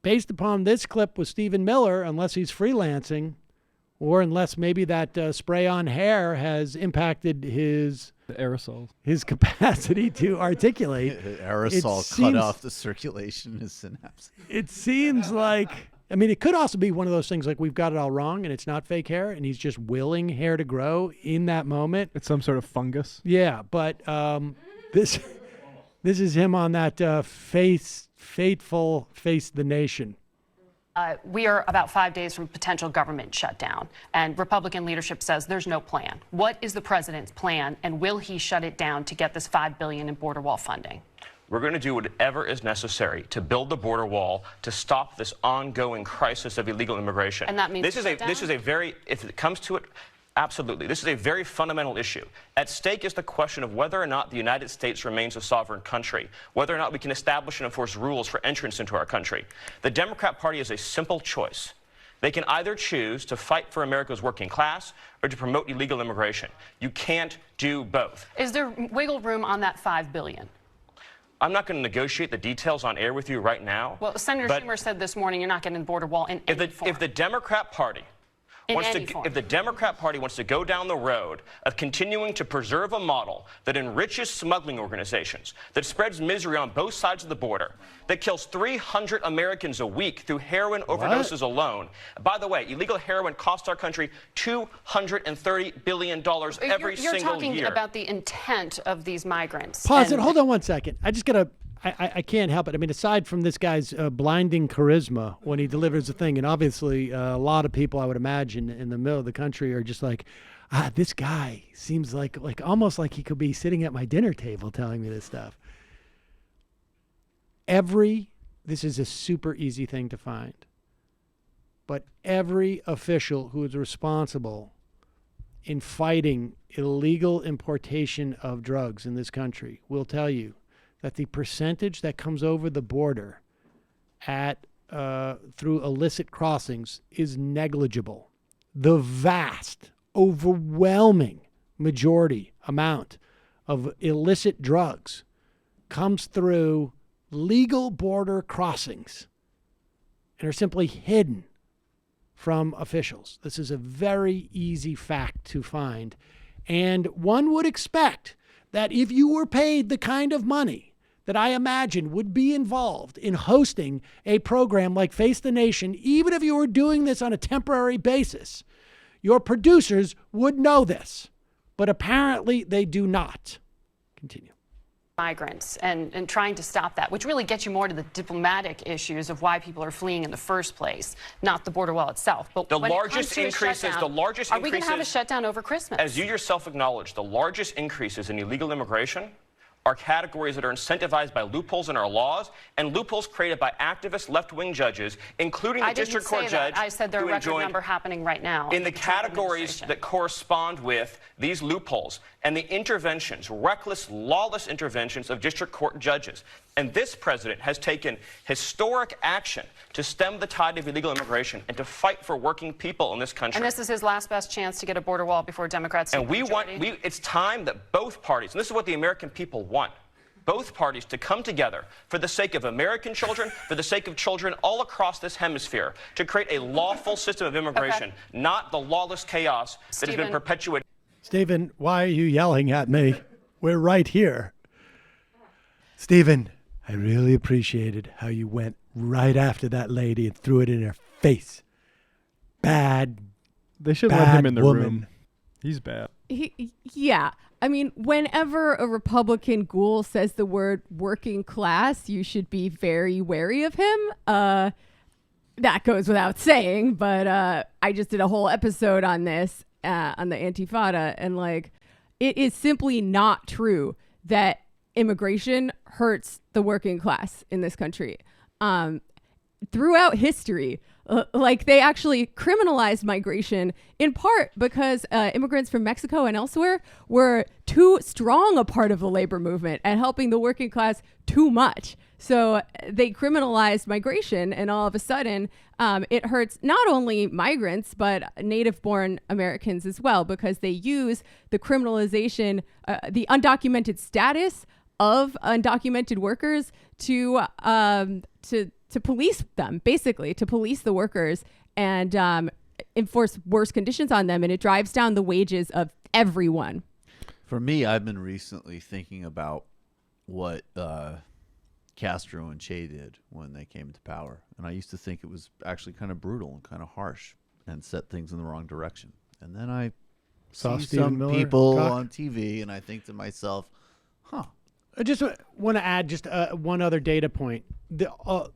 based upon this clip with Stephen Miller, unless he's freelancing or unless maybe that spray on hair has impacted his capacity to articulate. Aerosol cut off the circulation in his synapses. It seems like, I mean, it could also be one of those things like we've got it all wrong and it's not fake hair and he's just willing hair to grow in that moment. It's some sort of fungus. Yeah, but this is him on that fateful Face the Nation. We are about 5 days from potential government shutdown, and Republican leadership says there's no plan. What is the president's plan, and will he shut it down to get this $5 billion in border wall funding? We're going to do whatever is necessary to build the border wall to stop this ongoing crisis of illegal immigration. And that means this is a very, if it comes to it, absolutely. This is a very fundamental issue. At stake is the question of whether or not the United States remains a sovereign country, whether or not we can establish and enforce rules for entrance into our country. The Democrat Party is a simple choice. They can either choose to fight for America's working class or to promote illegal immigration. You can't do both. Is there wiggle room on that $5 billion? I'm not going to negotiate the details on air with you right now. Well, Senator Schumer said this morning you're not getting the border wall in any form. If the Democrat Party if the Democrat Party wants to go down the road of continuing to preserve a model that enriches smuggling organizations, that spreads misery on both sides of the border, that kills 300 Americans a week through heroin overdoses alone. By the way, illegal heroin costs our country $230 billion every single year. You're talking about the intent of these migrants. Pause it. Hold on one second. I can't help it. I mean, aside from this guy's blinding charisma when he delivers the thing, and obviously a lot of people, I would imagine, in the middle of the country are just like, this guy seems like almost like he could be sitting at my dinner table telling me this stuff. This is a super easy thing to find, but every official who is responsible in fighting illegal importation of drugs in this country will tell you that the percentage that comes over the border through illicit crossings is negligible. The vast, overwhelming majority amount of illicit drugs comes through legal border crossings and are simply hidden from officials. This is a very easy fact to find. And one would expect that if you were paid the kind of money that I imagine would be involved in hosting a program like Face the Nation, even if you were doing this on a temporary basis, your producers would know this. But apparently they do not. Continue. Migrants and trying to stop that, which really gets you more to the diplomatic issues of why people are fleeing in the first place, not the border wall itself. But the largest increases, are we going to have a shutdown over Christmas? As you yourself acknowledged, the largest increases in illegal immigration are categories that are incentivized by loopholes in our laws and loopholes created by activist left-wing judges, including the district court judge. I said there are a record number happening right now. In the categories that correspond with these loopholes and the interventions, reckless, lawless interventions of district court judges. And this president has taken historic action to stem the tide of illegal immigration and to fight for working people in this country. And this is his last best chance to get a border wall before Democrats take the majority. It's time that both parties, and this is what the American people want, both parties to come together for the sake of American children, for the sake of children all across this hemisphere, to create a lawful system of immigration, not the lawless chaos that has been perpetuated. Stephen, why are you yelling at me? We're right here. Stephen, I really appreciated how you went right after that lady and threw it in her face. They should let him in the room. He's bad. Yeah. I mean, whenever a Republican ghoul says the word working class, you should be very wary of him. That goes without saying, but I just did a whole episode on this, on the Antifada, and it is simply not true that immigration hurts the working class in this country. Throughout history, like they actually criminalized migration in part because immigrants from Mexico and elsewhere were too strong a part of the labor movement and helping the working class too much. So they criminalized migration, and all of a sudden it hurts not only migrants, but native-born Americans as well, because they use the criminalization, the undocumented status of undocumented workers to police them, basically, to police the workers and enforce worse conditions on them. And it drives down the wages of everyone. For me, I've been recently thinking about what Castro and Che did when they came to power. And I used to think it was actually kind of brutal and kind of harsh and set things in the wrong direction. And then I Saw see Stephen some Miller people talk. on TV, and I think to myself, huh. I just want to add just one other data point. The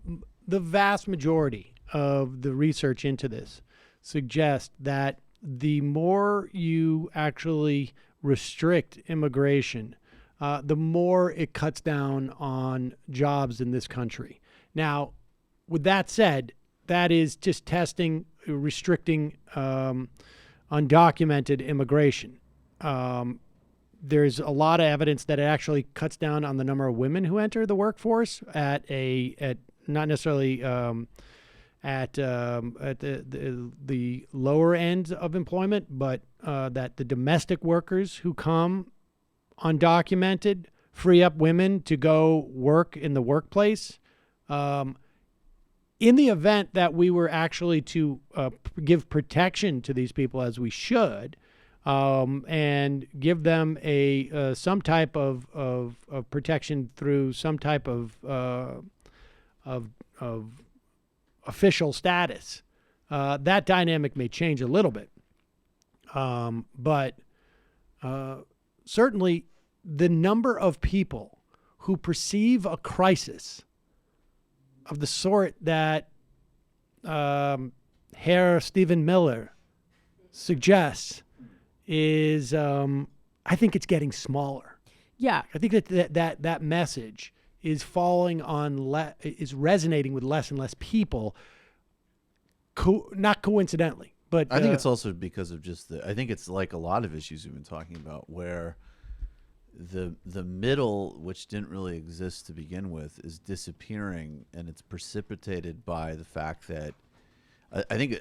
vast majority of the research into this suggests that the more you actually restrict immigration, the more it cuts down on jobs in this country. Now, with that said, that is just restricting undocumented immigration. There's a lot of evidence that it actually cuts down on the number of women who enter the workforce at not necessarily at the lower end of employment, but that the domestic workers who come undocumented free up women to go work in the workplace. In the event that we were actually to give protection to these people, as we should, and give them some type of protection through some type of official status, that dynamic may change a little bit. But certainly the number of people who perceive a crisis of the sort that Herr Stephen Miller suggests is, I think it's getting smaller. Yeah. I think that message is falling on is resonating with less and less people, not coincidentally. But I think it's also because of just I think it's like a lot of issues we've been talking about, where the middle, which didn't really exist to begin with, is disappearing, and it's precipitated by the fact that I think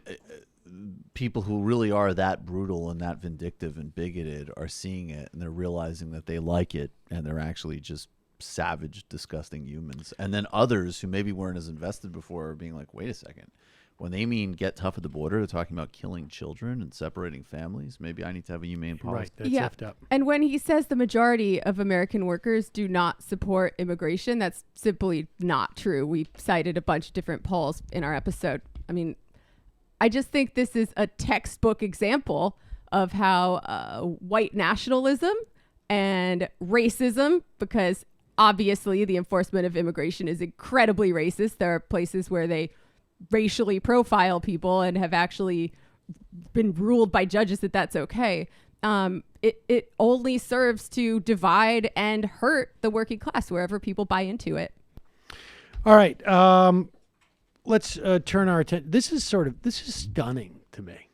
people who really are that brutal and that vindictive and bigoted are seeing it, and they're realizing that they like it, and they're actually just savage, disgusting humans. And then others who maybe weren't as invested before are being like, wait a second. When they mean get tough at the border, they're talking about killing children and separating families. Maybe I need to have a humane policy. Right, that's effed up. And when he says the majority of American workers do not support immigration, that's simply not true. We cited a bunch of different polls in our episode. I mean, I just think this is a textbook example of how white nationalism and racism, because obviously the enforcement of immigration is incredibly racist. There are places where they racially profile people and have actually been ruled by judges that that's okay. It only serves to divide and hurt the working class wherever people buy into it. All right. Let's turn our attention. This is stunning to me.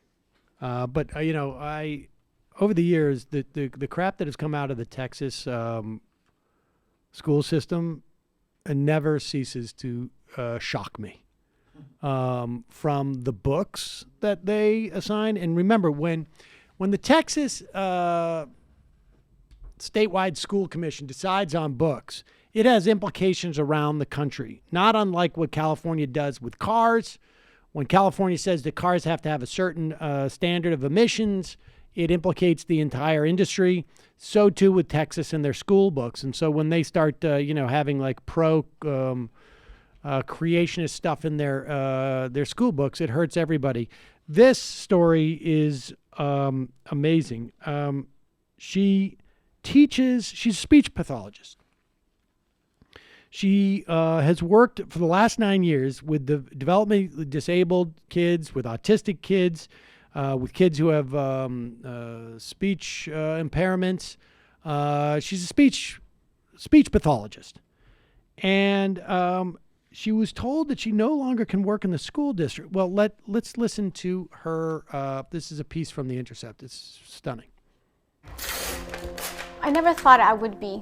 But over the years, the crap that has come out of the Texas school system never ceases to shock me. From the books that they assign. And remember, when the Texas statewide school commission decides on books, it has implications around the country, not unlike what California does with cars. When California says that cars have to have a certain standard of emissions, it implicates the entire industry. So too with Texas and their school books. And so when they start having like creationist stuff in their school books, it hurts everybody. This story is amazing. She's a speech pathologist. She has worked for the last 9 years with the developmentally disabled kids, with autistic kids, with kids who have speech impairments. She's a speech pathologist. And she was told that she no longer can work in the school district. Well, let's listen to her. This is a piece from The Intercept. It's stunning. I never thought I would be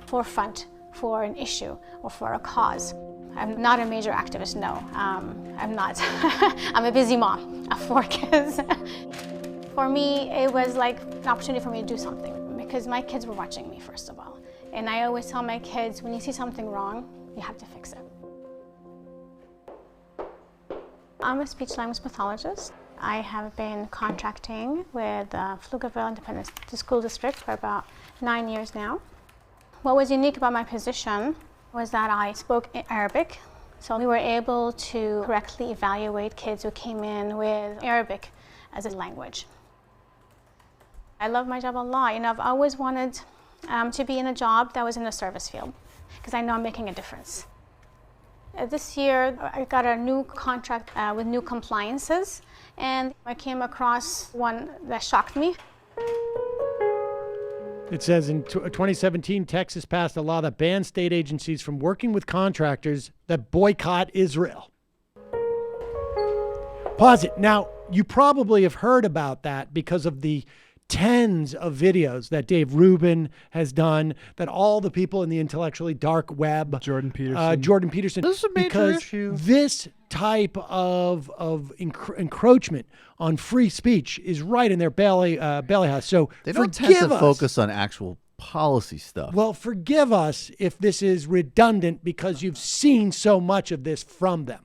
forefront for an issue or for a cause. I'm not a major activist, no. I'm not. I'm a busy mom of 4 kids. For me, it was like an opportunity for me to do something because my kids were watching me, first of all. And I always tell my kids, when you see something wrong, you have to fix it. I'm a speech language pathologist. I have been contracting with Pflugerville Independent School District for about 9 years now. What was unique about my position was that I spoke Arabic, so we were able to correctly evaluate kids who came in with Arabic as a language. I love my job a lot. You know, I've always wanted to be in a job that was in the service field because I know I'm making a difference. This year, I got a new contract with new compliances, and I came across one that shocked me. It says in 2017, Texas passed a law that bans state agencies from working with contractors that boycott Israel. Pause it. Now, you probably have heard about that because of the tens of videos that Dave Rubin has done, that all the people in the intellectually dark web, Jordan Peterson, This is a major issue. This type of encroachment on free speech is right in their belly house. So They don't tend to forgive us. focus on actual policy stuff. Well, forgive us if this is redundant because you've seen so much of this from them.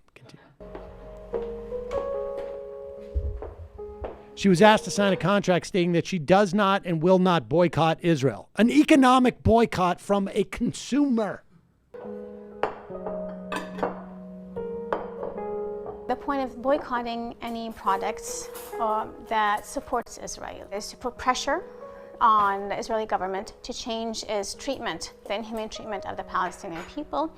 She was asked to sign a contract stating that she does not and will not boycott Israel. An economic boycott from a consumer. The point of boycotting any products that supports Israel is to put pressure on the Israeli government to change its treatment, the inhumane treatment of the Palestinian people.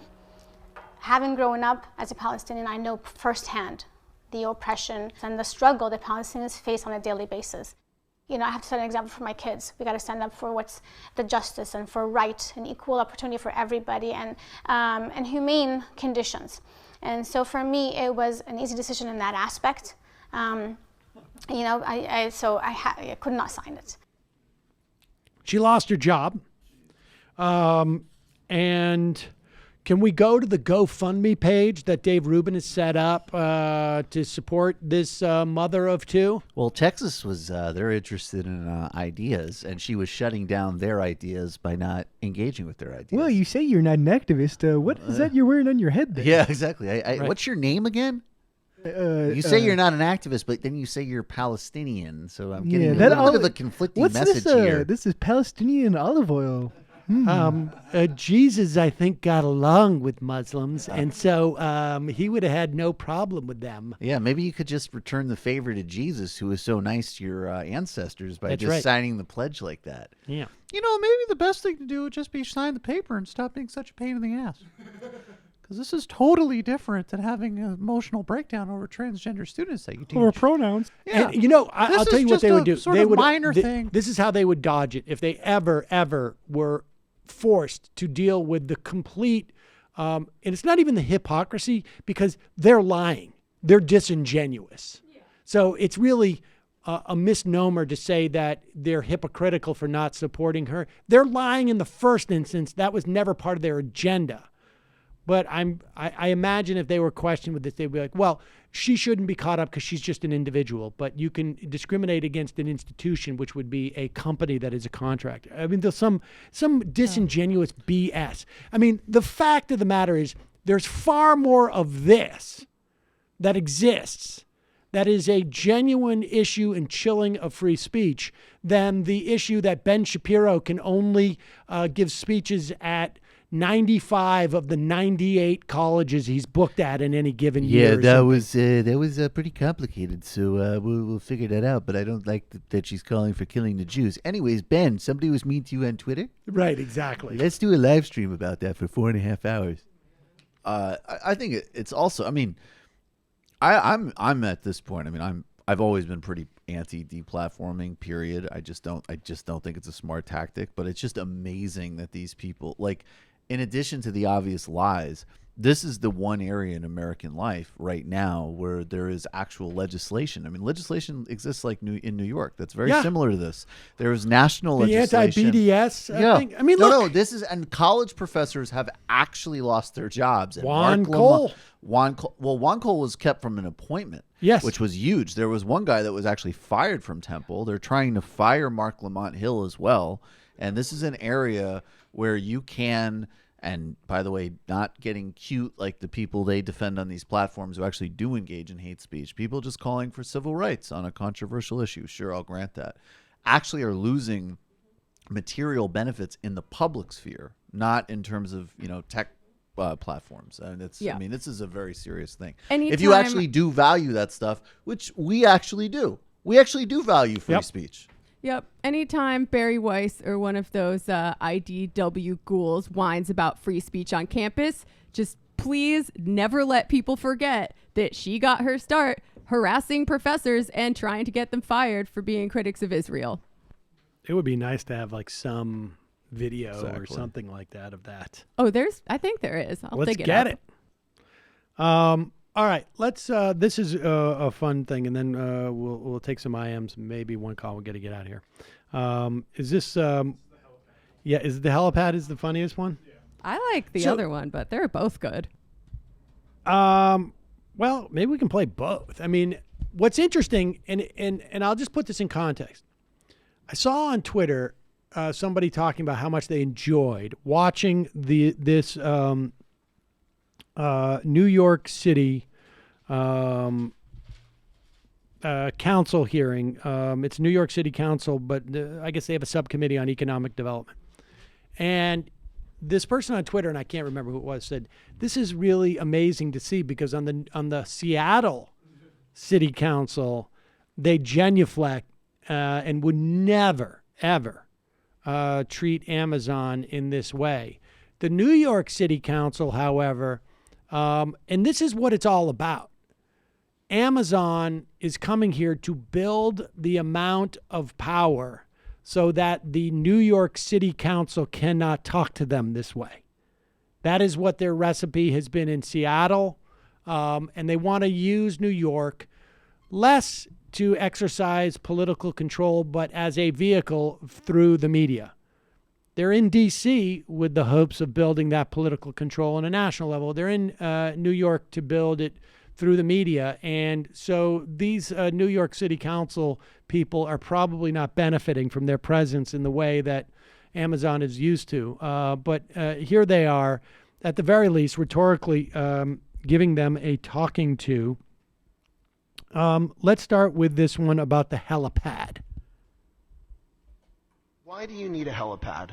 Having grown up as a Palestinian, I know firsthand the oppression and the struggle that Palestinians face on a daily basis. You know, I have to set an example for my kids. We got to stand up for what's the justice and for right and equal opportunity for everybody and humane conditions. And so for me, it was an easy decision in that aspect. You know, I could not sign it. She lost her job. And can we go to the GoFundMe page that Dave Rubin has set up to support this mother of 2? Well, Texas was, they're interested in ideas, and she was shutting down their ideas by not engaging with their ideas. Well, you say you're not an activist. What is that you're wearing on your head there? Yeah, exactly. What's your name again? You say you're not an activist, but then you say you're Palestinian. So I'm getting a little bit of a conflicting message here. This is Palestinian olive oil. Jesus, I think, got along with Muslims, and so he would have had no problem with them. Yeah, maybe you could just return the favor to Jesus, who was so nice to your ancestors, by That's just right. signing the pledge like that. Yeah. You know, maybe the best thing to do would just be sign the paper and stop being such a pain in the ass. Because this is totally different than having an emotional breakdown over transgender students that you teach. Or pronouns. Yeah. And, you know, I'll tell you what they would do. Sort They of would minor thing. This is how they would dodge it if they ever were forced to deal with the complete, and it's not even the hypocrisy because they're lying. They're disingenuous. Yeah. So it's really a misnomer to say that they're hypocritical for not supporting her. They're lying in the first instance. That was never part of their agenda. But I imagine if they were questioned with this, they'd be like, well, she shouldn't be caught up because she's just an individual. But you can discriminate against an institution, which would be a company that is a contractor. I mean, there's some disingenuous BS. I mean, the fact of the matter is there's far more of this that exists that is a genuine issue and chilling of free speech than the issue that Ben Shapiro can only give speeches at 95 of the 98 colleges he's booked at in any given year. Yeah, that was pretty complicated. So we'll figure that out. But I don't like that she's calling for killing the Jews. Anyways, Ben, somebody was mean to you on Twitter. Right, exactly. Let's do a live stream about that for 4.5 hours. I think it's also. I mean, I'm at this point. I mean, I've always been pretty anti-deplatforming, period. I just don't think it's a smart tactic, but it's just amazing that these people, like, in addition to the obvious lies, this is the one area in American life right now where there is actual legislation. I mean, legislation exists like in New York. That's very similar to this. There is national legislation. The anti-BDS thing. I mean, look. This is, and college professors have actually lost their jobs. And Juan Cole was kept from an appointment. Yes. Which was huge. There was one guy that was actually fired from Temple. They're trying to fire Mark Lamont Hill as well. And this is an area where you can... And by the way, not getting cute like the people they defend on these platforms who actually do engage in hate speech. People just calling for civil rights on a controversial issue. Sure, I'll grant that. Actually are losing material benefits in the public sphere, not in terms of, tech platforms. And it's, I mean, this is a very serious thing. If you actually do value that stuff, which we actually do. We actually do value free speech. Yep. Anytime Barry Weiss or one of those IDW ghouls whines about free speech on campus, just please never let people forget that she got her start harassing professors and trying to get them fired for being critics of Israel. It would be nice to have like some video or something like that of that. Oh, I think there is. I'll dig it up. Let's get it. All right, let's. This is a fun thing, and then we'll take some IMs. Maybe one call. We'll get out of here. Is this? Is the helipad is the funniest one? Yeah. I like the other one, but they're both good. Well, maybe we can play both. I mean, what's interesting, and I'll just put this in context. I saw on Twitter somebody talking about how much they enjoyed watching this. New York City council hearing. It's New York City Council, but I guess they have a subcommittee on economic development. And this person on Twitter, and I can't remember who it was, said, this is really amazing to see because on the Seattle City Council, they genuflect and would never, ever treat Amazon in this way. The New York City Council, however, and this is what it's all about. Amazon is coming here to build the amount of power so that the New York City Council cannot talk to them this way. That is what their recipe has been in Seattle. And they want to use New York less to exercise political control, but as a vehicle through the media. They're in D.C. with the hopes of building that political control on a national level. They're in New York to build it through the media. And so these New York City Council people are probably not benefiting from their presence in the way that Amazon is used to. But here they are, at the very least, rhetorically giving them a talking to. Let's start with this one about the helipad. Why do you need a helipad?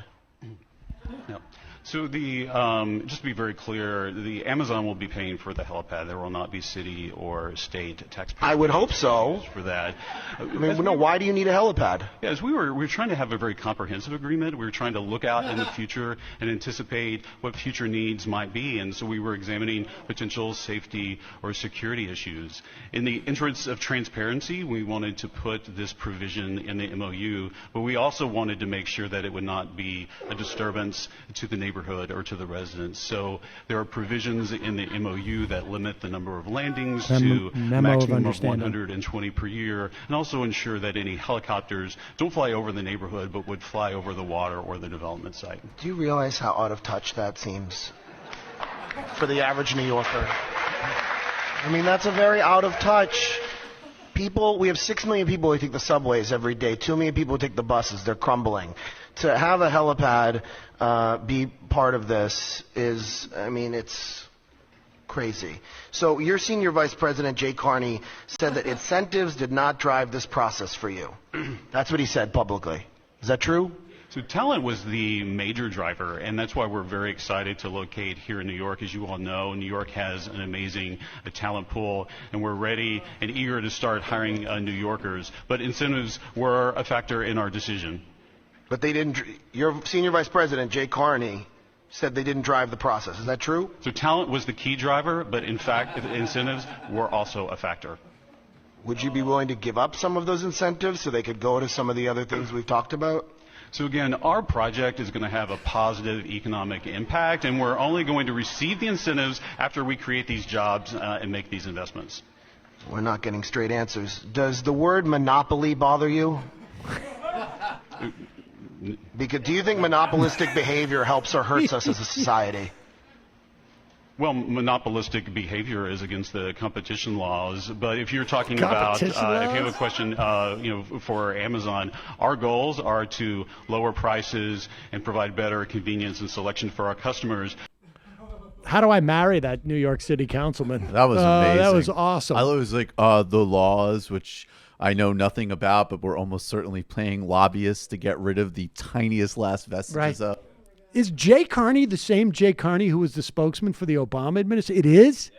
Yeah. So just to be very clear, the Amazon will be paying for the helipad. There will not be city or state taxpayers. I would hope so. For that. I mean, no, why do you need a helipad? Yeah, as we were trying to have a very comprehensive agreement. We were trying to look out in the future and anticipate what future needs might be. And so we were examining potential safety or security issues. In the interest of transparency, we wanted to put this provision in the MOU, but we also wanted to make sure that it would not be a disturbance to the neighborhood or to the residents. So there are provisions in the MOU that limit the number of landings to a maximum of 120 per year, and also ensure that any helicopters don't fly over the neighborhood but would fly over the water or the development site. Do you realize how out of touch that seems for the average New Yorker? I mean, that's a very out of touch. We have 6 million people who take the subways every day, 2 million people who take the buses. They're crumbling. To have a helipad be part of this it's crazy. So your senior vice president, Jay Carney, said that incentives did not drive this process for you. That's what he said publicly. Is that true? So talent was the major driver, and that's why we're very excited to locate here in New York. As you all know, New York has an amazing talent pool, and we're ready and eager to start hiring New Yorkers. But incentives were a factor in our decision. But they didn't. Your senior vice president, Jay Carney, said they didn't drive the process. Is that true? So talent was the key driver, but in fact, incentives were also a factor. Would you be willing to give up some of those incentives so they could go to some of the other things we've talked about? So again, our project is going to have a positive economic impact, and we're only going to receive the incentives after we create these jobs and make these investments. We're not getting straight answers. Does the word monopoly bother you? Because do you think monopolistic behavior helps or hurts us as a society? Well, monopolistic behavior is against the competition laws. But if you're talking about, if you have a question, for Amazon, our goals are to lower prices and provide better convenience and selection for our customers. How do I marry that New York City councilman? That was amazing. That was awesome. I was like, the laws, which I know nothing about, but we're almost certainly playing lobbyists to get rid of the tiniest last vestiges of. Is Jay Carney the same Jay Carney who was the spokesman for the Obama administration? It is?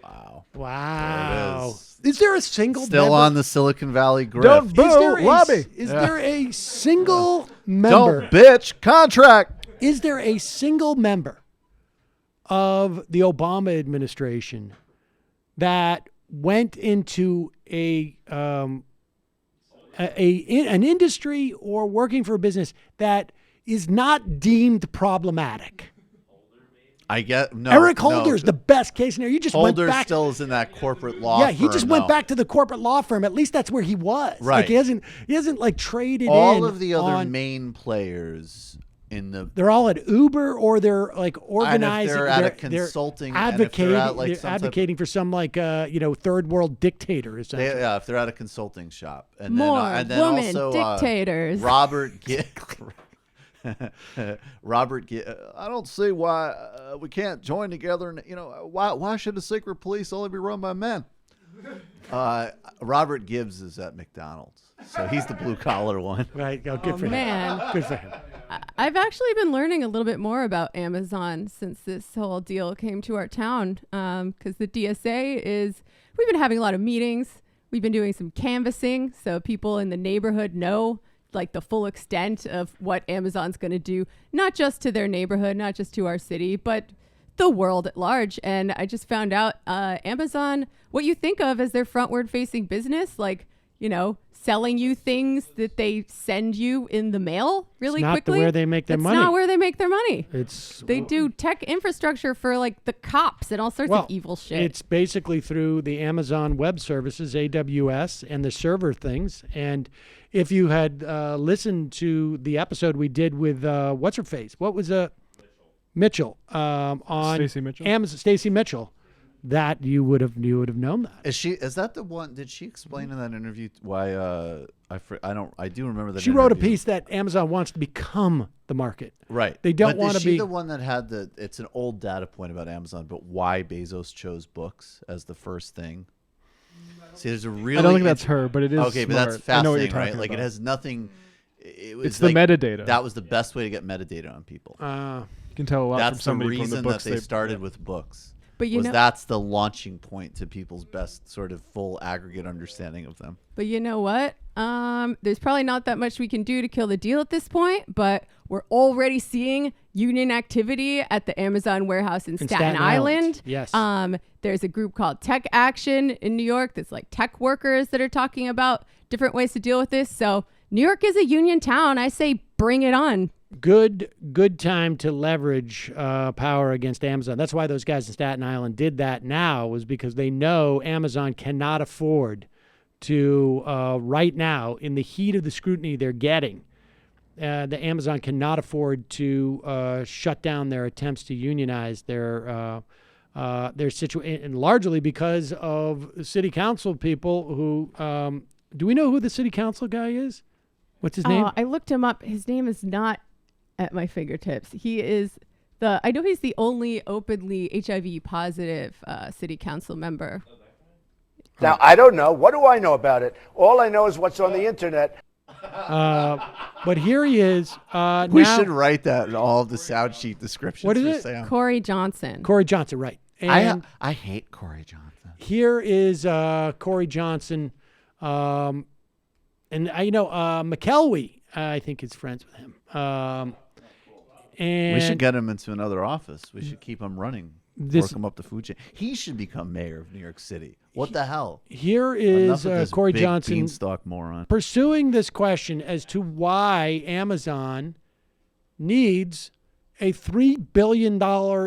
Wow. Wow. Is there a single Still member? on the Silicon Valley grift. Don't boo, lobby. Is there a single member? Don't bitch, contract. Is there a single member of the Obama administration that went into an industry or working for a business that is not deemed problematic? I get no. Eric Holder's the best case scenario. You just Holder went back. Still is in that corporate law. Yeah, he firm, just went though. back to the corporate law firm. At least that's where he was. Right. Like he hasn't like traded all in of the other on, main players in the. They're all at Uber or they're like organizing. They're at a consulting. They're advocating. At like they're advocating for some like third world dictator. Essentially. If they're at a consulting shop, and More then woman also dictators. Robert. Robert, I don't see why we can't join together. And why should the secret police only be run by men? Robert Gibbs is at McDonald's, so he's the blue collar one. Right? Oh, good for man. him. Good for him. I've actually been learning a little bit more about Amazon since this whole deal came to our town. Because the DSA we've been having a lot of meetings. We've been doing some canvassing, so people in the neighborhood know like the full extent of what Amazon's going to do, not just to their neighborhood, not just to our city, but the world at large. And I just found out Amazon, what you think of as their frontward facing business, like, selling you things that they send you in the mail really not quickly. Where they make their money. It's not where they make their money. They do tech infrastructure for like the cops and all sorts of evil shit. It's basically through the Amazon Web Services, AWS, and the server things. And if you had listened to the episode we did with what's her face? What was Mitchell on Stacey Mitchell? Amazon, Stacey Mitchell. That you would have known that. Is that the one? Did she explain in that interview why? I do remember that. She wrote a piece that Amazon wants to become the market. Right. They don't want to be the one that had it's an old data point about Amazon, but why Bezos chose books as the first thing. See, there's a really. I don't think that's her, but it is. Okay, smart. but that's fascinating, I know what you're right? talking Like about. it has nothing. It's the metadata. That was the best way to get metadata on people. You can tell a lot That's from the somebody from the reason books that they started with books. But that's the launching point to people's best sort of full aggregate understanding of them. But you know what? There's probably not that much we can do to kill the deal at this point, but we're already seeing union activity at the Amazon warehouse in Staten Island. Yes. There's a group called Tech Action in New York that's like tech workers that are talking about different ways to deal with this. So New York is a union town. I say bring it on. Good time to leverage power against Amazon. That's why those guys in Staten Island did that now, was because they know Amazon cannot afford to, right now, in the heat of the scrutiny they're getting, the Amazon cannot afford to shut down their attempts to unionize their situation, and largely because of city council people who, do we know who the city council guy is? What's his name? I looked him up. His name is not at my fingertips. I know he's the only openly HIV positive city council member. Now, I don't know. What do I know about it? All I know is what's on the internet. But here he is. We should write that in all of the sound sheet descriptions. What is for it? Sam. Corey Johnson. Corey Johnson, right. And I hate Corey Johnson. Here is Corey Johnson. And McKelwey, I think, is friends with him. And we should get him into another office. We should keep him running. work him up the food chain. He should become mayor of New York City. What the hell? Here is Corey big Johnson beanstalk moron pursuing this question as to why Amazon needs a $3 billion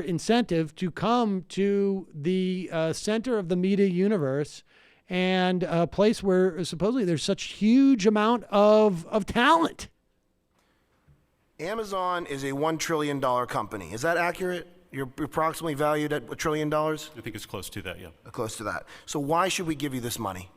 incentive to come to the center of the media universe and a place where supposedly there's such huge amount of talent. Amazon is a $1 trillion company. Is that accurate? You're approximately valued at $1 trillion? I think it's close to that, yeah. Close to that. So why should we give you this money?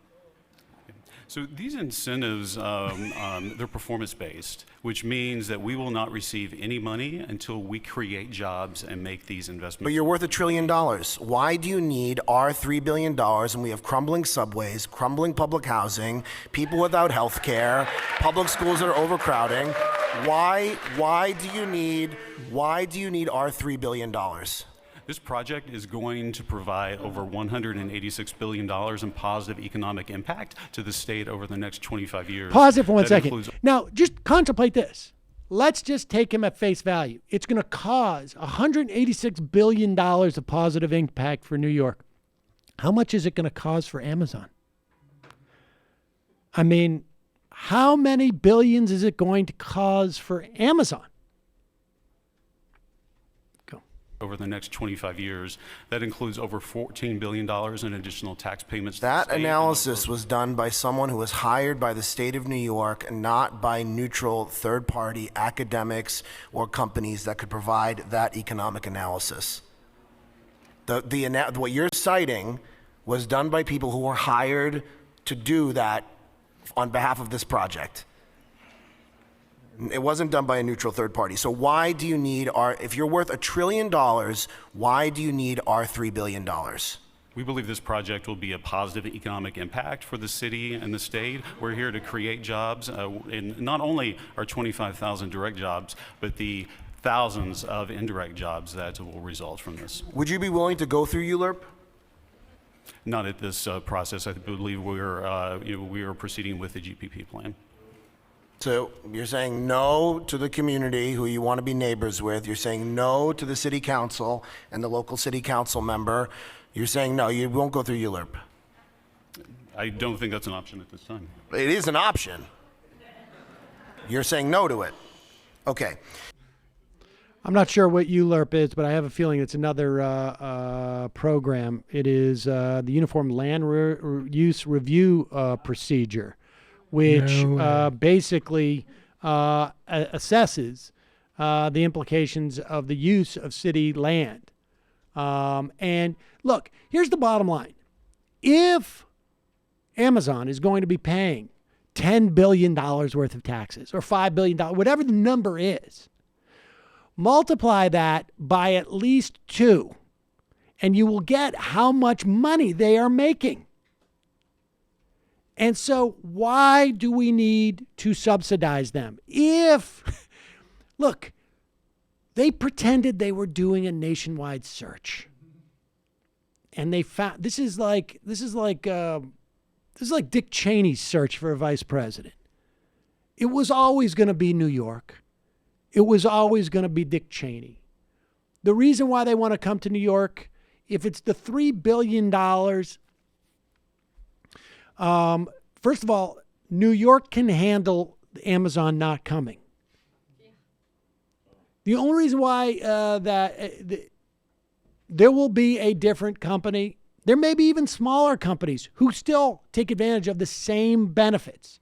So these incentives, they're performance-based, which means that we will not receive any money until we create jobs and make these investments. But you're worth $1 trillion. Why do you need our $3 billion and we have crumbling subways, crumbling public housing, people without health care, public schools that are overcrowding? Why do you need our $3 billion? This project is going to provide over $186 billion in positive economic impact to the state over the next 25 years. Pause it for 1 second. Now, just contemplate this. Let's just take him at face value. It's going to cause $186 billion of positive impact for New York. How much is it going to cause for Amazon? I mean, how many billions is it going to cause for Amazon? Over the next 25 years. That includes over $14 billion in additional tax payments. That analysis was done by someone who was hired by the state of New York and not by neutral third-party academics or companies that could provide that economic analysis. What you're citing was done by people who were hired to do that on behalf of this project. It wasn't done by a neutral third party. So why do you need if you're worth $1 trillion, why do you need our $3 billion? We believe this project will be a positive economic impact for the city and the state. We're here to create jobs, and not only our 25,000 direct jobs, but the thousands of indirect jobs that will result from this. Would you be willing to go through ULURP? Not at this process. I believe we are proceeding with the GPP plan. So you're saying no to the community who you want to be neighbors with. You're saying no to the city council and the local city council member. You're saying no, you won't go through ULURP. I don't think that's an option at this time. It is an option. You're saying no to it. Okay. I'm not sure what ULURP is, but I have a feeling it's another program. It is the Uniform Land Use Review Procedure, which basically assesses the implications of the use of city land. And look, here's the bottom line. If Amazon is going to be paying $10 billion worth of taxes or $5 billion, whatever the number is, multiply that by at least 2, and you will get how much money they are making. And so why do we need to subsidize them? Look, they pretended they were doing a nationwide search. And they found, this is like Dick Cheney's search for a vice president. It was always going to be New York. It was always going to be Dick Cheney. The reason why they want to come to New York, if it's the $3 billion, first of all, New York can handle Amazon not coming. The only reason why there will be a different company, there may be even smaller companies who still take advantage of the same benefits.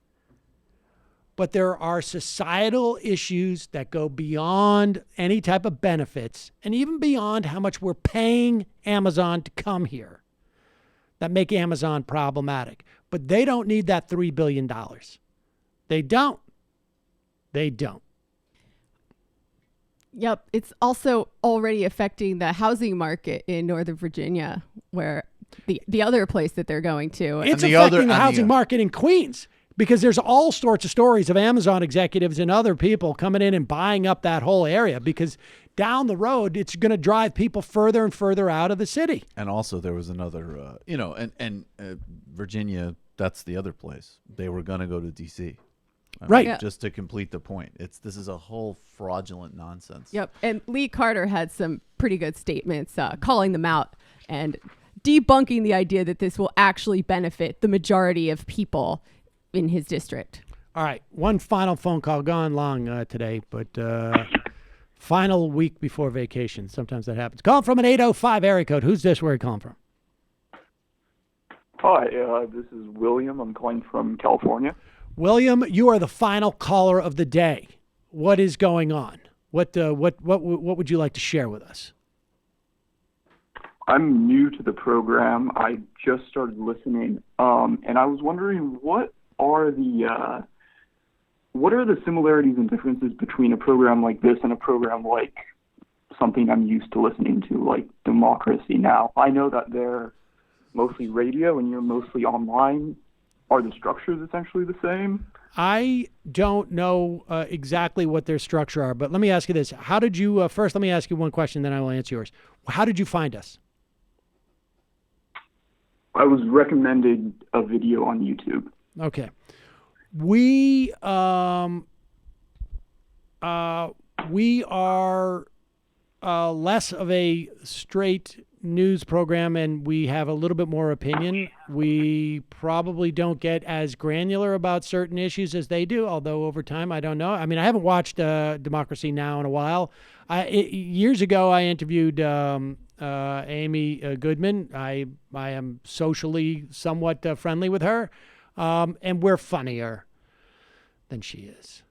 But there are societal issues that go beyond any type of benefits and even beyond how much we're paying Amazon to come here that make Amazon problematic. But they don't need that $3 billion. They don't. They don't. Yep. It's also already affecting the housing market in Northern Virginia, where the other place that they're going to. It's affecting the housing market in Queens. Because there's all sorts of stories of Amazon executives and other people coming in and buying up that whole area because down the road, it's going to drive people further and further out of the city. And also there was another, Virginia, that's the other place. They were going to go to D.C. Right. Yeah. Just to complete the point. This is a whole fraudulent nonsense. Yep. And Lee Carter had some pretty good statements calling them out and debunking the idea that this will actually benefit the majority of people in his district. All right. One final phone call. Gone long today, but final week before vacation. Sometimes that happens. Calling from an 805 area code. Who's this? Where are you calling from? Hi, this is William. I'm calling from California. William, you are the final caller of the day. What is going on? What would you like to share with us? I'm new to the program. I just started listening, and I was wondering what are the similarities and differences between a program like this and a program like something I'm used to listening to, like Democracy Now! I know that they're mostly radio and you're mostly online. Are the structures essentially the same? I don't know exactly what their structure are, but let me ask you this. How did you, first let me ask you one question, then I will answer yours. How did you find us? I was recommended a video on YouTube. Okay. We are less of a straight news program, and we have a little bit more opinion. We probably don't get as granular about certain issues as they do, although over time, I don't know. I mean, I haven't watched Democracy Now! In a while. Years ago, I interviewed Amy Goodman. I am socially somewhat friendly with her, and we're funnier than she is.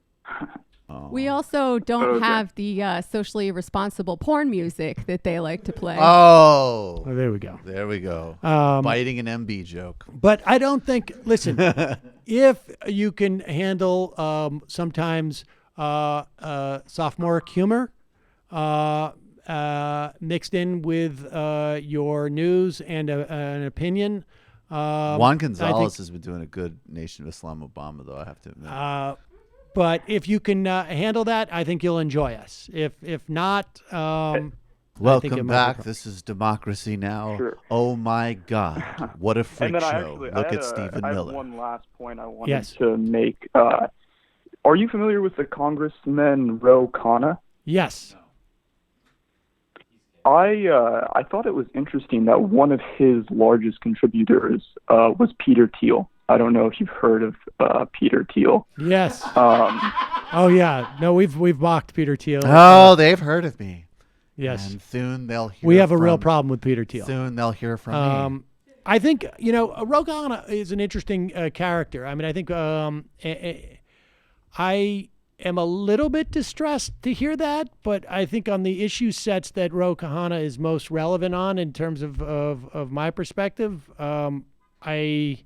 We also don't have the socially responsible porn music that they like to play. Oh, there we go. There we go. Biting an MB joke. But I don't think, listen, if you can handle sometimes sophomoric humor mixed in with your news and an opinion. Juan Gonzalez has been doing a good Nation of Islam Obama, though, I have to admit. But if you can handle that, I think you'll enjoy us. If not, welcome back. This is Democracy Now! Sure. Oh my God, what a freak show! Look at Stephen I have Miller. one last point I wanted to make. Are you familiar with the Congressman Ro Khanna? Yes. I thought it was interesting that one of his largest contributors was Peter Thiel. I don't know if you've heard of Peter Thiel. Yes. Oh yeah. No, we've mocked Peter Thiel. Oh, they've heard of me. Yes. And soon they'll hear. We have a real problem with Peter Thiel. Soon they'll hear from me. I think Ro Khanna is an interesting character. I mean, I think I am a little bit distressed to hear that, but I think on the issue sets that Ro Khanna is most relevant on, in terms of my perspective, I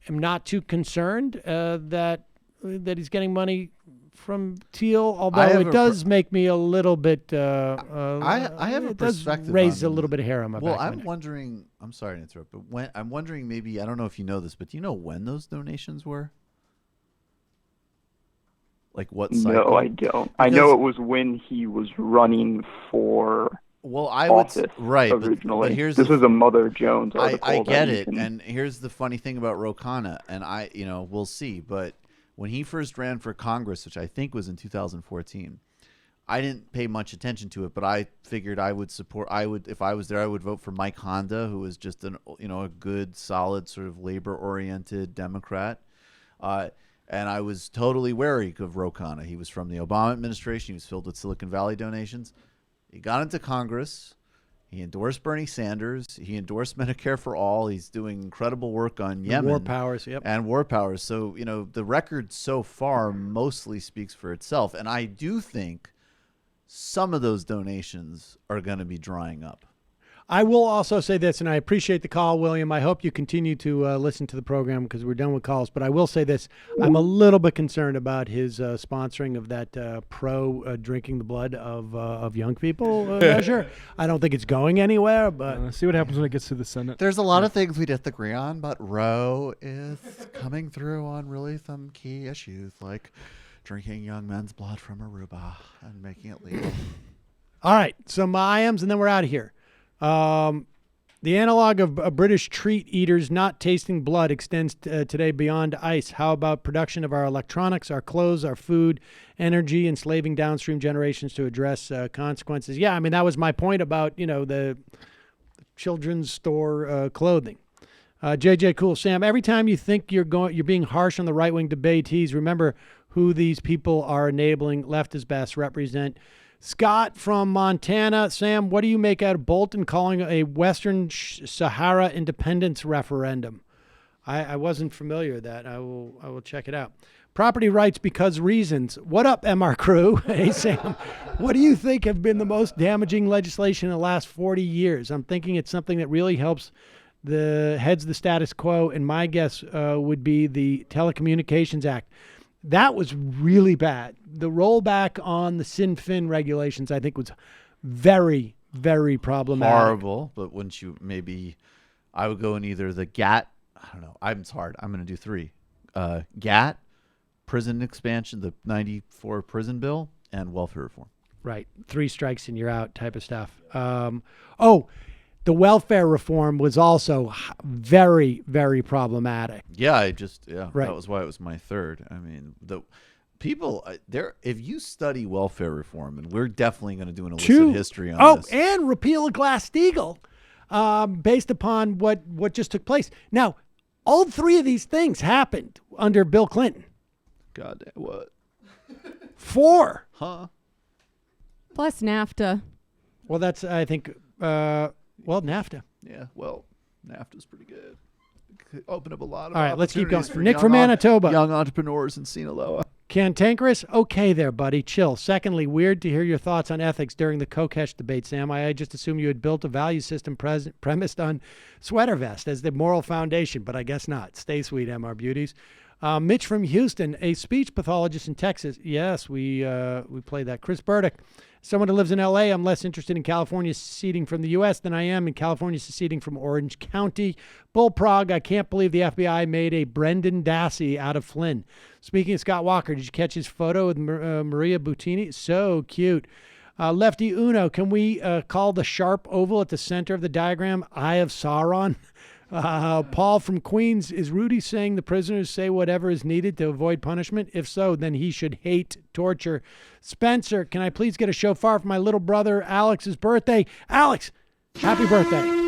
am not too concerned that he's getting money from Thiel, although it does make me a little bit. I have a perspective. Raise a little bit of hair on my back. Well, I'm wondering. I'm sorry to interrupt, but I'm wondering, maybe, I don't know if you know this, but do you know when those donations were? Like what cycle? No, I don't. I know it was when he was running for office originally. But here's this was a Mother Jones article. I get it, and here's the funny thing about Ro Khanna, and we'll see. But when he first ran for Congress, which I think was in 2014, I didn't pay much attention to it, but I figured I would support. If I was there, I would vote for Mike Honda, who was just a good, solid, sort of labor-oriented Democrat. And I was totally wary of Ro Khanna. He was from the Obama administration. He was filled with Silicon Valley donations. He got into Congress. He endorsed Bernie Sanders. He endorsed Medicare for All. He's doing incredible work on Yemen. War powers, yep. And war powers. So, the record so far mostly speaks for itself. And I do think some of those donations are going to be drying up. I will also say this, and I appreciate the call, William. I hope you continue to listen to the program, because we're done with calls. But I will say this. I'm a little bit concerned about his sponsoring of that drinking the blood of young people measure. I don't think it's going anywhere, but see what happens when it gets to the Senate. There's a lot of things we didn't agree on, but Roe is coming through on really some key issues, like drinking young men's blood from Aruba and making it legal. All right, some IMs, and then we're out of here. The analog of British treat eaters not tasting blood extends today beyond ice. How about production of our electronics, our clothes, our food, energy, enslaving downstream generations to address consequences? Yeah, I mean, that was my point about, the children's store clothing. JJ Cool, Sam, every time you think you're being harsh on the right-wing debatees, remember who these people are enabling. Left is best represent. Scott from Montana. Sam, what do you make out of Bolton calling a Western Sahara independence referendum? I wasn't familiar with that. I will check it out. Property rights because reasons. What up, MR crew? Hey, Sam, what do you think have been the most damaging legislation in the last 40 years? I'm thinking it's something that really helps heads the status quo, and my guess would be the Telecommunications Act. That was really bad. The rollback on the Sinn Fin regulations, I think, was very, very problematic. Horrible, but wouldn't you I would go in either the GATT, I don't know, it's hard. I'm going to do 3. GATT, prison expansion, the 94 prison bill, and welfare reform. Right. 3 strikes and you're out type of stuff. The welfare reform was also very, very problematic. Yeah, right. That was why it was my 3rd. I mean, the people there. If you study welfare reform, and we're definitely going to do an illicit history on this. And repeal of Glass-Steagall, based upon what just took place. Now, all 3 of these things happened under Bill Clinton. God, what? 4. Huh? Plus NAFTA. Well, that's I think. NAFTA. Yeah, NAFTA's pretty good. Open up a lot of all right, let's keep going. for Nick from Manitoba. Young entrepreneurs in Sinaloa. Cantankerous? Okay there, buddy. Chill. Secondly, weird to hear your thoughts on ethics during the Kokesh debate, Sam. I just assumed you had built a value system premised on sweater vest as the moral foundation, but I guess not. Stay sweet, MR Beauties. Mitch from Houston, a speech pathologist in Texas. Yes, we played that. Chris Burdick. Someone who lives in L.A., I'm less interested in California seceding from the U.S. than I am in California seceding from Orange County. Bullprog, I can't believe the FBI made a Brendan Dassey out of Flynn. Speaking of Scott Walker, did you catch his photo with Maria Buttini? So cute. Lefty Uno, can we call the sharp oval at the center of the diagram Eye of Sauron? Paul from Queens, is Rudy saying the prisoners say whatever is needed to avoid punishment? If so, then he should hate torture. Spencer, can I please get a shofar for my little brother Alex's birthday? Alex, happy birthday.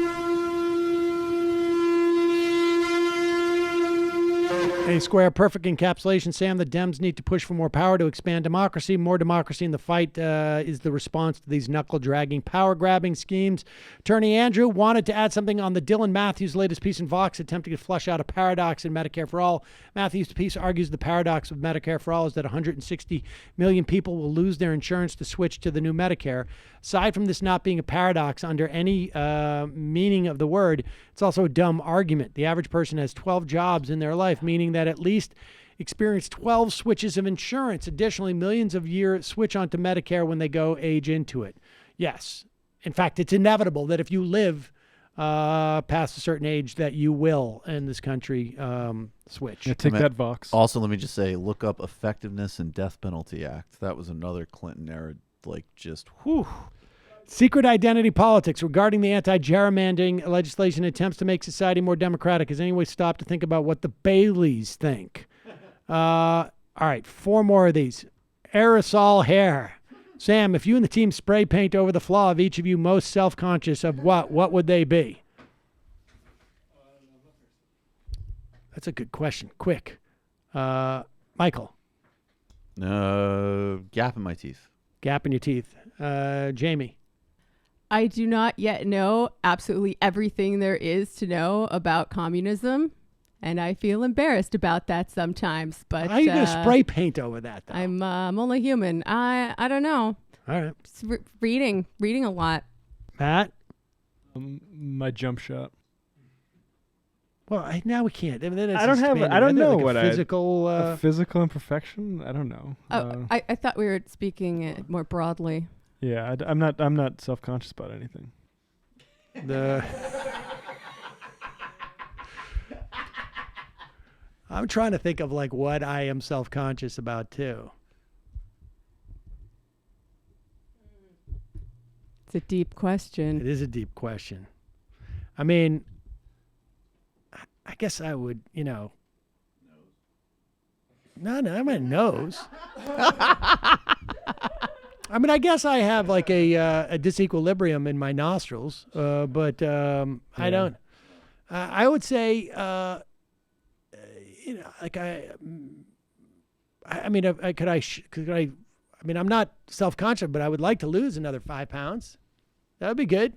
A square, perfect encapsulation. Sam, the Dems need to push for more power to expand democracy. More democracy in the fight is the response to these knuckle-dragging, power-grabbing schemes. Attorney Andrew wanted to add something on the Dylan Matthews' latest piece in Vox, attempting to flush out a paradox in Medicare for All. Matthews' piece argues the paradox of Medicare for All is that 160 million people will lose their insurance to switch to the new Medicare. Aside from this not being a paradox under any meaning of the word, it's also a dumb argument. The average person has 12 jobs in their life, meaning that at least experience 12 switches of insurance. Additionally, millions of years switch onto Medicare when they go age into it. Yes. In fact, it's inevitable that if you live past a certain age that you will in this country switch. Yeah, take that, Vox. Also, let me just say, look up Effectiveness and Death Penalty Act. That was another Clinton era, whew. Secret identity politics regarding the anti-gerrymandering legislation attempts to make society more democratic. Has anyone stopped to think about what the Baileys think? All right, 4 more of these. Aerosol hair. Sam, if you and the team spray paint over the flaw of each of you most self-conscious of what would they be? That's a good question. Quick. Michael. Gap in my teeth. Gap in your teeth. Jamie. I do not yet know absolutely everything there is to know about communism, and I feel embarrassed about that sometimes. But how are you going to spray paint over that, though? I'm only human. I don't know. All right. Just reading a lot. Matt? My jump shot. Well, now we can't. I mean, I don't know what physical a physical imperfection. I don't know. Oh, I thought we were speaking more broadly. Yeah, I'm not self-conscious about anything. I'm trying to think of what I am self-conscious about too. It's a deep question. It is a deep question. I mean, I guess I would, No, I meant nose. I mean, I guess I have like a disequilibrium in my nostrils, but I don't. I would say, like I mean, I mean, I'm not self-conscious, but I would like to lose another 5 pounds. That would be good.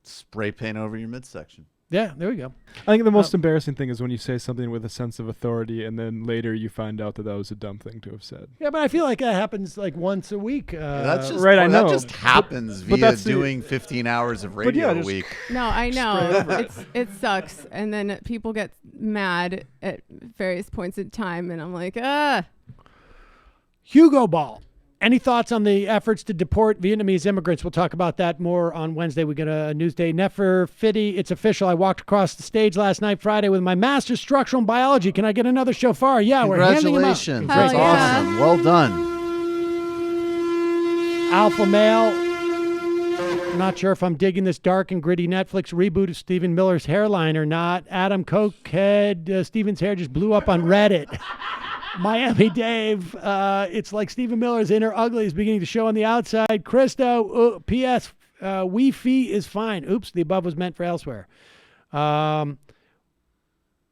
Spray paint over your midsection. Yeah, there we go. I think the most embarrassing thing is when you say something with a sense of authority and then later you find out that was a dumb thing to have said. Yeah, but I feel like that happens like once a week. That's just right. I know. That just happens via doing 15 hours of radio a week. No, I know. It sucks. And then people get mad at various points in time, and I'm like, Hugo Ball. Any thoughts on the efforts to deport Vietnamese immigrants? We'll talk about that more on Wednesday. We get a Newsday. Nefer Fitty, it's official. I walked across the stage last night, Friday, with my master's structural biology. Can I get another shofar? Yeah, we're handing them out. Congratulations. That's awesome. Well done. Alpha male. Not sure if I'm digging this dark and gritty Netflix reboot of Stephen Miller's hairline or not. Adam Cokehead, Stephen's hair just blew up on Reddit. Miami Dave, it's like Stephen Miller's inner ugly is beginning to show on the outside. Christo, P.S. Wi-Fi is fine. Oops, the above was meant for elsewhere.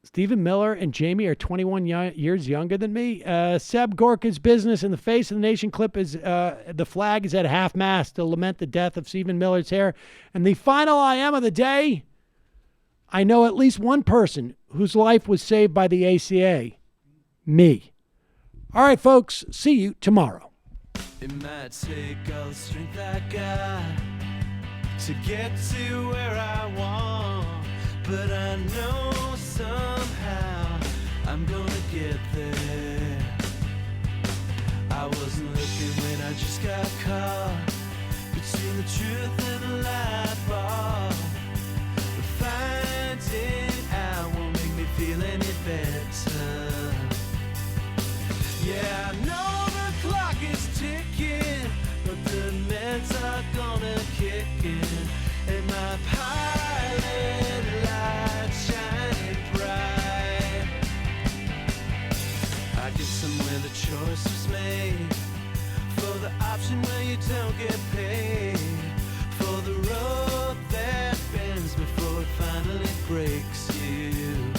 Stephen Miller and Jamie are 21 years younger than me. Seb Gorka's business in the Face of the Nation clip is the flag is at half-mast to lament the death of Stephen Miller's hair. And the final I am of the day, I know at least one person whose life was saved by the ACA. Me. All right, folks. See you tomorrow. It might take all the strength I got to get to where I want, but I know somehow I'm gonna get there. I wasn't looking when I just got caught between the truth and the light bar, but finding out won't make me feel any better. Yeah, I know the clock is ticking, but the meds are gonna kick in, and my pilot light shining bright. I get somewhere the choice was made, for the option where you don't get paid, for the road that bends before it finally breaks you.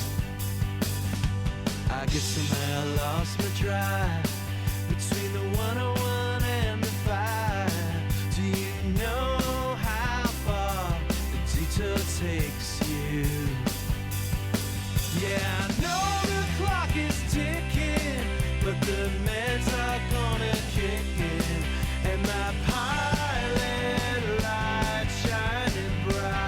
I guess somehow I lost my drive between the 101 and the 5. Do you know how far the detour takes you? Yeah, I know the clock is ticking, but the meds are gonna kick in, and my pilot light shining bright.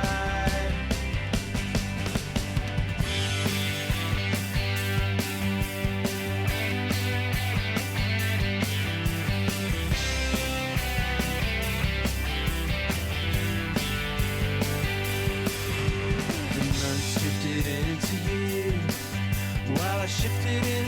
Shifted into years while I shifted in